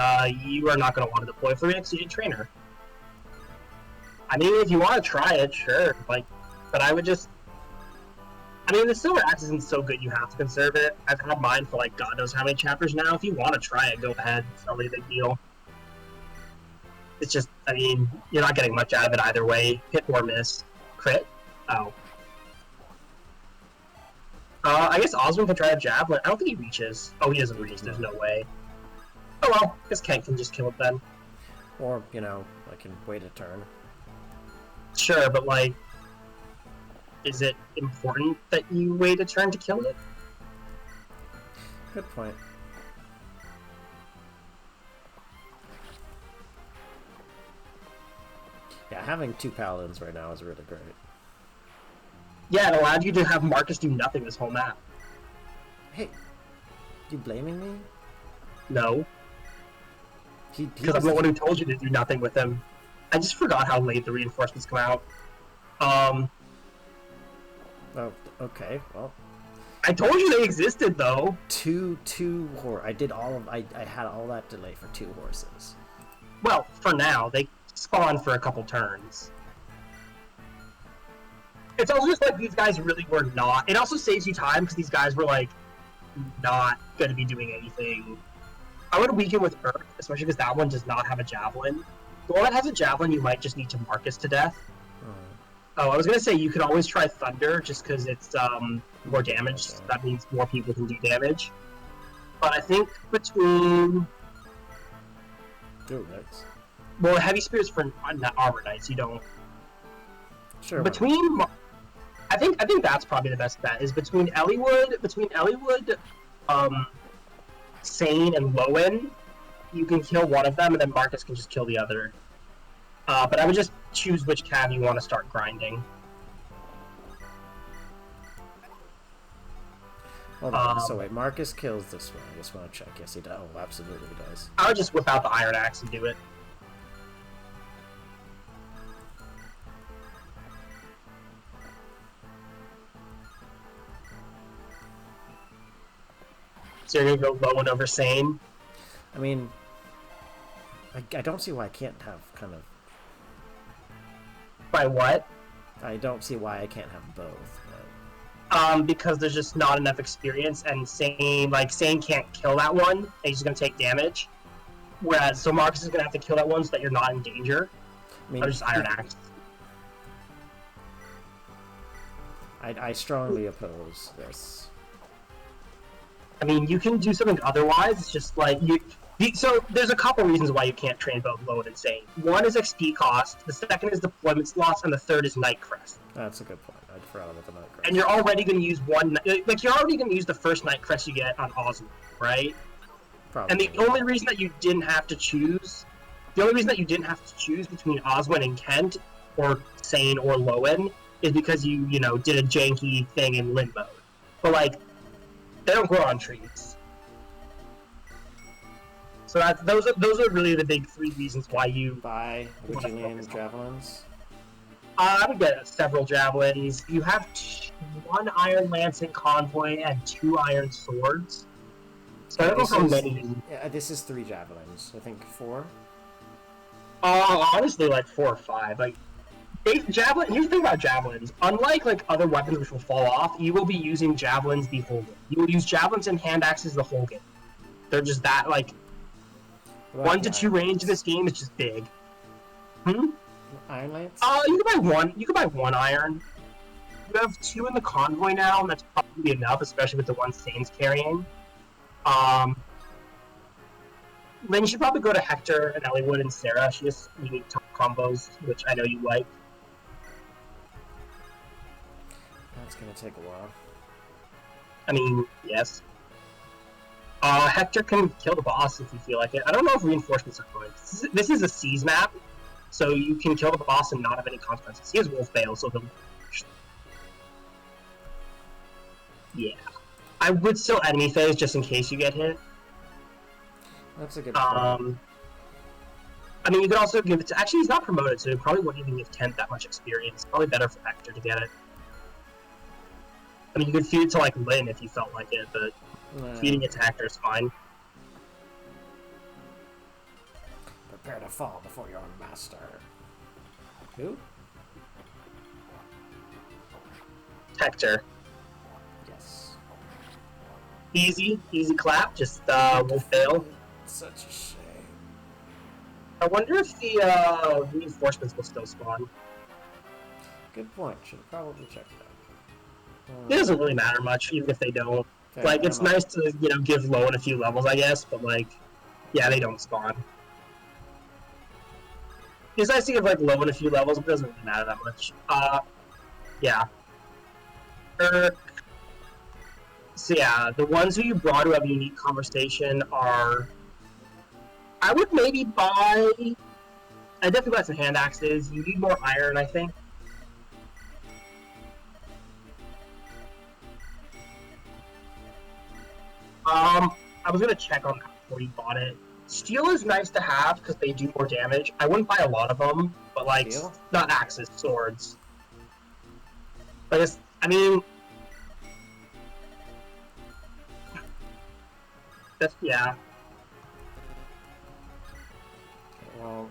you are not going to want to deploy for because you need trainer. I mean, if you want to try it, sure, but I would just... I mean, the silver axe isn't so good you have to conserve it. I've had mine for like God knows how many chapters now. If you want to try it, go ahead. It's not really a big deal. It's just, I mean, you're not getting much out of it either way. Hit or miss. Crit? Oh. I guess Osmond can try a javelin. I don't think he reaches. Oh, he doesn't reach. There's no way. Oh well, I guess Ken can just kill it then. Or, you know, I can wait a turn. Sure, but like... Is it important that you wait a turn to kill it? Good point. Yeah, having 2 paladins right now is really great. Yeah, it allowed you to have Marcus do nothing this whole map. Hey, You blaming me? No, He because I'm the one who told you to do nothing with him. I just forgot how late the reinforcements come out. Oh, okay. Well, I told you they existed though. I did all of. I had all that delay for 2 horses. Well, for now, they spawn for a couple turns. It's also just like these guys really were not. It also saves you time because these guys were like not going to be doing anything. I would weaken with Earth, especially because that one does not have a javelin. The one that has a javelin, you might just need to Marcus to death. Oh, I was going to say you could always try Thunder just because it's more damage. So that means more people can do damage. But I think between... Knights. Well, Heavy Spears for Armor Knights, you don't... Sure. Between... I think that's probably the best bet, is between Elliewood, Sane, and Lowen, you can kill one of them, and then Marcus can just kill the other. But I would just choose which cav you want to start grinding. Hold on, so wait, Marcus kills this one. I just want to check. Yes, he does. Oh, absolutely he does. I would just whip out the Iron Axe and do it. So you're gonna go Lowen over Sane? I mean, I don't see why I can't have kind of... By what? I don't see why I can't have both. Because there's just not enough experience, and Sane can't kill that one, and he's just gonna take damage. Whereas, so Marcus is gonna have to kill that one so that you're not in danger. I mean, or just Iron Axe. I strongly oppose this. I mean, you can do something otherwise. It's just like so there's a couple reasons why you can't train both Lowen and Sane. One is XP cost, the second is deployment slots, and the third is Night Crest. That's a good point. I forgot about the Night Crest. And you're already going to use you're already going to use the first Night Crest you get on Osmond, right? Probably. And the only reason that you didn't have to choose between Oswin and Kent, or Sane or Lowen, is because you did a janky thing in Limb mode. But like, they don't grow on trees. So those are really the big 3 reasons why you buy Virginian javelins. I would get several javelins. You have 1 iron lance in convoy and 2 iron swords. So I don't know how many. Yeah, this is 3 javelins. I think 4. Honestly, like 4 or 5. Like javelin. Here's the thing about javelins. Unlike like other weapons which will fall off, you will be using javelins the whole game. You will use javelins and hand axes the whole game. They're just that like 1 to 2 range in this game is just big. Iron lance? You can buy 1. You can buy 1 iron. You have 2 in the convoy now, and that's probably enough, especially with the one Sane's carrying. Then you should probably go to Hector and Elliewood and Sarah. She has unique top combos, which I know you like. That's gonna take a while. I mean, yes. Hector can kill the boss if you feel like it. I don't know if reinforcements are going. This is a Seas map, so you can kill the boss and not have any consequences. He has Wolf Bale, so the... Yeah. I would still enemy phase just in case you get hit. That's a good point. I mean, you could also give it to... Actually, he's not promoted, so you probably wouldn't even give Kent that much experience. Probably better for Hector to get it. I mean, you could feed it to, like, Lynn if you felt like it, but feeding it to Hector is fine. Prepare to fall before your master. Who? Hector. Yes. Easy clap, just Wolf Bale. Such a shame. I wonder if the reinforcements will still spawn. Good point. Should probably check that. It doesn't really matter much, even if they don't. Okay, like, it's nice to, give Lowen a few levels, I guess, but, like, yeah, they don't spawn. It's nice to give, like, Lowen a few levels, but it doesn't really matter that much. Yeah. So, yeah, the ones who you brought who have a unique conversation are... I would maybe buy... I definitely buy some hand axes. You need more iron, I think. I was gonna check on that before you bought it. Steel is nice to have because they do more damage. I wouldn't buy a lot of them, but like Steel? not axes, swords. But I mean, that's yeah. Well,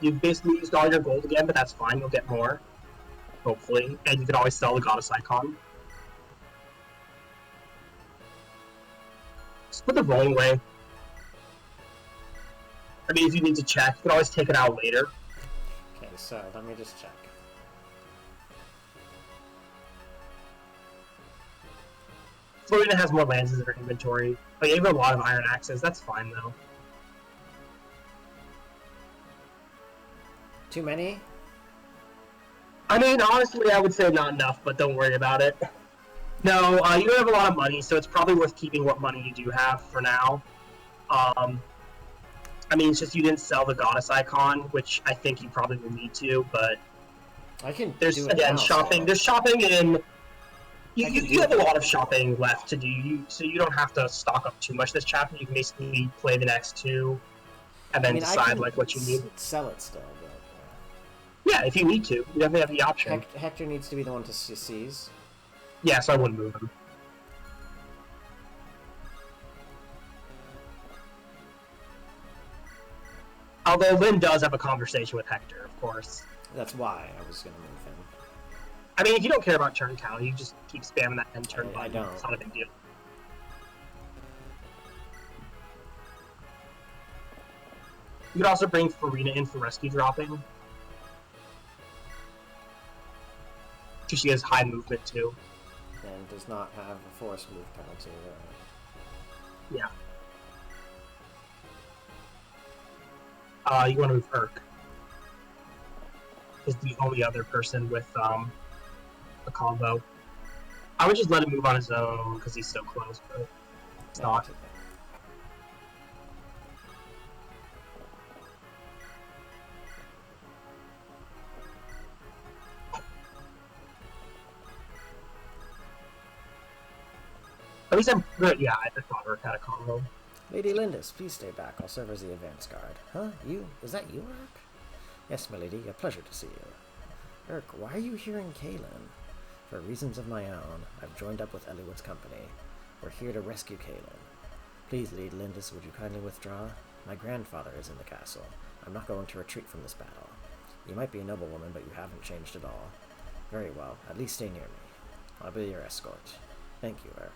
You basically used all your gold again, but that's fine. You'll get more, hopefully, and you can always sell the goddess icon. Just put the rolling away. I mean, if you need to check, you can always take it out later. okay, so let me just check. Florina has more lances in her inventory. But you have a lot of iron axes. That's fine, though. Too many? I mean, honestly, I would say not enough, but don't worry about it. No, you don't have a lot of money, so it's probably worth keeping what money you do have for now. I mean, it's just you didn't sell the goddess icon, which I think you probably will need to, but I can there's, do it again, now, shopping. so- There's shopping in... You have a it. lot of shopping left to do, so you don't have to stock up too much this chapter. You can basically play the next two, and then I decide can like what you need. Sell it still, but Yeah, if you need to, you definitely have the option. Hector needs to be the one to seize. Yeah, so I wouldn't move him. Although Lynn does have a conversation with Hector, of course. That's why I was gonna move him. I mean, if you don't care about turn count, you just keep spamming that end turn I button. don't. It's not a big deal. You could also bring Farina in for rescue dropping. Because she has high movement too. And does not have a force move penalty. Yeah. You want to move Urk. Is the only other person with a combo. I would just let him move on his own because he's so close, but it's not. At least I'm good. Yeah, I thought Urk had a combo. Lady Lindis, please stay back. I'll serve as the advance guard. Huh? You? Is that you, Urk? Yes, milady. A pleasure to see you. Urk, why are you here in Kalen? For reasons of my own, I've joined up with Eliwood's company. We're here to rescue Kalen. Please, Lady Lindis, would you kindly withdraw? My grandfather is in the castle. I'm not going to retreat from this battle. You might be a noblewoman, but you haven't changed at all. Very well. At least stay near me. I'll be your escort. Thank you, Urk.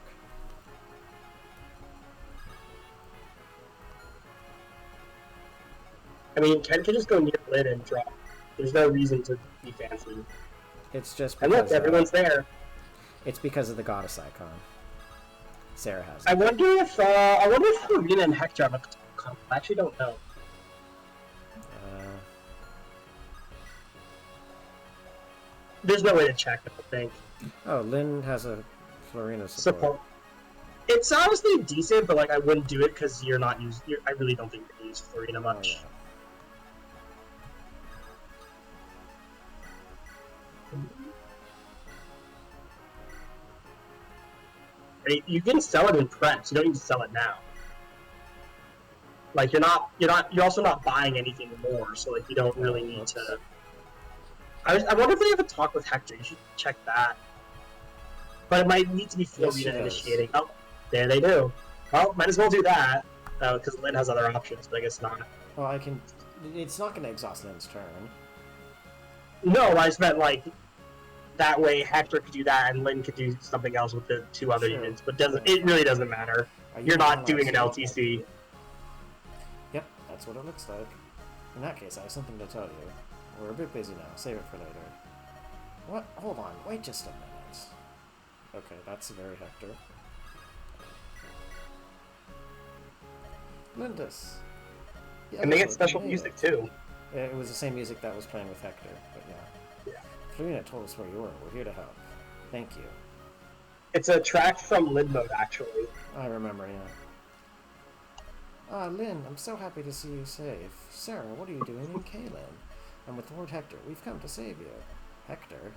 I mean, Ken can just go near Lid and drop. There's no reason to be fancy. It's just And because, look, everyone's there. It's because of the goddess icon. Sarah has I it. wonder if Farina and Hector have a combo. I actually don't know. There's no way to check, I don't think. Oh, Lynn has a Florina support. It's honestly decent, but like I wouldn't do it because you're not used. I really don't think you use Farina much. Oh, yeah. I mean, you can sell it in preps. You don't need to sell it now. Like you're also not buying anything more, so like you don't really need to. I wonder if they have a talk with Hector. You should check that. But it might need to be Florina initiating. Oh, there they do. Well, might as well do that because Lynn has other options, but I guess not. Well, I can. It's not going to exhaust Lynn's turn. No, I just meant like that way Hector could do that and Lynn could do something else with the two other units. But it really doesn't matter. You're not doing an LTC. Yep, that's what it looks like. In that case, I have something to tell you. We're a bit busy now. Save it for later. What? Hold on. Wait just a minute. Okay, that's very Hector. Lindis. Yeah, And they get special music too. It was the same music that was playing with Hector, but yeah. Florina told us where you were. We're here to help. Thank you. It's a track from Lid Mode, actually. I remember, yeah. Ah, Lynn, I'm so happy to see you safe. Sarah, what are you doing in Kalen? I'm with Lord Hector. We've come to save you. Hector?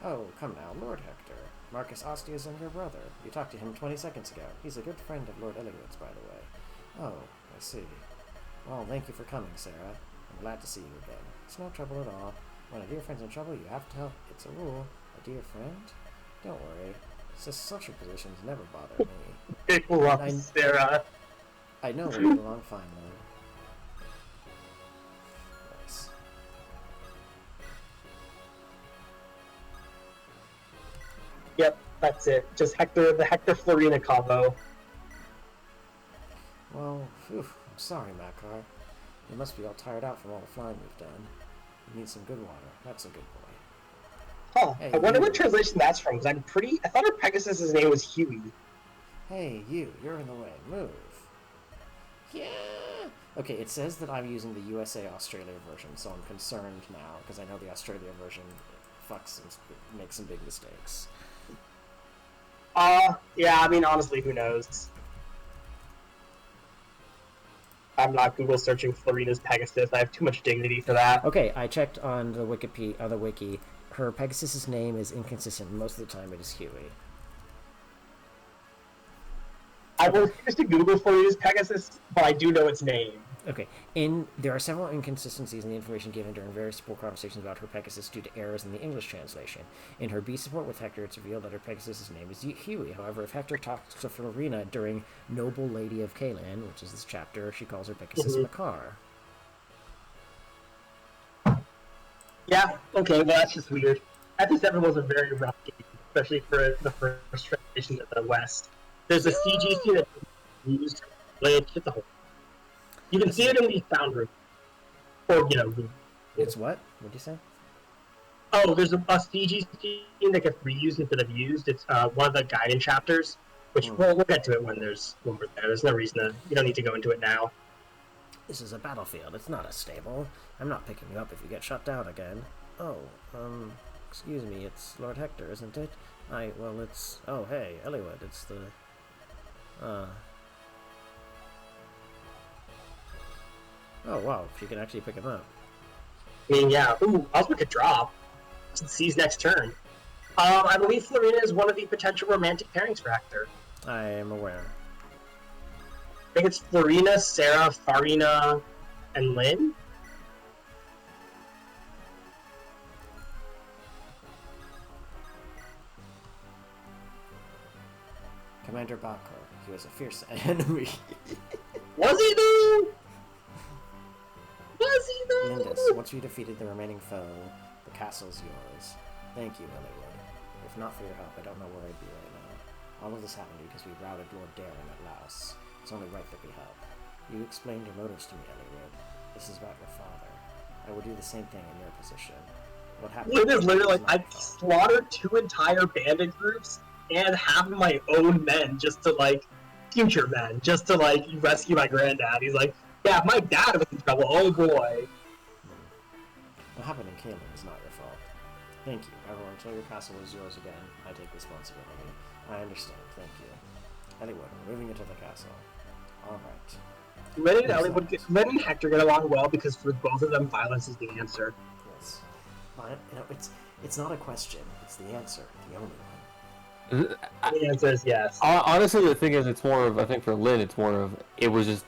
Oh, come now, Lord Hector. Marcus Ostia's younger brother. You talked to him 20 seconds ago. He's a good friend of Lord Eliot's, by the way. Oh, I see. Well, thank you for coming, Sarah. I'm glad to see you again. It's no trouble at all. When a dear friend's in trouble, you have to help. It's a rule. A dear friend? Don't worry. Social positions never bother me. Big love, Sarah. I know we'll get along fine, though. Nice. Yep, that's it. Just the Hector Florina combo. Well, phew, I'm sorry, Makar. You must be all tired out from all the flying we've done. You need some good water. That's a good boy. Huh. Hey, I wonder you. what translation that's from, because I thought our Pegasus's name was Huey. Hey, you're in the way. Move. Yeah! Okay, it says that I'm using the USA-Australia version, so I'm concerned now, because I know the Australia version fucks and makes some big mistakes. Yeah, I mean, honestly, who knows? I'm not Google searching Florina's Pegasus. I have too much dignity for that. Okay, I checked on the wiki. Her Pegasus's name is inconsistent. Most of the time, it is Huey. I refuse to Google Florina's Pegasus, but I do know its name. Okay, there are several inconsistencies in the information given during various support conversations about her Pegasus due to errors in the English translation. In her B support with Hector, it's revealed that her Pegasus's name is Huey. However, if Hector talks to Florina during Noble Lady of Kalan, which is this chapter, she calls her Pegasus Makar. Yeah, okay, well, that's just weird. FP7 was a very rough game, especially for the first translation of the West. There's a CGC that used it's a whole. You can see it in the sound room. Or, It's what? What'd you say? Oh, there's a CG scene that gets reused instead of used. It's one of the Gaiden chapters, which we'll get to it when we're there. There's no reason to. You don't need to go into it now. This is a battlefield. It's not a stable. I'm not picking you up if you get shut down again. Oh, excuse me. It's Lord Hector, isn't it? It's... Oh, hey, Eliud. It's the... Oh, wow. She can actually pick him up. I mean, yeah. Ooh, Oswald could drop. C's next turn. I believe Florina is one of the potential romantic pairings for Hector. I am aware. I think it's Florina, Sarah, Farina, and Lynn. Commander Bako. He was a fierce enemy. Was he though? Was he though? Lindis, once you defeated the remaining foe, the castle's yours. Thank you, Eliud. If not for your help, I don't know where I'd be right now. All of this happened because we routed Lord Darren at Laos. It's only right that we help. You explained your motives to me, Eliud. This is about your father. I would do the same thing in your position. What happened? Lynn is literally like, I slaughtered 2 entire bandit groups and half of my own men just to, future men, just to, rescue my granddad. He's like, yeah, if my dad was in trouble, oh boy. What happened in Kalan is not your fault. Thank you. However, until your castle is yours again, I take responsibility. I understand. Thank you. Eliud, we're moving into the castle. All right. Lynn and Hector get along well because for both of them, violence is the answer. Yes. It's not a question. It's the answer. The only one. The answer is yes. Honestly, the thing is, it's more of, I think for Lynn, it's more of, it was just,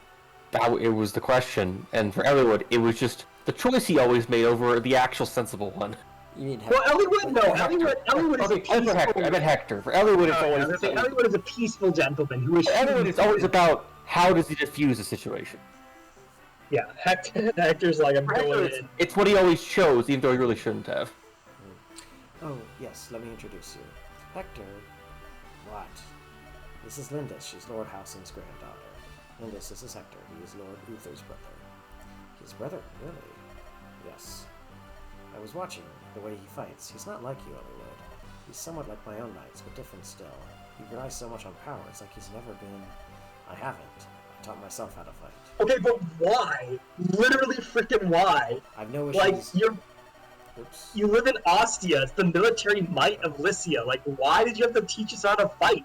it was the question, and for Eliud, it was just the choice he always made over the actual sensible one. You mean Hector? Well, Eliud, no. Eliud is a peaceful... I meant Hector. For Eliud, it's always... Eliud is a peaceful gentleman who is... For Eliud, it's always about how does he diffuse the situation. Yeah, Hector's like, I'm going in. It's what he always chose, even though he really shouldn't have. Oh, yes, let me introduce you. Hector... What? This is Lindis. She's Lord Howson's granddaughter. Lindis, this is Hector. He is Lord Uther's brother. His brother? Really? Yes. I was watching the way he fights. He's not like you, Eliud. He's somewhat like my own knights, but different still. He relies so much on power, it's like he's never been... I haven't. I taught myself how to fight. Okay, but why? Literally freaking why? I've no issues... Like, Oops. You live in Ostia. It's the military might of Lycia. Like, why did you have to teach us how to fight?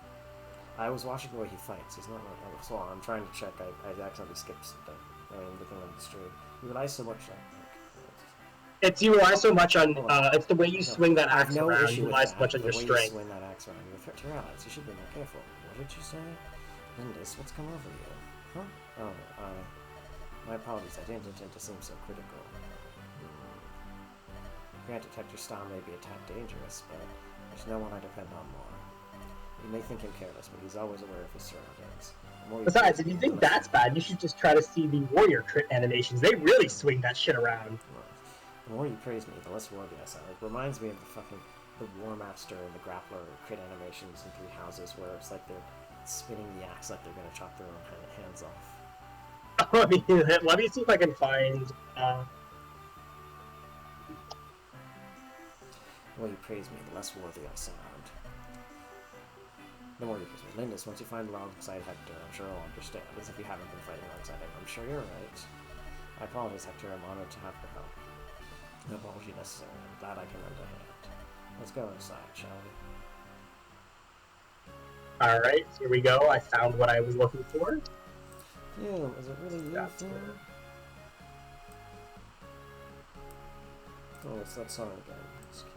I was watching the way he fights. He's not like... So I'm trying to check. I accidentally skipped something. I mean, looking on the street. He relies so much on... It's you rely so much on. Hold on. It's the way you swing that axe No around. issue You with rely that. so much on The your way you strength. swing that axe around. You're a threat to your allies. You should be more careful. What did you say? Lindis, what's come over you? Huh? Oh, my apologies. I didn't intend to seem so critical. Granted, Hector's style may be a tad dangerous, but there's no one I depend on more. You may think him careless, but he's always aware of his surroundings. Besides, if you think that's bad, you should just try to see the warrior crit animations. They really swing that shit around. The more you praise me, the less worthy I sound. It reminds me of the War Master and the Grappler crit animations in Three Houses, where it's like they're spinning the axe like they're gonna chop their own hands off. Let me see if I can find. The more you praise me, the less worthy I sound. The more you praise me. Lindis, once you find alongside Hector, I'm sure he'll understand, as if you haven't been fighting alongside him. I'm sure you're right. I apologize, Hector. I'm honored to have your help. No apology necessary. I'm glad I can lend a hand. Let's go inside, shall we? Alright, here we go. I found what I was looking for. Fume, is it really you, Fume? Oh, it's that song again. It's cute.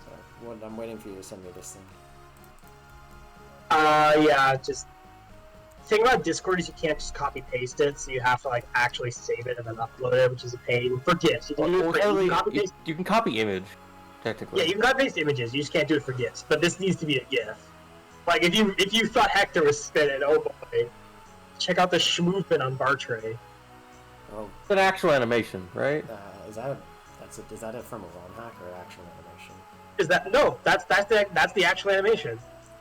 So, I'm waiting for you to send me this thing. Yeah, just... The thing about Discord is you can't just copy-paste it, so you have to, like, actually save it and then upload it, which is a pain. For GIFs, you can copy image, technically. Yeah, you can copy-paste images, you just can't do it for GIFs, but this needs to be a GIF. Like, if you thought Hector was spinning, oh boy. Check out the schmoopin on Bartray. Oh. It's an actual animation, right? Is that it from a ROM hack or an actual animation? Is that no? That's the actual animation.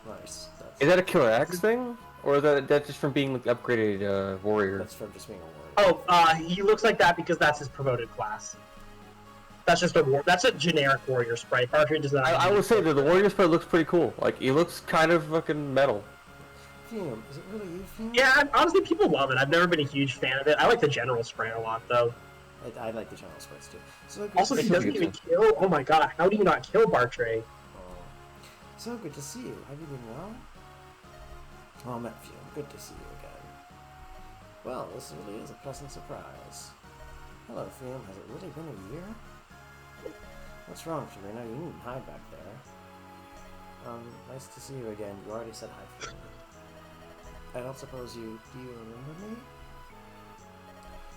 Nice. Is that a Killer X thing, or is that just from being like, upgraded warrior? That's from just being a warrior. Oh, he looks like that because that's his promoted class. That's just that's a generic warrior sprite. Bartray does not. I would say that the warrior sprite looks pretty cool. Like he looks kind of fucking metal. Fume, is it really you, Fume? Yeah, honestly, people love it. I've never been a huge fan of it. I like the general sprite a lot, though. I like the general sprites too. So Also, he doesn't even kill. Oh my god, how do you not kill Bartray? Oh. So good to see you. Have you been well? Well met, Fume. Good to see you again. Well, this really is a pleasant surprise. Hello, Fume. Has it really been a year? What's wrong, Serena? You needn't hide back there. Nice to see you again. You already said hi, Fume. I don't suppose do you remember me?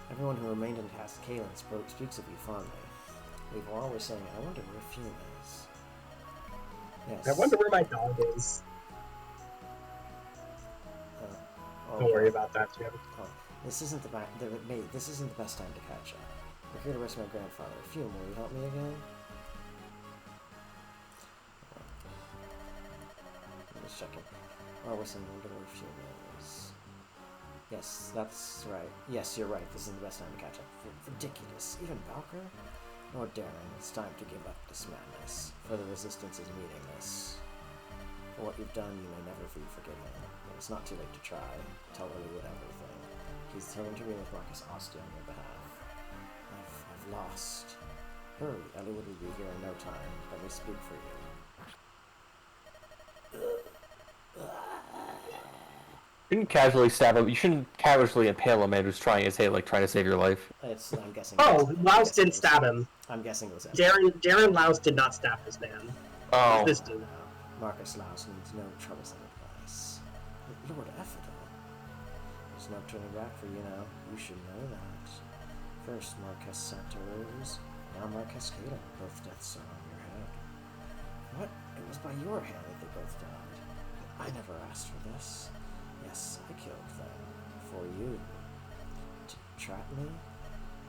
Everyone who remained in Cascalen speaks of you fondly. We were always saying, I wonder where Fume is. Yes. I wonder where my dog is. Don't worry about that, Jim. Oh, this isn't the best time to catch up. We're here to rescue my grandfather. Fume, will you help me again? I'm just checking. Oh, listen, I wonder where Fume is. Yes, that's right. Yes, you're right. This is the best time to catch up. Ridiculous. Even Valkyr? Lord Darren, it's time to give up this madness. For the Resistance is meaningless. For what you've done, you may never be forgiven. But it's not too late to try. Tell Eliwood everything. He's determined to be with Marcus Austin on your behalf. I've lost. Hurry, Eliwood will be here in no time. Let me speak for you. You shouldn't casually stab him. You shouldn't casually impale a man who's trying to save your life. I'm guessing. Oh, Laus didn't stab him. I'm guessing it was Darren Laus did not stab this man. Oh. This dude. Marcus Laus needs no troublesome advice. Lord Effidal. There's no turning back for you now. You should know that. First Marcus Santaros, now Marcus Caleb. Both deaths are on your head. What? It was by your hand that they both died. I never asked for this. Yes, I killed them. For you. To trap me?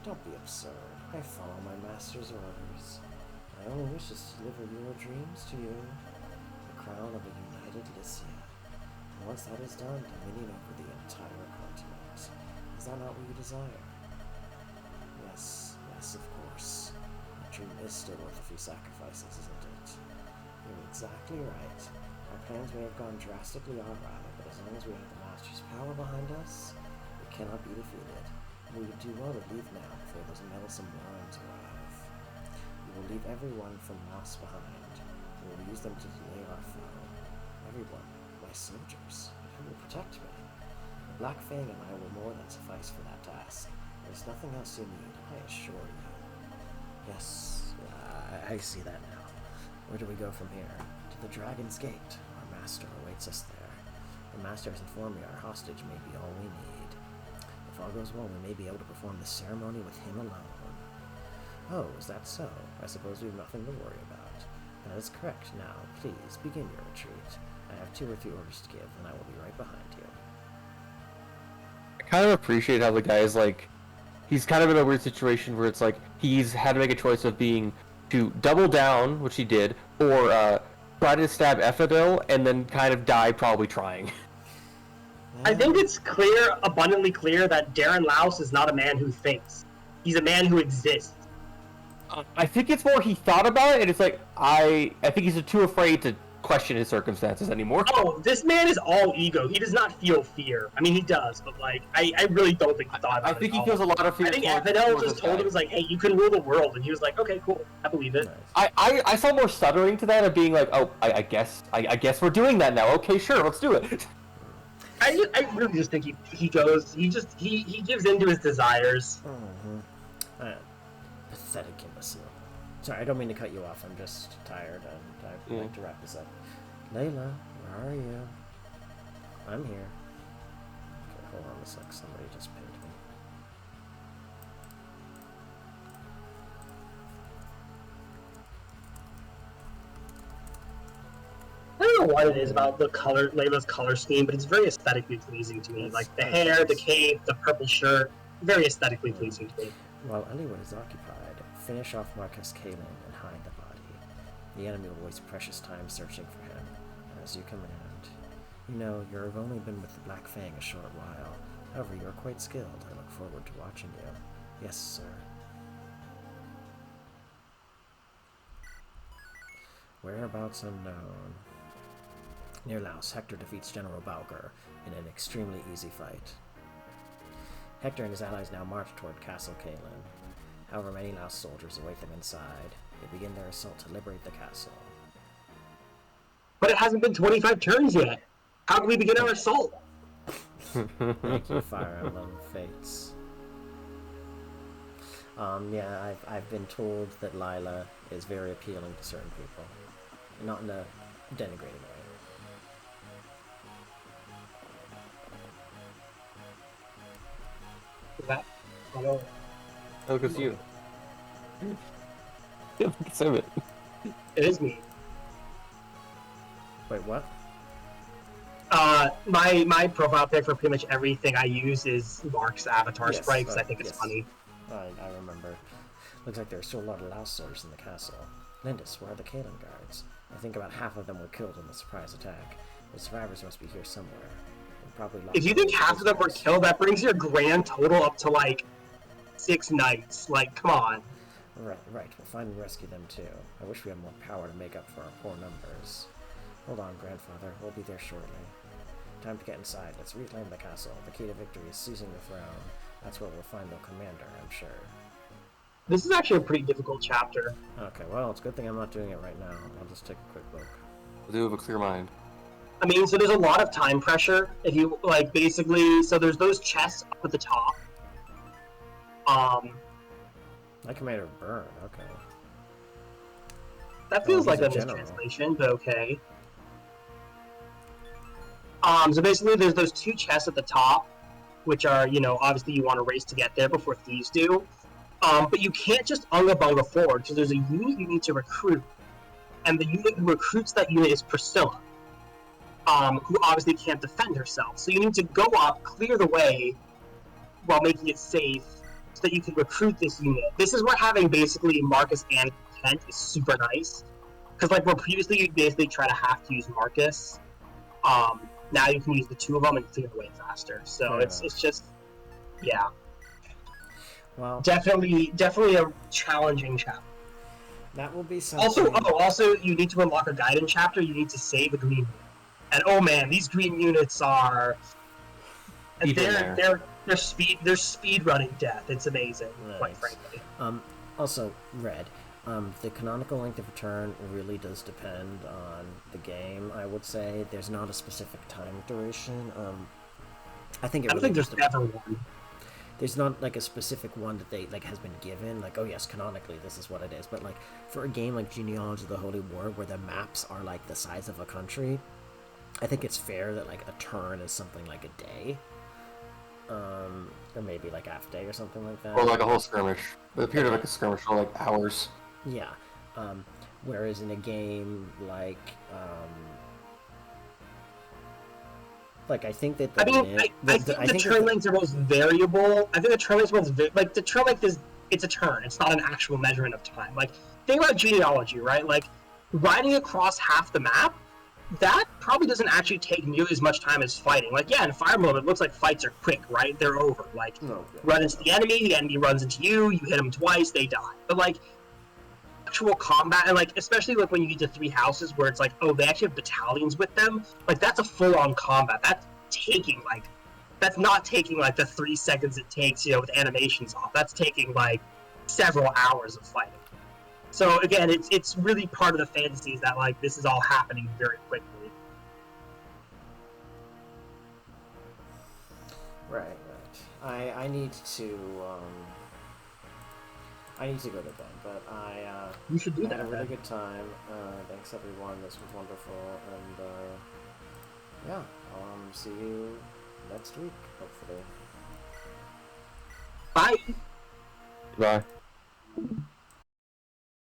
Don't be absurd. I follow my master's orders. My only wish is to deliver your dreams to you. The crown of a united Lycia. And once that is done, dominion over the entire continent. Is that not what you desire? Yes, of course. The dream is still worth a few sacrifices, isn't it? You're exactly right. Our plans may have gone drastically awry, but as long as we have the Master's power behind us, we cannot be defeated. We would do well to leave now before those meddlesome warrants arrive. We will leave everyone from Moss behind. We will use them to delay our foe. Everyone, my soldiers, who will protect me? Black Fang and I will more than suffice for that task. There's nothing else you need, I assure you. Yes, I see that now. Where do we go from here? To the Dragon's Gate. Our master awaits us there. The master has informed me our hostage may be all we need. If all goes well, we may be able to perform the ceremony with him alone. Oh, is that so? I suppose we have nothing to worry about. That is correct. Now, please, begin your retreat. I have 2 or 3 orders to give, and I will be right behind you. I kind of appreciate how the guy is like, he's kind of in a weird situation where it's like, he's had to make a choice of being to double down, which he did, or try to stab Ephadil, and then kind of die probably trying. I think it's clear, abundantly clear, that Darren Laus is not a man who thinks. He's a man who exists. I think it's more he thought about it, and it's like, I think he's too afraid to question his circumstances anymore. Oh, this man is all ego. He does not feel fear. I mean, he does, but like, I really don't think he thought about it. I think he feels a lot of fear. I think Ephadil just told him, was like, hey, you can rule the world, and he was like, okay, cool, I believe it. Nice. I saw more stuttering to that of being like, oh, I guess we're doing that now. Okay, sure, let's do it. I really just think he goes, he gives in to his desires. Pathetic imbecile. Sorry, I don't mean to cut you off. I'm just tired and I'd like to wrap this up. Layla, where are you? I'm here. Okay, hold on a sec. Somebody just pinned me. I don't know what it is about Layla's color scheme, but it's very aesthetically pleasing to me. Like the hair, the cape, the purple shirt, very aesthetically pleasing to me. While Eliwood is occupied, finish off Marcus Kalin and hide the body. The enemy will waste precious time searching for him, as you command. You know, you have only been with the Black Fang a short while. However, you are quite skilled. I look forward to watching you. Yes, sir. Whereabouts unknown. Near Laos, Hector defeats General Bowker in an extremely easy fight. Hector and his allies now march toward Castle Kalin. However, many Laos soldiers await them inside. They begin their assault to liberate the castle. But it hasn't been 25 turns yet. How can we begin our assault? Thank you, Fire Emblem Fates. Yeah, I've been told that Lila is very appealing to certain people. Not in a denigrating way. That, I don't know. Oh, look, it's you. Save it. It is me. Wait, what? My profile pic for pretty much everything I use is Mark's avatar sprite because I think it's funny. I remember. Looks like there's still a lot of Laos soldiers in the castle. Lindis, where are the Kalin guards? I think about half of them were killed in the surprise attack. The survivors must be here somewhere. Probably if you think half of them were killed, that brings your grand total up to like 6 knights. Like, come on. Right. We'll find and rescue them too. I wish we had more power to make up for our poor numbers. Hold on, grandfather. We'll be there shortly. Time to get inside. Let's reclaim the castle. The key to victory is seizing the throne. That's where we'll find the commander, I'm sure. This is actually a pretty difficult chapter. Okay, well, it's a good thing I'm not doing it right now. I'll just take a quick look. I do have a clear mind. I mean, so there's a lot of time pressure. If you, like, basically, so there's those chests up at the top. My commander Burn, okay. That feels like a general. mistranslation, but okay. So basically there's those 2 chests at the top, which are, you know, obviously you want to race to get there before thieves do. But you can't just unga bunga forward, so there's a unit you need to recruit. And the unit who recruits that unit is Priscilla. Who obviously can't defend herself. So you need to go up, clear the way, while making it safe, so that you can recruit this unit. This is where having basically Marcus and Kent is super nice. Because like where previously you'd basically try to have to use Marcus, now you can use the 2 of them and clear the way faster. So it's just, yeah. Well, definitely a challenging chapter. That will be something. Also, you need to unlock a guidance chapter. You need to save a green. And oh man, these green units are. And they're speed running death. It's amazing, quite frankly. Also, Red. The canonical length of return really does depend on the game. I would say there's not a specific time duration. I think it I don't really think there's ever one. there's not like a specific one that they like has been given, like, oh yes, canonically this is what it is, but like for a game like Genealogy of the Holy War where the maps are like the size of a country, I think it's fair that like a turn is something like a day, or maybe like half day or something like that, Or like a whole skirmish. It appeared like a skirmish for like hours. yeah. Whereas in a game like I think that I think the turn lengths are most variable. I think the turn lengths are most like the turn length is it's a turn. It's not an actual measurement of time. Like think about genealogy, right? Like riding across half the map, that probably doesn't actually take nearly as much time as fighting. Like yeah, in Fire Emblem, it looks like fights are quick, right? They're over. Like run into the enemy runs into you. You hit them twice, they die. But like actual combat, and like especially like when you get to three houses where it's like, oh, they actually have battalions with them, like that's a full-on combat. That's not taking like the 3 seconds it takes, with animations off. That's taking like several hours of fighting. So again, it's really part of the fantasy is that like this is all happening very quickly. Right. I need to go to bed, but You should do I that. had a really good time. Thanks everyone. This was wonderful, and yeah, I'll see you next week, hopefully. Bye. Bye.